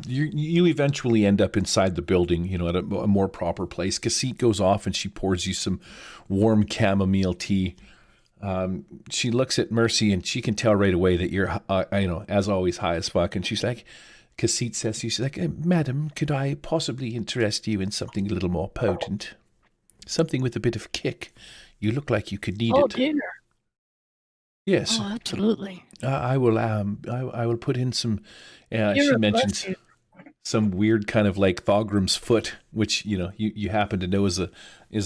Speaker 1: you eventually end up inside the building, at a more proper place. Cassette goes off and she pours you some warm chamomile tea. She looks at Mercy and she can tell right away that you're, as always, high as fuck. And she's like, Cassette says, she's like, Madam, could I possibly interest you in something a little more potent? Something with a bit of kick. You look like you could need it.
Speaker 5: Dinner.
Speaker 1: Yes.
Speaker 5: Oh, absolutely.
Speaker 1: I will. I will put in some. She mentions some weird kind of like Thogram's foot, which you happen to know is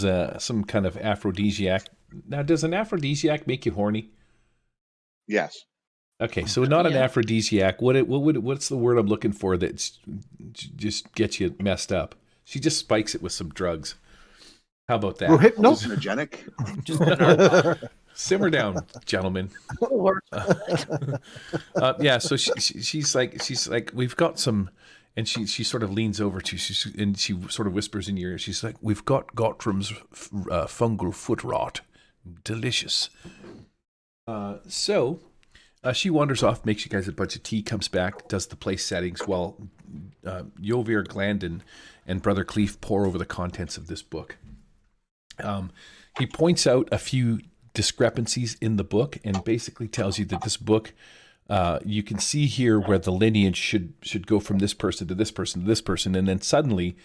Speaker 1: a some kind of aphrodisiac. Now, does an aphrodisiac make you horny?
Speaker 4: Yes.
Speaker 1: Okay, so not an aphrodisiac. What's the word I'm looking for that just gets you messed up? She just spikes it with some drugs. How about that?
Speaker 4: Hallucinogenic.
Speaker 1: Simmer down, gentlemen. So she's like, we've got some, and she sort of leans over to you, and she sort of whispers in your ear. She's like, we've got Gottram's fungal foot rot, delicious. She wanders off, makes you guys a bunch of tea, comes back, does the place settings while Yovir Glandon and Brother Cleef pour over the contents of this book. He points out a few discrepancies in the book and basically tells you that this book, you can see here where the lineage should go from this person to this person to this person, and then suddenly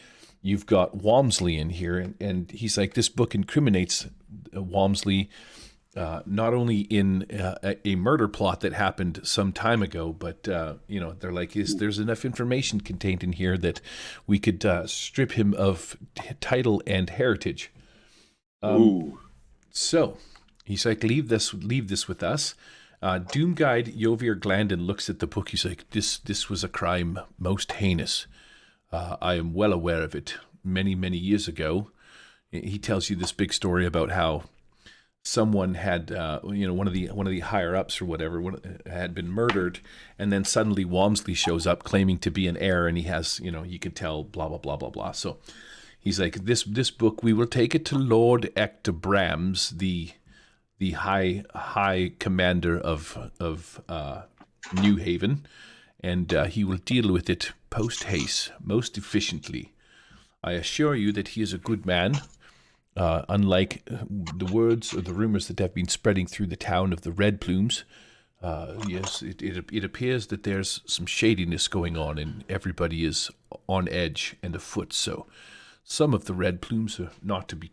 Speaker 1: you've got Walmsley in here, and he's like, this book incriminates Walmsley not only in a murder plot that happened some time ago, but they're like, there's enough information contained in here that we could strip him of title and heritage. So he's like, leave this with us. Doom Guide Yovir Glandon looks at the book. He's like, this was a crime most heinous. I am well aware of it. Many, many years ago, he tells you this big story about how someone had, one of the higher ups or whatever had been murdered, and then suddenly Walmsley shows up claiming to be an heir, and he has, you can tell, blah blah blah blah blah. So he's like, this book, we will take it to Lord Ector Brams, the high commander of New Haven, and he will deal with it post haste, most efficiently. I assure you that he is a good man. Unlike the words or the rumors that have been spreading through the town of the Red Plumes, yes, it appears that there's some shadiness going on, and everybody is on edge and afoot. So some of the Red Plumes are not to be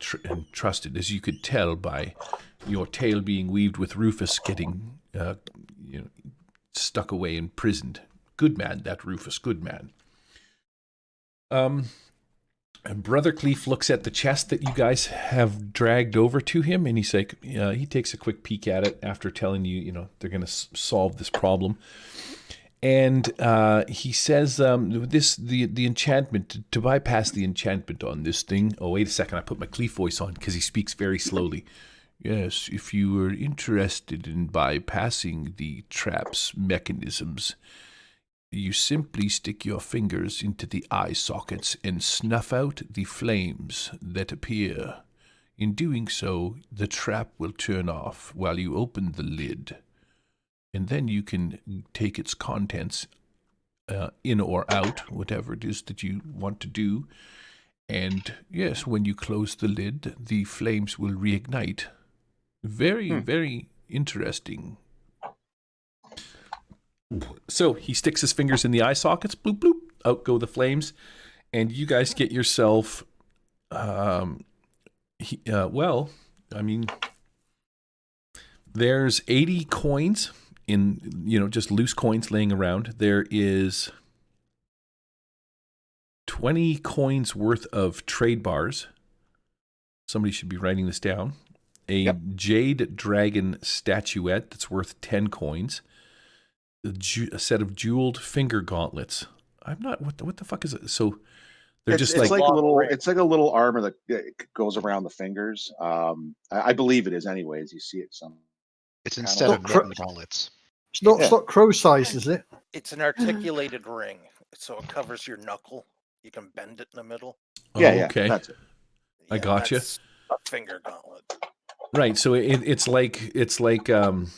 Speaker 1: trusted, as you could tell by your tale being weaved with Rufus getting stuck away imprisoned. Good man, that Rufus, good man. And Brother Cleef looks at the chest that you guys have dragged over to him, and he's like, he takes a quick peek at it after telling you, they're going to solve this problem. And he says, the enchantment, to bypass the enchantment on this thing. Oh, wait a second, I put my Cleef voice on because he speaks very slowly. Yes, if you were interested in bypassing the trap's mechanisms, you simply stick your fingers into the eye sockets and snuff out the flames that appear. In doing so, the trap will turn off while you open the lid. And then you can take its contents in or out, whatever it is that you want to do. And yes, when you close the lid, the flames will reignite. Very, very interesting. So he sticks his fingers in the eye sockets, bloop, bloop, out go the flames, and you guys get yourself, I mean, there's 80 coins in, just loose coins laying around. There is 20 coins worth of trade bars. Somebody should be writing this down. A jade dragon statuette that's worth 10 coins. A set of jeweled finger gauntlets. I'm not, what the fuck is it? So they're
Speaker 4: It's
Speaker 1: just
Speaker 4: like a little armor that goes around the fingers. I believe it is anyways. You see it some.
Speaker 3: It's
Speaker 4: Kinda
Speaker 3: instead
Speaker 6: like
Speaker 3: of
Speaker 6: cro-
Speaker 3: maiden gauntlets.
Speaker 6: It's not crow size, is it?
Speaker 2: It's an articulated ring, so it covers your knuckle. You can bend it in the middle.
Speaker 4: Yeah,
Speaker 1: okay.
Speaker 4: That's it.
Speaker 1: I gotcha.
Speaker 2: That's a finger gauntlet.
Speaker 1: Right, so it's like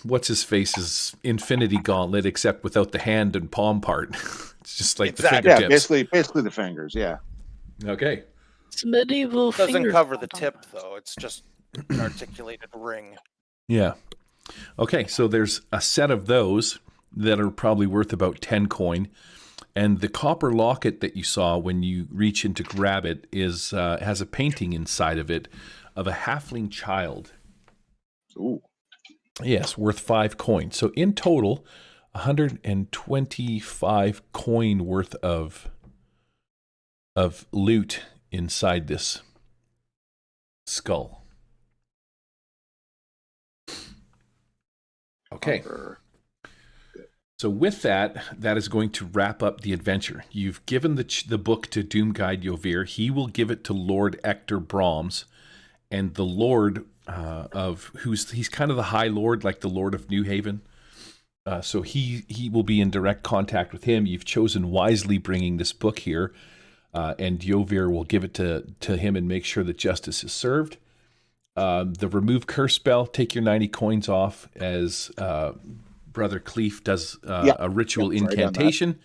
Speaker 1: what's his face's Infinity Gauntlet, except without the hand and palm part. It's just like the fingertips.
Speaker 4: Yeah, basically the fingers. Yeah.
Speaker 1: Okay.
Speaker 5: It's medieval.
Speaker 2: It doesn't
Speaker 5: finger
Speaker 2: cover the
Speaker 5: gauntlet.
Speaker 2: tip though. It's just an articulated ring.
Speaker 1: Yeah. Okay, so there's a set of those that are probably worth about 10 coin, and the copper locket that you saw when you reach in to grab it is has a painting inside of it of a halfling child.
Speaker 4: Ooh.
Speaker 1: Yes, worth 5 coins. So in total, 125 coin worth of loot inside this skull. Okay. So with that is going to wrap up the adventure. You've given the book to Doom Guide Yovir. He will give it to Lord Ector Brahms, and the Lord he's kind of the High Lord, like the Lord of New Haven. So he will be in direct contact with him. You've chosen wisely bringing this book here, and Yovir will give it to him and make sure that justice is served. The remove curse spell, take your 90 coins off as Brother Cleef does a ritual incantation,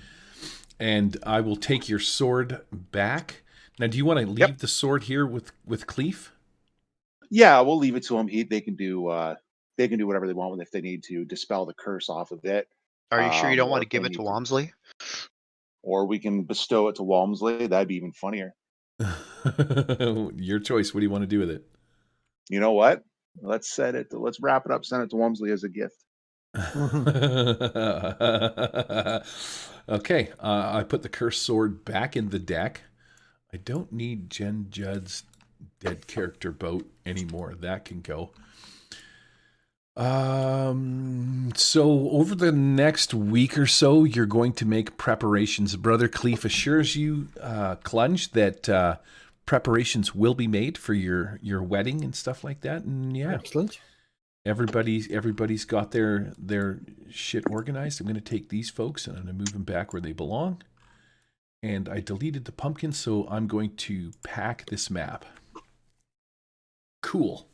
Speaker 1: and I will take your sword back. Now, do you want to leave the sword here with Cleef?
Speaker 4: Yeah, we'll leave it to them. They can do whatever they want with it if they need to dispel the curse off of it.
Speaker 3: Are you sure you don't
Speaker 4: or
Speaker 3: want to
Speaker 4: if they
Speaker 3: give it to
Speaker 4: need
Speaker 3: Walmsley?
Speaker 4: Or we can bestow it to Walmsley. That'd be even funnier.
Speaker 1: Your choice. What do you want to do with it?
Speaker 4: You know what? Let's wrap it up. Send it to Walmsley as a gift.
Speaker 1: Okay, I put the cursed sword back in the deck. I don't need Jen Judd's dead character boat anymore. That can go. So over the next week or so, you're going to make preparations. Brother Cleef assures you, Clunge, that preparations will be made for your wedding and stuff like that. And yeah,
Speaker 6: Excellent.
Speaker 1: Everybody's got their shit organized. I'm going to take these folks and I'm going to move them back where they belong. And I deleted the pumpkin, so I'm going to pack this map. Cool.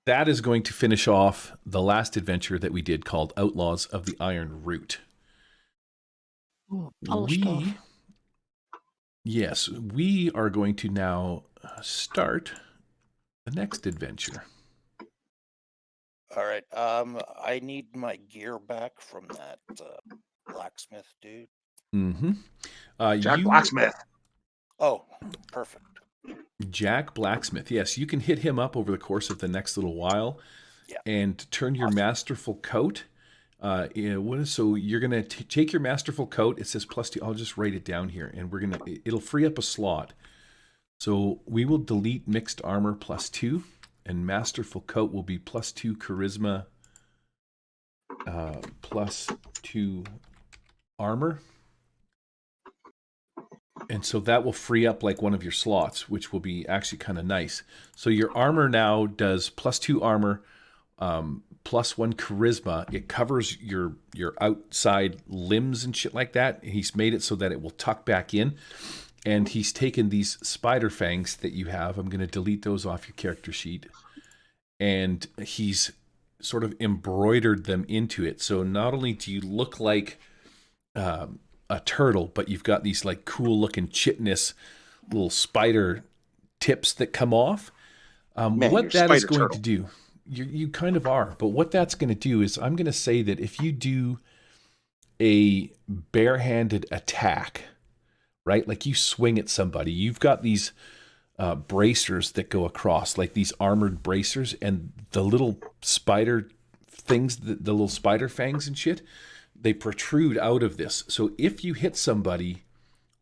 Speaker 1: That is going to finish off the last adventure that we did called Outlaws of the Iron Root.
Speaker 5: Ooh, polished off.
Speaker 1: Yes, we are going to now start the next adventure.
Speaker 2: All right. I need my gear back from that blacksmith dude.
Speaker 1: Mm-hmm.
Speaker 4: Jack Blacksmith.
Speaker 2: Oh, perfect.
Speaker 1: Jack Blacksmith. Yes, you can hit him up over the course of the next little while, and turn your masterful coat. So you're gonna take your masterful coat. It says +2. I'll just write it down here, and it'll free up a slot. So we will delete mixed armor +2, and masterful coat will be +2 charisma, +2 armor. And so that will free up like one of your slots, which will be actually kind of nice. So your armor now does +2 armor, +1 charisma. It covers your outside limbs and shit like that. He's made it so that it will tuck back in. And he's taken these spider fangs that you have. I'm going to delete those off your character sheet. And he's sort of embroidered them into it. So not only do you look like a turtle, but you've got these like cool looking chitinous little spider tips that come off. What that is going to do, you kind of are, but what that's going to do is I'm going to say that if you do a barehanded attack, right? Like you swing at somebody, you've got these bracers that go across, like these armored bracers, and the little spider things, the little spider fangs and shit, they protrude out of this. So if you hit somebody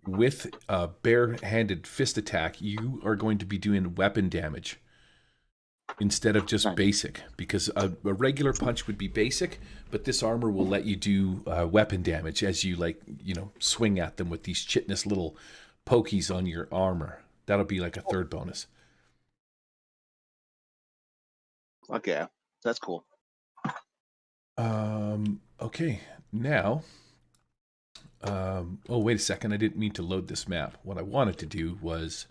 Speaker 1: with a bare-handed fist attack, you are going to be doing weapon damage instead of just basic, because a regular punch would be basic, but this armor will let you do weapon damage as you swing at them with these chitness little pokies on your armor. That'll be like a third bonus.
Speaker 4: Okay, that's cool.
Speaker 1: Okay, now. Oh, wait a second. I didn't mean to load this map. What I wanted to do was,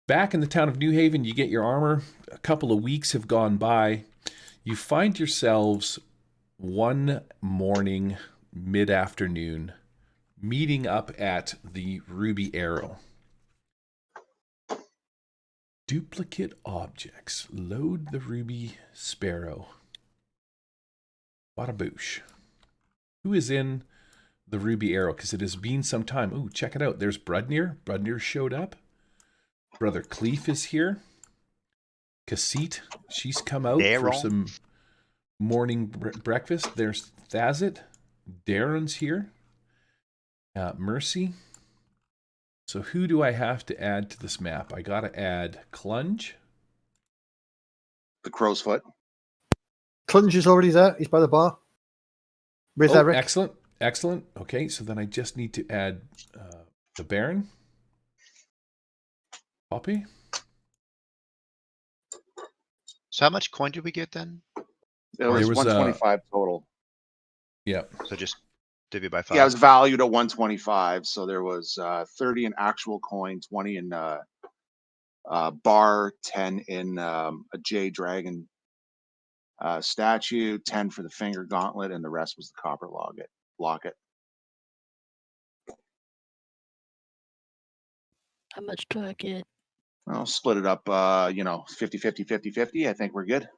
Speaker 1: back in the town of New Haven, you get your armor. A couple of weeks have gone by. You find yourselves one morning, mid-afternoon, meeting up at the Ruby Arrow. Duplicate objects. Load the Ruby Sparrow. Bada boosh. Who is in the Ruby Arrow? Because it has been some time. Ooh, check it out. There's Brudnir. Brudnir showed up. Brother Cleef is here. Cassit, she's come out for some morning breakfast. There's Thazit. Darren's here. Mercy. So who do I have to add to this map? I got to add Clunge.
Speaker 4: The crow's foot.
Speaker 6: Clunge is already there. He's by the bar. With Eric.
Speaker 1: Excellent. Excellent. Okay, so then I just need to add the Baron. Poppy.
Speaker 3: So how much coin did we get then?
Speaker 4: It was, 125 total.
Speaker 1: Yeah.
Speaker 3: So just divvy by 5.
Speaker 4: Yeah, it was valued at 125. So there was 30 in actual coin, 20 in bar, 10 in a Jade Dragon statue, 10 for the finger gauntlet, and the rest was the copper locket.
Speaker 5: How much do I get?
Speaker 4: I'll split it up, 50-50. I think we're good.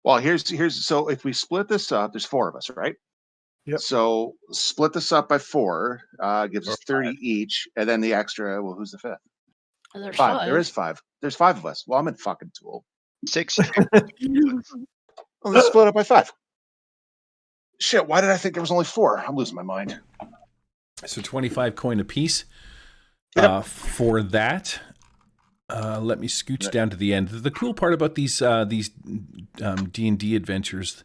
Speaker 4: Well, here's so if we split this up, there's 4 of us, right?
Speaker 6: Yep.
Speaker 4: So split this up by 4, gives us 30 each, and then the extra. Well, who's the 5th?
Speaker 5: There's
Speaker 4: 5. There is 5. There's 5 of us. Well, I'm in fucking tool.
Speaker 3: 6.
Speaker 4: Well, let's split up by 5. Shit, why did I think there was only 4? I'm losing my mind.
Speaker 1: So 25 coin apiece.
Speaker 4: Yep.
Speaker 1: For that, let me scooch down to the end. The cool part about these D&D adventures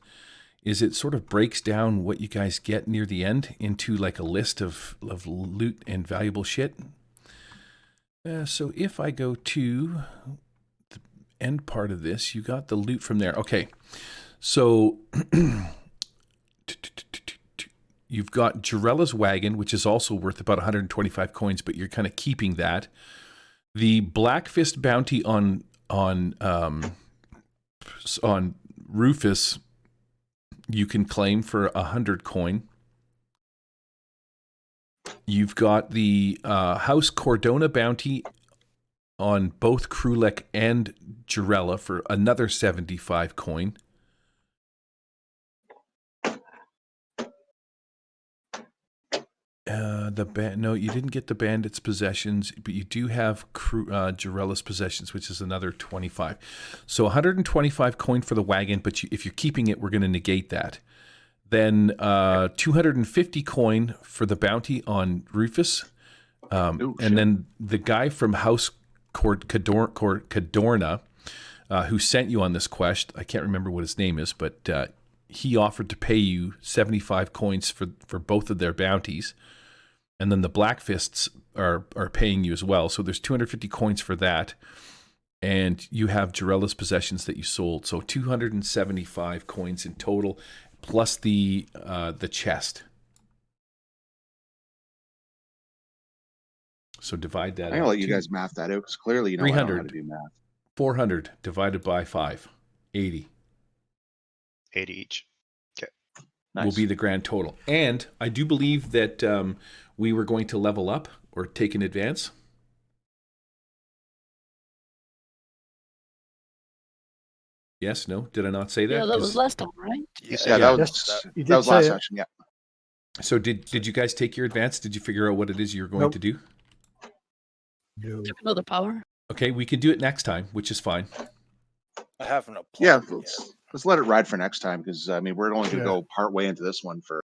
Speaker 1: is it sort of breaks down what you guys get near the end into like a list of loot and valuable shit. So if I go to the end part of this, you got the loot from there. Okay, so you've got Jarella's wagon, which is also worth about 125 coins, but you're kind of keeping that. The Black Fist bounty on Rufus, you can claim for 100 coin. You've got the House Cordona bounty on both Krulek and Jarella for another 75 coin. No, you didn't get the bandits' possessions, but you do have Jarella's possessions, which is another 25. So 125 coin for the wagon, but if you're keeping it, we're going to negate that. Then 250 coin for the bounty on Rufus. And then the guy from House Cadorna, who sent you on this quest, I can't remember what his name is, but he offered to pay you 75 coins for both of their bounties. And then the Black Fists are paying you as well. So there's 250 coins for that. And you have Jarella's possessions that you sold. So 275 coins in total, plus the chest. So divide that.
Speaker 4: I'm gonna let you guys math that out because clearly you know I don't know how to do math.
Speaker 1: 400 divided by 5, 80.
Speaker 3: 80 each. Okay.
Speaker 4: Nice.
Speaker 1: Will be the grand total. And I do believe that we were going to level up or take an advance. Yes, no? Did I not say that?
Speaker 5: Yeah, that was
Speaker 1: 'Cause-
Speaker 5: last time, right?
Speaker 3: You said
Speaker 4: Yeah, that
Speaker 3: that.
Speaker 4: was
Speaker 6: You
Speaker 4: that
Speaker 6: did
Speaker 4: was
Speaker 6: say
Speaker 4: last
Speaker 6: it.
Speaker 4: session. Yeah.
Speaker 1: So did you guys take your advance? Did you figure out what it is you're going
Speaker 6: Nope.
Speaker 1: to do?
Speaker 6: No.
Speaker 5: Took another power.
Speaker 1: Okay, we can do it next time, which is fine.
Speaker 2: I haven't applied.
Speaker 4: Yeah,
Speaker 2: yet.
Speaker 4: let's let it ride for next time because I mean we're only going to
Speaker 6: Yeah.
Speaker 4: go part way into this one for.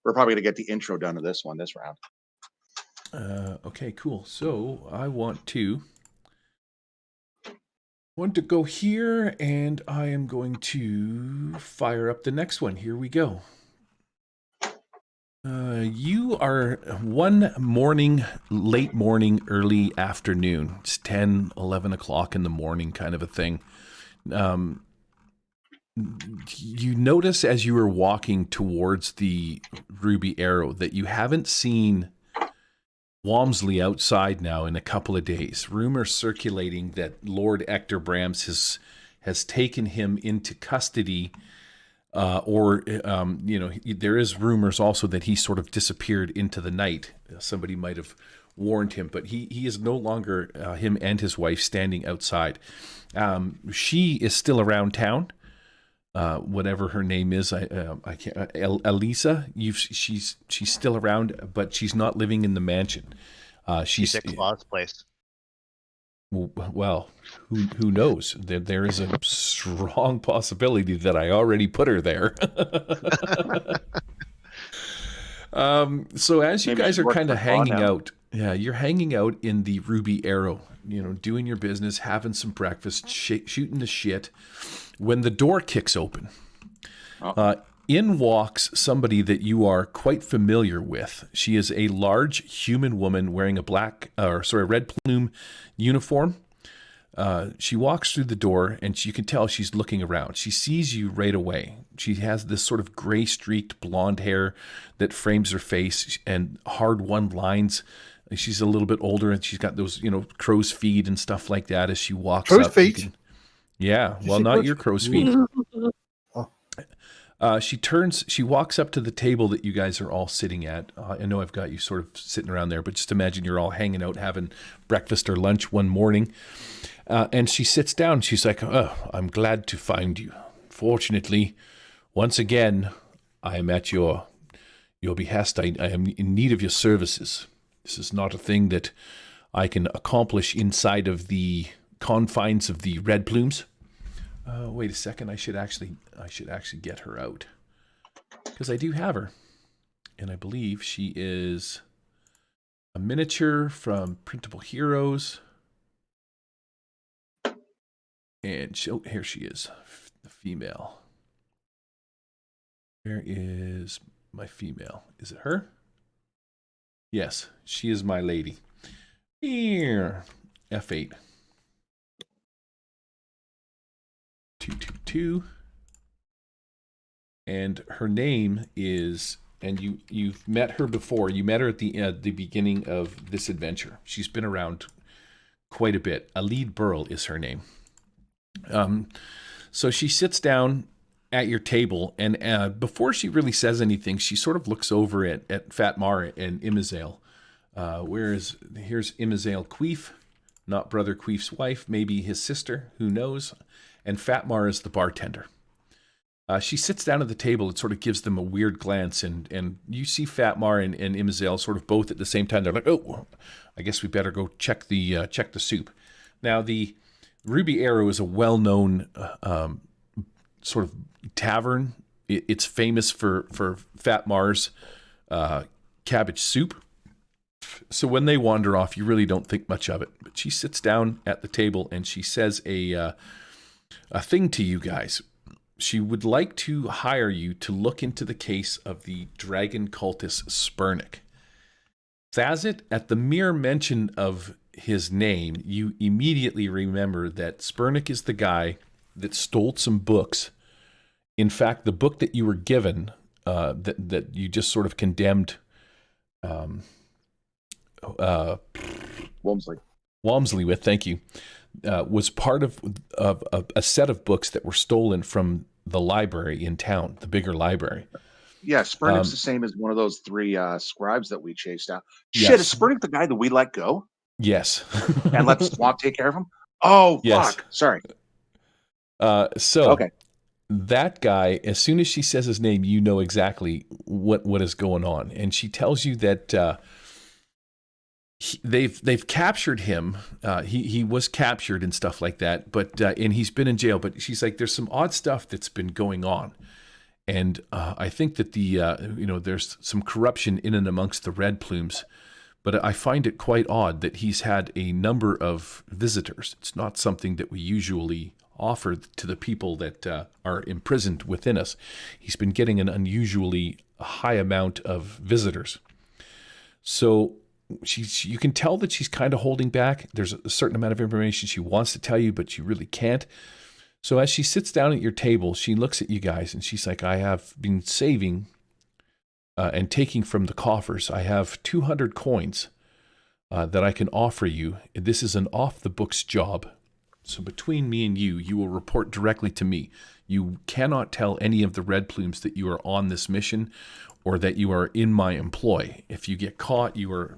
Speaker 4: We're probably going to get the intro done to this one this round.
Speaker 1: Okay, cool. So I want to go here, and I am going to fire up the next one. Here we go. You are one morning, late morning, early afternoon. It's 10, 11 o'clock in the morning kind of a thing. You notice as you are walking towards the Ruby Arrow that you haven't seen Walmsley outside now in a couple of days. Rumors circulating that Lord Ector Brams has taken him into custody, there is rumors also that he sort of disappeared into the night. Somebody might have warned him, but he is no longer him and his wife standing outside. She is still around town. Whatever her name is, I can't. Elisa, she's still around, but she's not living in the mansion. She's
Speaker 3: at Claw's place.
Speaker 1: Well, who knows? There is a strong possibility that I already put her there. So as you
Speaker 4: Maybe
Speaker 1: guys
Speaker 4: she's
Speaker 1: are
Speaker 4: working
Speaker 1: kind of
Speaker 4: for Claw
Speaker 1: hanging
Speaker 4: now.
Speaker 1: out, you're hanging out in the Ruby Arrow, doing your business, having some breakfast, shooting the shit, when the door kicks open. In walks somebody that you are quite familiar with. She is a large human woman wearing a red plume uniform. She walks through the door, and you can tell she's looking around. She sees you right away. She has this sort of gray-streaked blonde hair that frames her face and hard-won lines. She's a little bit older, and she's got those, crow's feet and stuff like that as she walks
Speaker 6: Crow's
Speaker 1: up.
Speaker 6: feet?
Speaker 1: Yeah,
Speaker 6: Did you
Speaker 1: well,
Speaker 6: say
Speaker 1: not
Speaker 6: crow's
Speaker 1: your
Speaker 6: feet?
Speaker 1: crow's feet.
Speaker 6: Oh.
Speaker 1: She walks up to the table that you guys are all sitting at. I know I've got you sort of sitting around there, but just imagine you're all hanging out having breakfast or lunch one morning. And she sits down. She's like, "Oh, I'm glad to find you. Fortunately, once again, I am at your behest. I am in need of your services. This is not a thing that I can accomplish inside of the confines of the Red Plumes." Wait a second. I should actually get her out because I do have her, and I believe she is a miniature from Printable Heroes. And here she is, the female. Where is my female? Is it her? Yes, she is my lady. Here, F8. 222. And her name is, and you've met her before. You met her at the beginning of this adventure. She's been around quite a bit. Alid Burl is her name. So she sits down at your table, and before she really says anything, she sort of looks over at Fatmar and Imazael. Here's Imazael Queef, not Brother Queef's wife, maybe his sister, who knows? And Fatmar is the bartender. She sits down at the table and sort of gives them a weird glance, and you see Fatmar and Imazael sort of both at the same time. They're like, "Oh, I guess we better go check the soup." Now, the Ruby Arrow is a well-known sort of tavern. It's famous for Fatmar's cabbage soup. So when they wander off, you really don't think much of it. But she sits down at the table and she says a thing to you guys. She would like to hire you to look into the case of the dragon cultist Spurnik. Thazit, at the mere mention of his name, you immediately remember that Spurnik is the guy that stole some books. In fact, the book that you were given, that you just sort of condemned Walmsley with, thank you, was part of a set of books that were stolen from the library in town, the bigger library.
Speaker 4: Yeah, Spurnik's the same as one of those three scribes that we chased out.
Speaker 1: Yes.
Speaker 4: Shit, is Spurnik the guy that we let go
Speaker 1: Yes.
Speaker 4: and let Swamp take care of him? Oh,
Speaker 1: Yes.
Speaker 4: fuck. Sorry.
Speaker 1: So
Speaker 4: Okay.
Speaker 1: that guy, as soon as she says his name, you know exactly what is going on, and she tells you that they've captured him. He was captured and stuff like that, but and he's been in jail. But she's like, there's some odd stuff that's been going on, and I think that there's some corruption in and amongst the Red Plumes. But I find it quite odd that he's had a number of visitors. It's not something that we usually offer to the people that are imprisoned within us. He's been getting an unusually high amount of visitors. So you can tell that she's kind of holding back. There's a certain amount of information she wants to tell you, but she really can't. So as she sits down at your table, she looks at you guys and she's like, I have been saving and taking from the coffers. I have 200 coins that I can offer you. This is an off-the-books job. So between me and you will report directly to me. You cannot tell any of the Red Plumes that you are on this mission or that you are in my employ. If you get caught, you are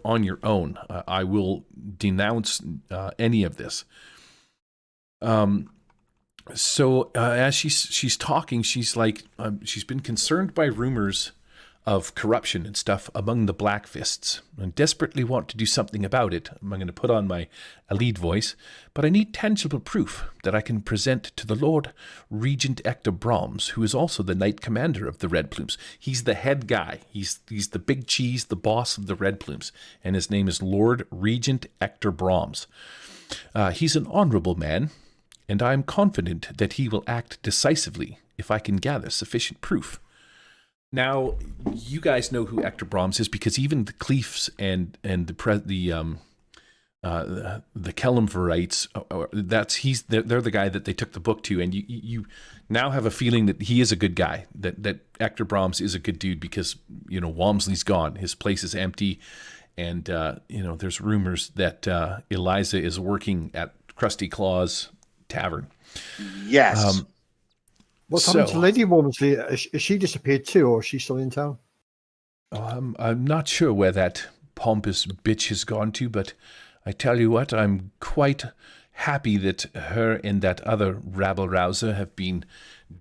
Speaker 1: on your own. I will denounce any of this. So as she's talking, she's like, she's been concerned by rumors of corruption and stuff among the Black Fists and desperately want to do something about it. I'm going to put on my elite voice, but I need tangible proof that I can present to the Lord Regent Ector Brahms, who is also the Knight Commander of the Red Plumes. He's the head guy. He's the big cheese, the boss of the Red Plumes, and his name is Lord Regent Ector Brahms. He's an honorable man, and I am confident that he will act decisively if I can gather sufficient proof. Now, you guys know who Ector Brahms is because even the Cleefs and the Kellamverites, they're the guy that they took the book to, and you now have a feeling that he is a good guy, that Ector Brahms is a good dude because Walmsley's gone, his place is empty, and there's rumors that Eliza is working at Krusty Claw's tavern.
Speaker 4: Yes.
Speaker 6: What's happened to Lady Walmsley? Is she disappeared too, or is she still in town?
Speaker 1: I'm not sure where that pompous bitch has gone to, but I tell you what, I'm quite happy that her and that other rabble-rouser have been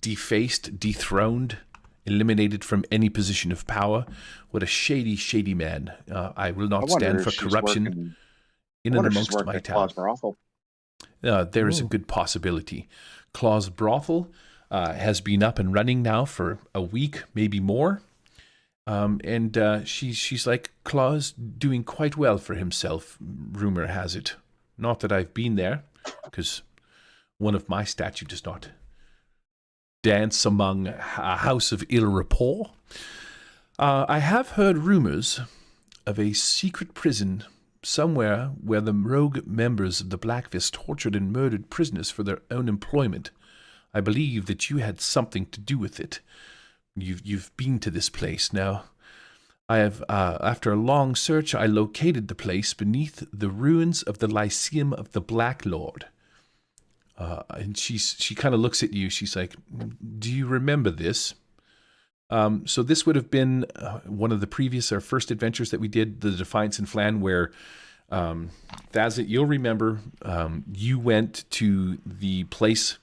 Speaker 1: defaced, dethroned, eliminated from any position of power. What a shady, shady man. I will not stand for corruption in and amongst my town. There is a good possibility. Claw's Brothel has been up and running now for a week, maybe more. And she's like, Claw's doing quite well for himself, rumor has it. Not that I've been there, because one of my statue does not dance among a house of ill rapport. I have heard rumors of a secret prison somewhere where the rogue members of the Black Fist tortured and murdered prisoners for their own employment. I believe that you had something to do with it. You've been to this place. Now, I have, after a long search, I located the place beneath the ruins of the Lyceum of the Black Lord. And she kind of looks at you. She's like, do you remember this? So this would have been one of the previous, our first adventures that we did, the Defiance and Flan, where, Thazit, you'll remember, you went to the place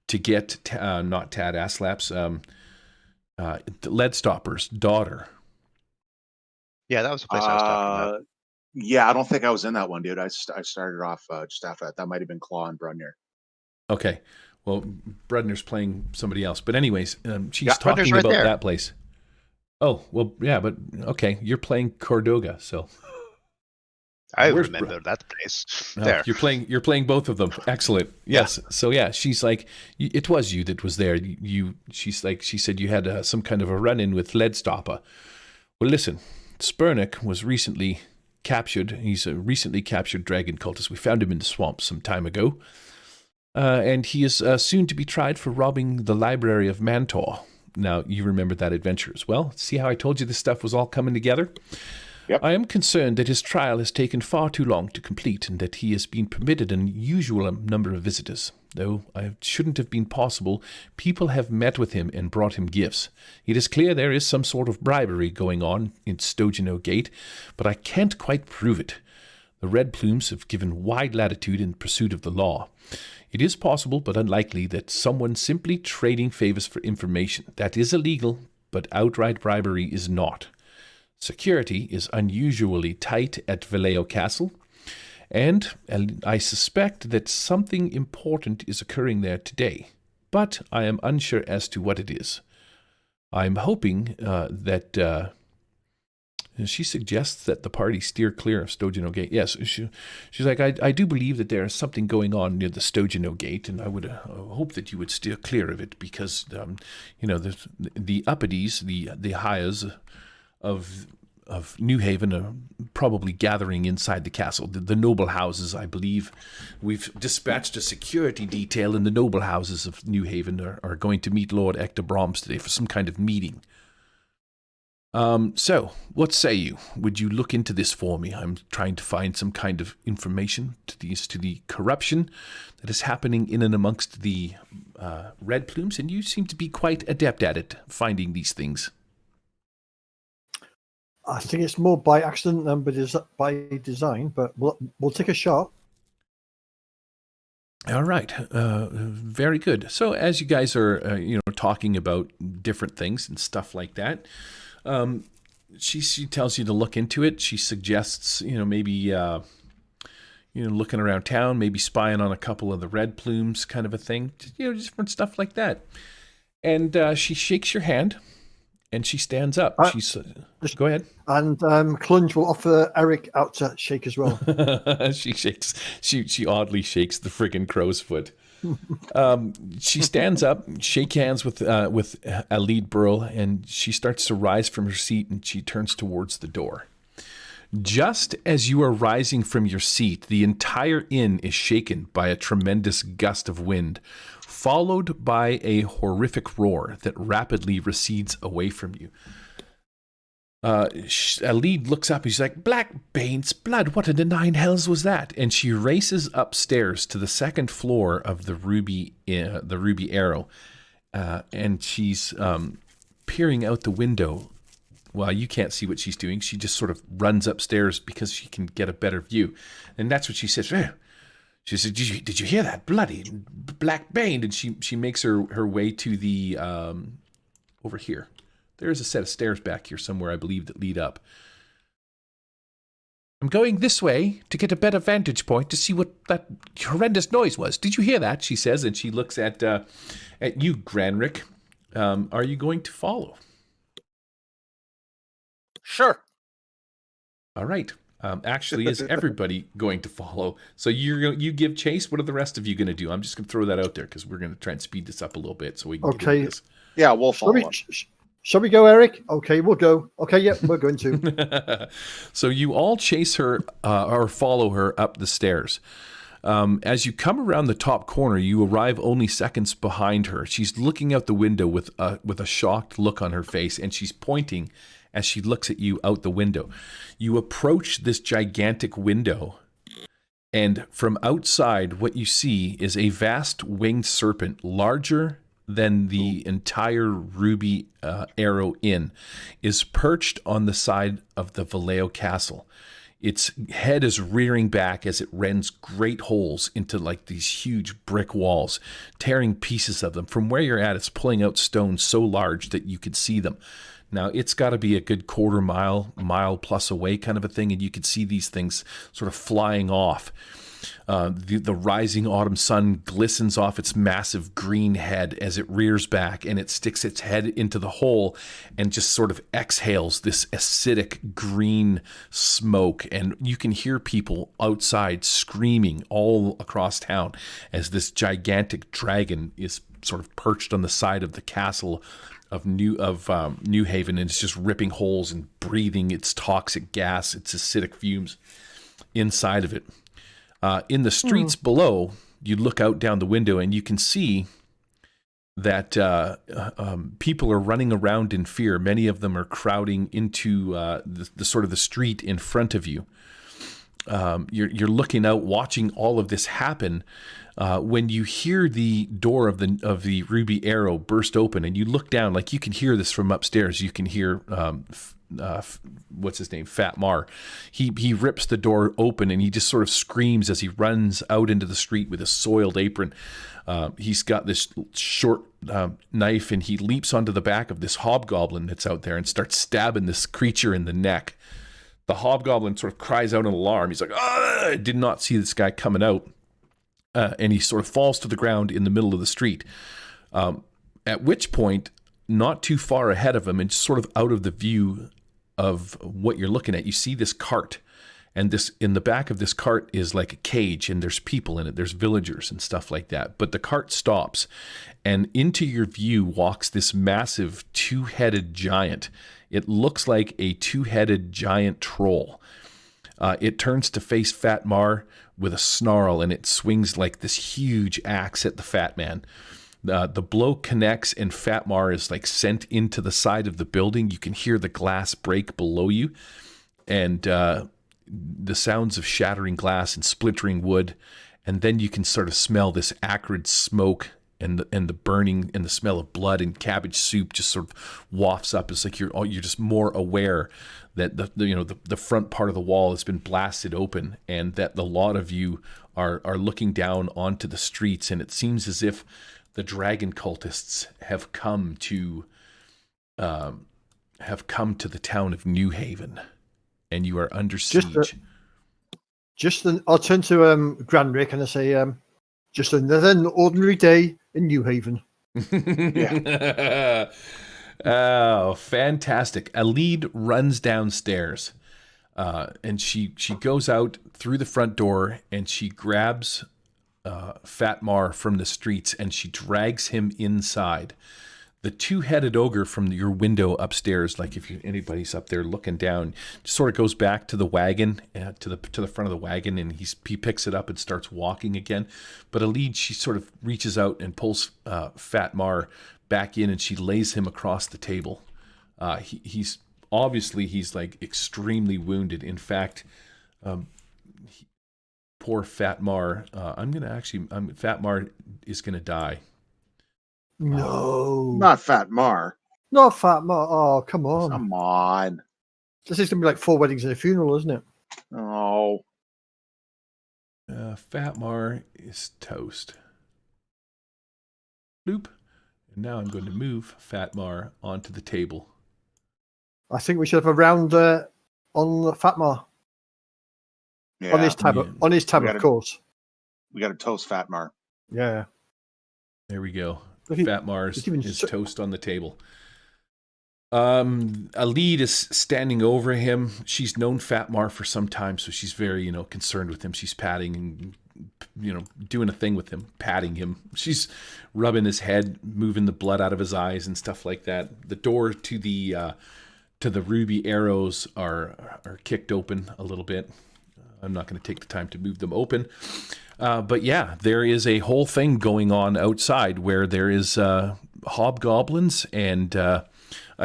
Speaker 1: to get, not Tad Aslap's, Leadstopper's daughter.
Speaker 3: Yeah, that was the place I was talking about.
Speaker 4: Yeah, I don't think I was in that one, dude. I started off just after that. That might have been Claw and Brunyer.
Speaker 1: Okay. Well, Brudner's playing somebody else. But anyways, she's talking about that place. Oh, well, yeah, but okay. You're playing Cordoga, so.
Speaker 3: I remember that place. There.
Speaker 1: You're playing both of them. Excellent. Yes. Yeah. So yeah, she's like, it was you that was there. She said you had some kind of a run-in with Leadstopper. Well, listen, Spurnick was recently captured. He's a recently captured dragon cultist. We found him in the swamp some time ago. And he is soon to be tried for robbing the library of Mantor. Now, you remember that adventure as well. See how I told you this stuff was all coming together?
Speaker 4: Yep.
Speaker 1: I am concerned that his trial has taken far too long to complete and that he has been permitted an unusual number of visitors. Though it shouldn't have been possible, people have met with him and brought him gifts. It is clear there is some sort of bribery going on in Stogeno Gate, but I can't quite prove it. The Red Plumes have given wide latitude in pursuit of the law. It is possible, but unlikely, that someone simply trading favors for information. That is illegal, but outright bribery is not. Security is unusually tight at Vallejo Castle, and I suspect that something important is occurring there today, but I am unsure as to what it is. I'm hoping that... she suggests that the party steer clear of Stojano Gate. Yes, she's like, I do believe that there is something going on near the Stojano Gate, and I would hope that you would steer clear of it because, the uppities, the hires of New Haven are probably gathering inside the castle. The noble houses, I believe. We've dispatched a security detail, and the noble houses of New Haven are going to meet Lord Ector Brahms today for some kind of meeting. So, what say you? Would you look into this for me? I'm trying to find some kind of information to the corruption that is happening in and amongst the Red Plumes, and you seem to be quite adept at it, finding these things.
Speaker 6: I think it's more by accident than by design, but we'll take a shot.
Speaker 1: All right, very good. So, as you guys are, talking about different things and stuff like that. She tells you to look into it. She suggests, maybe, looking around town, maybe spying on a couple of the Red Plumes kind of a thing, different stuff like that. And she shakes your hand and she stands up. Go ahead. And
Speaker 6: Clunge will offer Eric out to shake as well.
Speaker 1: She oddly shakes the friggin' crow's foot. She stands up, shake hands with a lead burl, and she starts to rise from her seat, and she turns towards the door. Just as you are rising from your seat, the entire inn is shaken by a tremendous gust of wind, followed by a horrific roar that rapidly recedes away from you. A lead looks up and she's like, "Black Bane's blood, what in the nine hells was that?" And she races upstairs to the second floor of the Ruby Arrow, and she's peering out the window. Well, you can't see what she's doing. She just sort of runs upstairs because she can get a better view. And that's what she says. She said, did you hear that? Bloody Black Bane. And she makes her way to the, over here. There's a set of stairs back here somewhere, I believe, that lead up. "I'm going this way to get a better vantage point to see what that horrendous noise was. Did you hear that?" she says, and she looks at you, Granrick. Are you going to follow?
Speaker 2: Sure.
Speaker 1: All right. Actually, is everybody going to follow? So you give chase. What are the rest of you going to do? I'm just going to throw that out there because we're going to try and speed this up a little bit so we can get into this.
Speaker 4: Yeah, we'll follow.
Speaker 6: Shall we go, Eric? Okay, we'll go. Okay, yeah, we're going to.
Speaker 1: So you all chase her or follow her up the stairs. As you come around the top corner, you arrive only seconds behind her. She's looking out the window with a shocked look on her face, and she's pointing as she looks at you out the window. You approach this gigantic window, and from outside, what you see is a vast winged serpent, larger than the entire Ruby Arrow Inn, is perched on the side of the Vallejo Castle. Its head is rearing back as it rends great holes into like these huge brick walls, tearing pieces of them. From where you're at, it's pulling out stones so large that you could see them. Now, it's got to be a good mile plus away kind of a thing, and you could see these things sort of flying off. The rising autumn sun glistens off its massive green head as it rears back, and it sticks its head into the hole and just sort of exhales this acidic green smoke. And you can hear people outside screaming all across town as this gigantic dragon is sort of perched on the side of the castle of New Haven, and it's just ripping holes and breathing its toxic gas, its acidic fumes inside of it. In the streets below, you look out down the window and you can see that people are running around in fear. Many of them are crowding into the sort of the street in front of you. You're looking out, watching all of this happen. When you hear the door of the Ruby Arrow burst open, and you look down, like you can hear this from upstairs. You can hear what's his name, Fat Mar. He rips the door open and he just sort of screams as he runs out into the street with his soiled apron. He's got this short knife and he leaps onto the back of this hobgoblin that's out there and starts stabbing this creature in the neck. The hobgoblin sort of cries out in alarm. He's like, I did not see this guy coming out. And he sort of falls to the ground in the middle of the street. At which point, not too far ahead of him and sort of out of the view of what you're looking at, you see this cart. And this in the back of this cart is like a cage and there's people in it. There's villagers and stuff like that. But the cart stops and into your view walks this massive two-headed giant. It looks like a two-headed giant troll. It turns to face Fat Mar with a snarl and it swings like this huge axe at the fat man. The blow connects and Fat Mar is like sent into the side of the building. You can hear the glass break below you and the sounds of shattering glass and splintering wood. And then you can sort of smell this acrid smoke and the burning and the smell of blood and cabbage soup just sort of wafts up. It's like you're just more aware that the front part of the wall has been blasted open and that the lot of you are looking down onto the streets. And it seems as if the dragon cultists have come to the town of New Haven, and you are under siege.
Speaker 6: I'll turn to Grandrick and I say, just another ordinary day in New Haven.
Speaker 1: Yeah. Oh, fantastic! Alid runs downstairs, and she goes out through the front door and she grabs Fat Mar from the streets and she drags him inside. The two-headed ogre from your window upstairs, like if anybody's up there looking down, sort of goes back to the wagon, to the front of the wagon, and he picks it up and starts walking again. But Alid, she sort of reaches out and pulls Fat Mar back in, and she lays him across the table. He's like extremely wounded. In fact, poor Fat Mar. Fat Mar is gonna die.
Speaker 6: No.
Speaker 4: Not Fat Mar.
Speaker 6: Not Fat Mar. Oh, come on.
Speaker 4: Come on.
Speaker 6: This is going to be like 4 weddings and a funeral, isn't it?
Speaker 4: Oh.
Speaker 1: Fat Mar is toast. Bloop. And now I'm going to move Fat Mar onto the table.
Speaker 6: I think we should have a round on Fat Mar.
Speaker 4: Yeah.
Speaker 6: On his tab, of course.
Speaker 4: We got to toast Fat Mar.
Speaker 6: Yeah.
Speaker 1: There we go. Fat Mars is toast on the table. Alid is standing over him. She's known Fat Mar for some time, so she's very, concerned with him. She's patting and, doing a thing with him, patting him. She's rubbing his head, moving the blood out of his eyes and stuff like that. The door to the ruby arrows are kicked open a little bit. I'm not going to take the time to move them open. But yeah, there is a whole thing going on outside where there is hobgoblins and a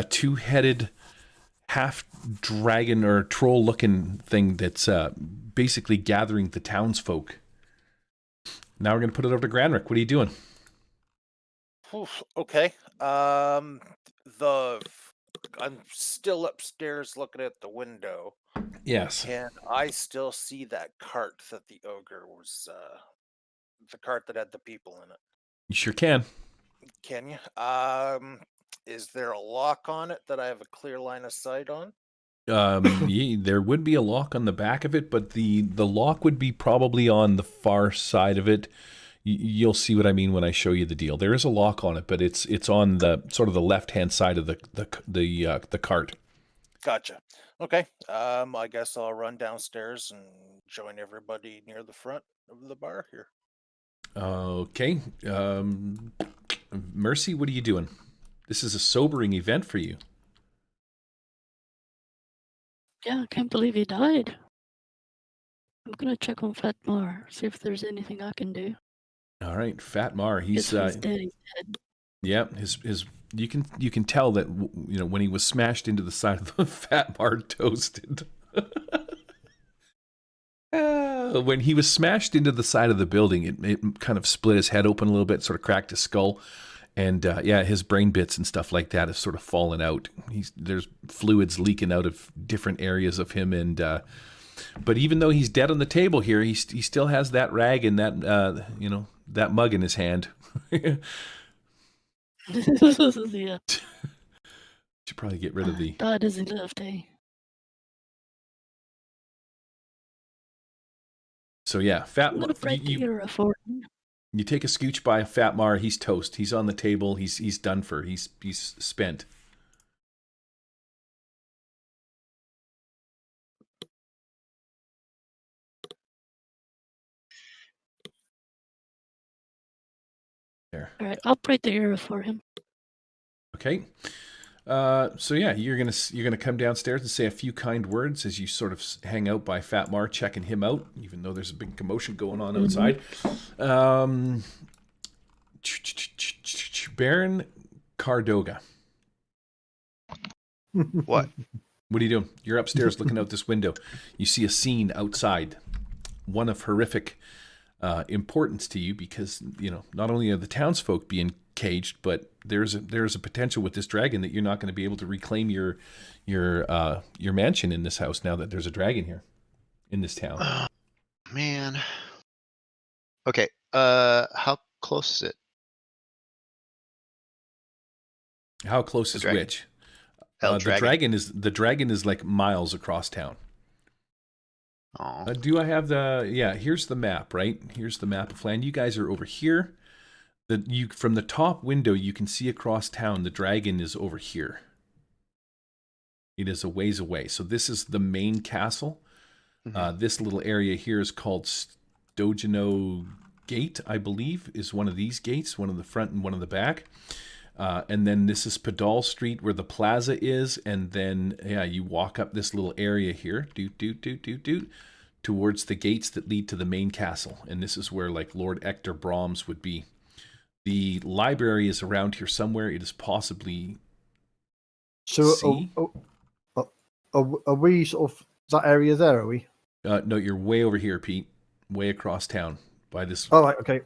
Speaker 1: two-headed half-dragon or troll-looking thing that's basically gathering the townsfolk. Now we're going to put it over to Granrick. What are you doing?
Speaker 2: Okay. I'm still upstairs looking at the window.
Speaker 1: Yes.
Speaker 2: Can I still see that cart that the ogre was, the cart that had the people in it?
Speaker 1: You sure can.
Speaker 2: Can you? Is there a lock on it that I have a clear line of sight on?
Speaker 1: Yeah, there would be a lock on the back of it, but the lock would be probably on the far side of it. You'll see what I mean when I show you the deal. There is a lock on it, but it's on the sort of the left-hand side of the cart.
Speaker 2: Gotcha. Okay. I guess I'll run downstairs and join everybody near the front of the bar here.
Speaker 1: Okay. Mercy, what are you doing? This is a sobering event for you.
Speaker 5: Yeah, I can't believe he died. I'm gonna check on Fat Mar, see if there's anything I can do.
Speaker 1: All right, Fat Mar. He's
Speaker 5: dead. He's dead.
Speaker 1: Yeah, his you can tell that when he was smashed into the side of the Fat Mar toasted. When he was smashed into the side of the building, it kind of split his head open a little bit, sort of cracked his skull, And yeah, his brain bits and stuff like that have sort of fallen out. There's fluids leaking out of different areas of him, and but even though he's dead on the table here, he still has that rag and that that mug in his hand.
Speaker 5: Yeah.
Speaker 1: Should probably get rid of the.
Speaker 5: Died as he lived, eh?
Speaker 1: So yeah, Fat.
Speaker 5: I'm gonna break the era for him.
Speaker 1: You take a scooch by Fat Mar, he's toast. He's on the table. He's done for. He's spent. There.
Speaker 5: All right, I'll break the era for him.
Speaker 1: Okay. So yeah, you're gonna come downstairs and say a few kind words as you sort of hang out by Fat Mar, checking him out, even though there's a big commotion going on outside. Baron Cardoga.
Speaker 3: What?
Speaker 1: What are you doing? You're upstairs looking out this window. You see a scene outside, one of horrific importance to you because not only are the townsfolk being caged, but there's a potential with this dragon that you're not going to be able to reclaim your mansion in this house now that there's a dragon here in this town.
Speaker 3: Oh, man. Okay. How close is it?
Speaker 1: How close is
Speaker 3: dragon.
Speaker 1: which?
Speaker 3: Dragon.
Speaker 1: The dragon is like miles across town.
Speaker 3: Oh.
Speaker 1: Do I have the? Yeah, here's the map. Right, here's the map of land. You guys are over here. From the top window, you can see across town. The dragon is over here. It is a ways away. So this is the main castle. Mm-hmm. This little area here is called Stogino Gate, I believe, is one of these gates, one in the front and one in the back. And then this is Padal Street where the plaza is. And then, yeah, you walk up this little area here, towards the gates that lead to the main castle. And this is where, like, Lord Ector Brahms would be. The library is around here somewhere. It is possibly.
Speaker 6: So, are we sort of that area there? Are we?
Speaker 1: No, you're way over here, Pete. Way across town by this.
Speaker 6: Oh, right, okay.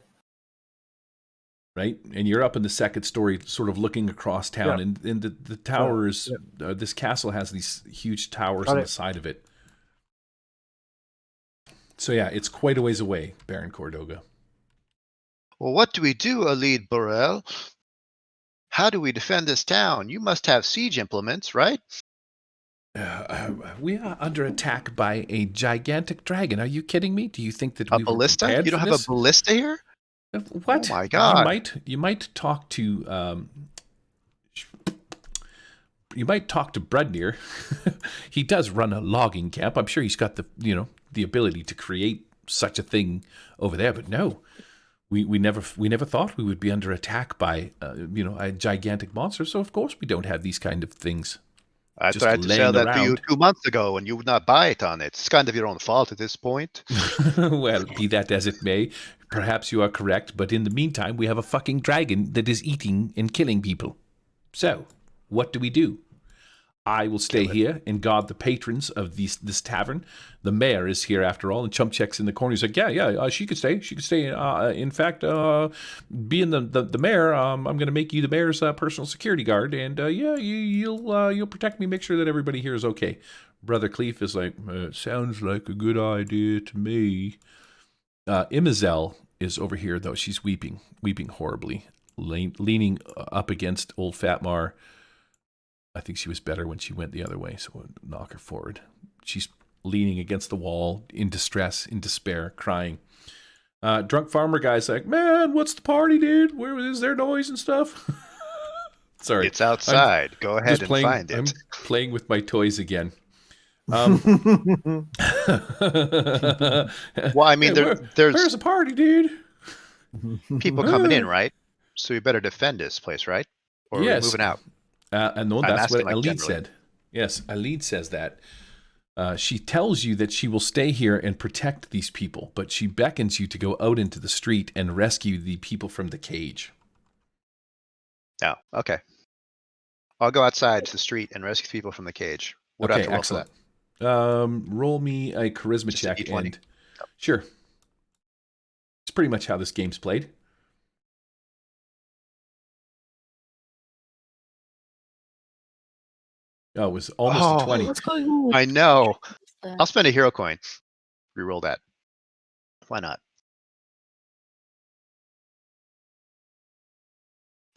Speaker 1: Right, and you're up in the second story, sort of looking across town,
Speaker 6: yeah.
Speaker 1: and the towers. Yeah. This castle has these huge towers on the side of it. So yeah, it's quite a ways away, Baron Cordoga.
Speaker 3: Well, what do we do, Alid Borel? How do we defend this town? You must have siege implements, right?
Speaker 1: We are under attack by a gigantic dragon. Are you kidding me? Do you think that
Speaker 3: a
Speaker 1: we
Speaker 3: ballista?
Speaker 1: Were prepared
Speaker 3: you don't
Speaker 1: for
Speaker 3: have
Speaker 1: this?
Speaker 3: A ballista here?
Speaker 1: What?
Speaker 3: Oh my God!
Speaker 1: You might talk to Brudnir. He does run a logging camp. I'm sure he's got the ability to create such a thing over there. But no, we never thought we would be under attack by a gigantic monster. So of course we don't have these kind of things.
Speaker 3: I tried to sell that to you 2 months ago, and you would not buy it on it. It's kind of your own fault at this point.
Speaker 1: Well, be that as it may, perhaps you are correct, but in the meantime, we have a fucking dragon that is eating and killing people. So, what do? I will stay here and guard the patrons of this tavern. The mayor is here after all, and Chumpcheck's in the corner. He's like, yeah, she could stay. She could stay. In fact, being the mayor, I'm going to make you the mayor's personal security guard, and you'll protect me. Make sure that everybody here is okay. Brother Cleef is like, sounds like a good idea to me. Imazel is over here though. She's weeping horribly, leaning up against old Fatmar. I think she was better when she went the other way, so we'll knock her forward. She's leaning against the wall in distress, in despair, crying. Drunk farmer guy's like, man, what's the party, dude? Where is there noise and stuff? Sorry.
Speaker 3: It's outside. Go ahead and find it.
Speaker 1: I'm playing with my toys again. Well,
Speaker 3: I mean, there's
Speaker 1: a party, dude.
Speaker 3: People coming in, right? So you better defend this place, right? Or are we moving out?
Speaker 1: And no, that's what Alid said. Yes, Alid says that. She tells you that she will stay here and protect these people, but she beckons you to go out into the street and rescue the people from the cage.
Speaker 3: Oh, okay. I'll go outside to the street and rescue people from the cage. What do I have to roll for that?
Speaker 1: Roll me a charisma
Speaker 3: Just
Speaker 1: check.
Speaker 3: a D20.
Speaker 1: And sure. It's pretty much how this game's played. Oh, it was almost
Speaker 3: Oh.
Speaker 1: a 20.
Speaker 5: What's going on with
Speaker 3: I know.
Speaker 5: that?
Speaker 3: I'll spend a hero coin. Reroll that. Why not?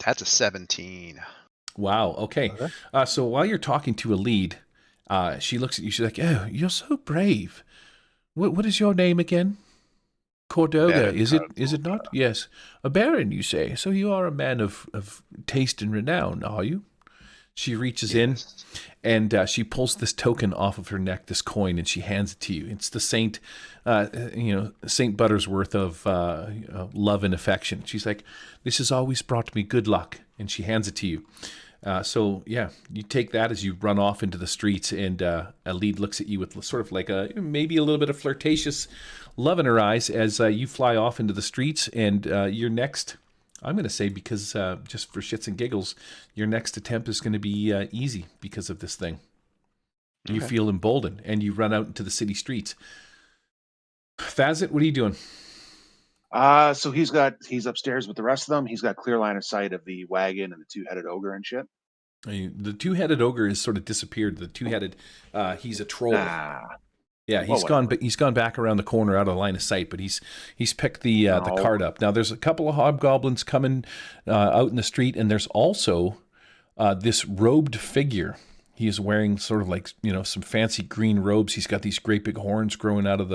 Speaker 3: That's a 17.
Speaker 1: Wow. Okay.
Speaker 6: Okay.
Speaker 1: So while you're talking to a lead, she looks at you. She's like, "Oh, you're so brave. What is your name again?" Cordoga,
Speaker 3: Baron
Speaker 1: is it
Speaker 3: Cordoga.
Speaker 1: not? Yes. A baron, you say. So you are a man of taste and renown, are you? She reaches in
Speaker 3: Yes.
Speaker 1: and she pulls this token off of her neck, this coin, and she hands it to you. It's the Saint, Saint Buttersworth of love and affection. She's like, "This has always brought me good luck," and she hands it to you. So yeah, you take that as you run off into the streets, and a lead looks at you with sort of like maybe a little bit of flirtatious love in her eyes as you fly off into the streets, and you're next. I'm going to say, because just for shits and giggles, your next attempt is going to be easy because of this thing. You
Speaker 3: Okay.
Speaker 1: feel emboldened, and you run out into the city streets. Fazit, what are you doing?
Speaker 4: So he's upstairs with the rest of them. He's got clear line of sight of the wagon and the two-headed ogre and shit.
Speaker 1: The two-headed ogre has sort of disappeared. The two-headed, he's a troll. Yeah,
Speaker 4: Well,
Speaker 1: he's gone back around the corner out of line of sight, but he's picked the
Speaker 4: No.
Speaker 1: cart up. Now there's a couple of hobgoblins coming out in the street, and there's also this robed figure. He is wearing sort of like, some fancy green robes. He's got these great big horns growing out of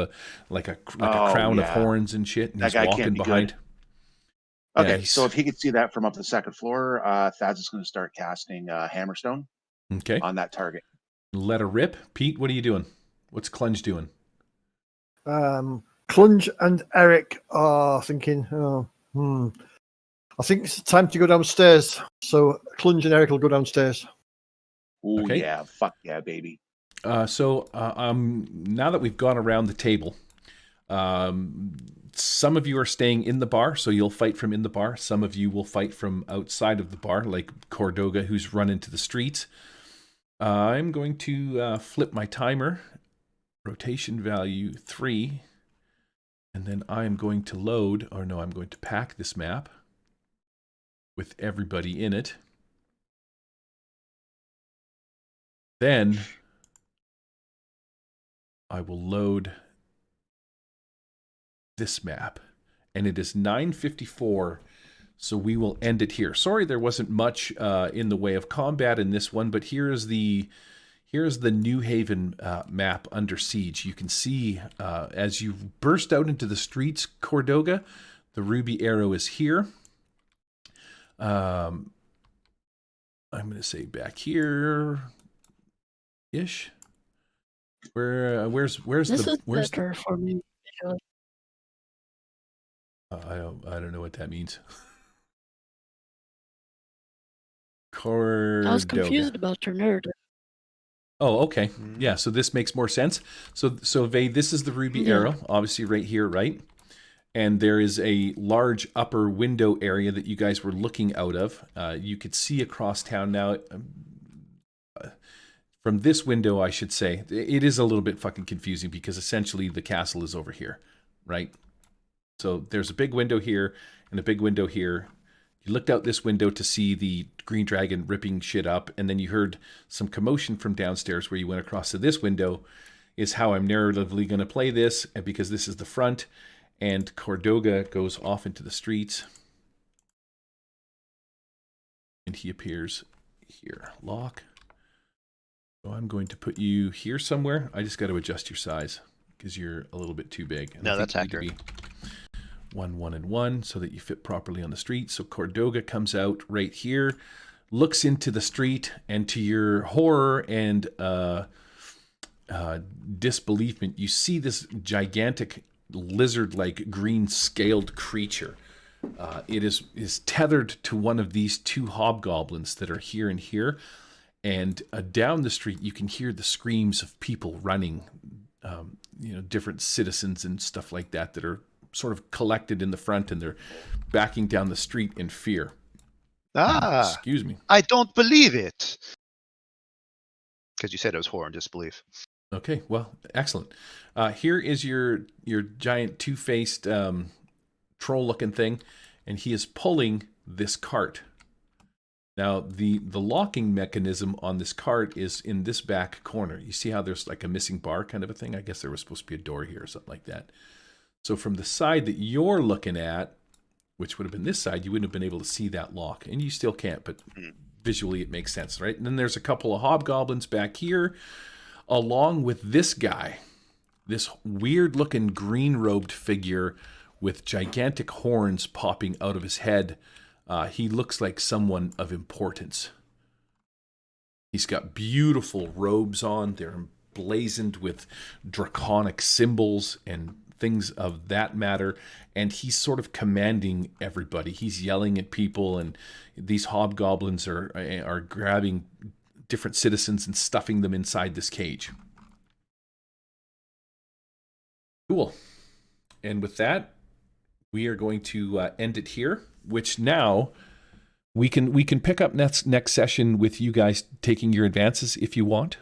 Speaker 1: like a crown of
Speaker 4: yeah.
Speaker 1: horns and shit. And
Speaker 4: That
Speaker 1: he's
Speaker 4: guy can't
Speaker 1: walking
Speaker 4: be
Speaker 1: behind.
Speaker 4: good.
Speaker 1: Yeah,
Speaker 4: Okay, so if he could see that from up the second floor, Thad's is going to start casting Hammerstone
Speaker 1: Okay,
Speaker 4: on that target.
Speaker 1: let her rip. Pete, what are you doing? What's Clunge doing?
Speaker 6: Clunge and Eric are thinking, I think it's time to go downstairs. So Clunge and Eric will go downstairs.
Speaker 4: Ooh,
Speaker 1: Okay.
Speaker 4: yeah, fuck yeah, baby.
Speaker 1: So now that we've gone around the table, some of you are staying in the bar, so you'll fight from in the bar. Some of you will fight from outside of the bar, like Cordoga, who's run into the streets. I'm going to flip my timer, rotation value 3, and then I'm going to I'm going to pack this map with everybody in it. Then I will load this map, and it is 9:54, so we will end it here. Sorry there wasn't much in the way of combat in this one, but here's the New Haven map under siege. You can see as you burst out into the streets, Cordoga, the ruby arrow is here. I'm going to say back here ish. Where's
Speaker 5: This is
Speaker 1: where's
Speaker 5: better for me because
Speaker 1: I don't know what that means. Cordoga.
Speaker 5: I was confused about your nerd.
Speaker 1: Oh, okay. Yeah, so this makes more sense. So Vay, this is the ruby
Speaker 5: Yeah.
Speaker 1: arrow, obviously right here, right? And there is a large upper window area that you guys were looking out of. You could see across town now. From this window, I should say, it is a little bit fucking confusing because essentially the castle is over here, right? So there's a big window here and a big window here. You looked out this window to see the green dragon ripping shit up, and then you heard some commotion from downstairs where you went across to this window, is how I'm narratively going to play this, because this is the front, and Cordoga goes off into the streets. And he appears here. Lock. So I'm going to put you here somewhere. I just got to adjust your size because you're a little bit too big. And
Speaker 3: No,
Speaker 1: I think
Speaker 3: that's
Speaker 1: you need to
Speaker 3: accurate.
Speaker 1: be 1, 1, and 1 so that you fit properly on the street. So Cordoga comes out right here, looks into the street, and to your horror and disbeliefment, you see this gigantic lizard-like green scaled creature. It is tethered to one of these two hobgoblins that are here and here. And down the street, you can hear the screams of people running, different citizens and stuff like that are sort of collected in the front, and they're backing down the street in fear. Excuse me.
Speaker 3: I don't believe it. Because you said it was horror and disbelief.
Speaker 1: Okay, well, excellent. Here is your giant two-faced troll-looking thing, and he is pulling this cart. Now, the locking mechanism on this cart is in this back corner. You see how there's like a missing bar kind of a thing? I guess there was supposed to be a door here or something like that. So from the side that you're looking at, which would have been this side, you wouldn't have been able to see that lock. And you still can't, but visually it makes sense, right? And then there's a couple of hobgoblins back here, along with this guy, this weird-looking green-robed figure with gigantic horns popping out of his head. He looks like someone of importance. He's got beautiful robes on. They're emblazoned with draconic symbols and things of that matter. And he's sort of commanding everybody. He's yelling at people, and these hobgoblins are grabbing different citizens and stuffing them inside this cage. Cool. And with that, we are going to end it here, which now we can pick up next session with you guys taking your advances if you want.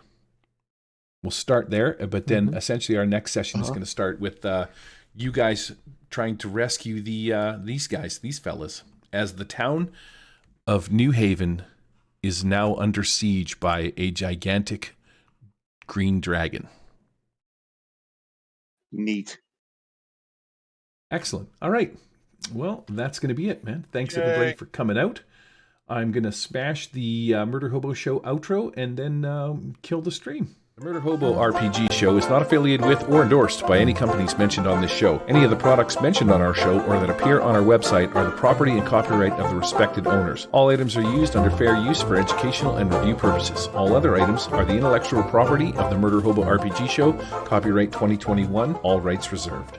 Speaker 1: We'll start there, but then essentially our next session is going to start with you guys trying to rescue these fellas, as the town of New Haven is now under siege by a gigantic green dragon.
Speaker 4: Neat.
Speaker 1: Excellent. All right. Well, that's going to be it, man. Thanks everybody for coming out. I'm going to smash the Murder Hobo Show outro and then kill the stream. The Murder Hobo RPG show is not affiliated with or endorsed by any companies mentioned on this show. Any of the products mentioned on our show or that appear on our website are the property and copyright of the respected owners. All items are used under fair use for educational and review purposes. All other items are the intellectual property of the Murder Hobo RPG show, copyright 2021, all rights reserved.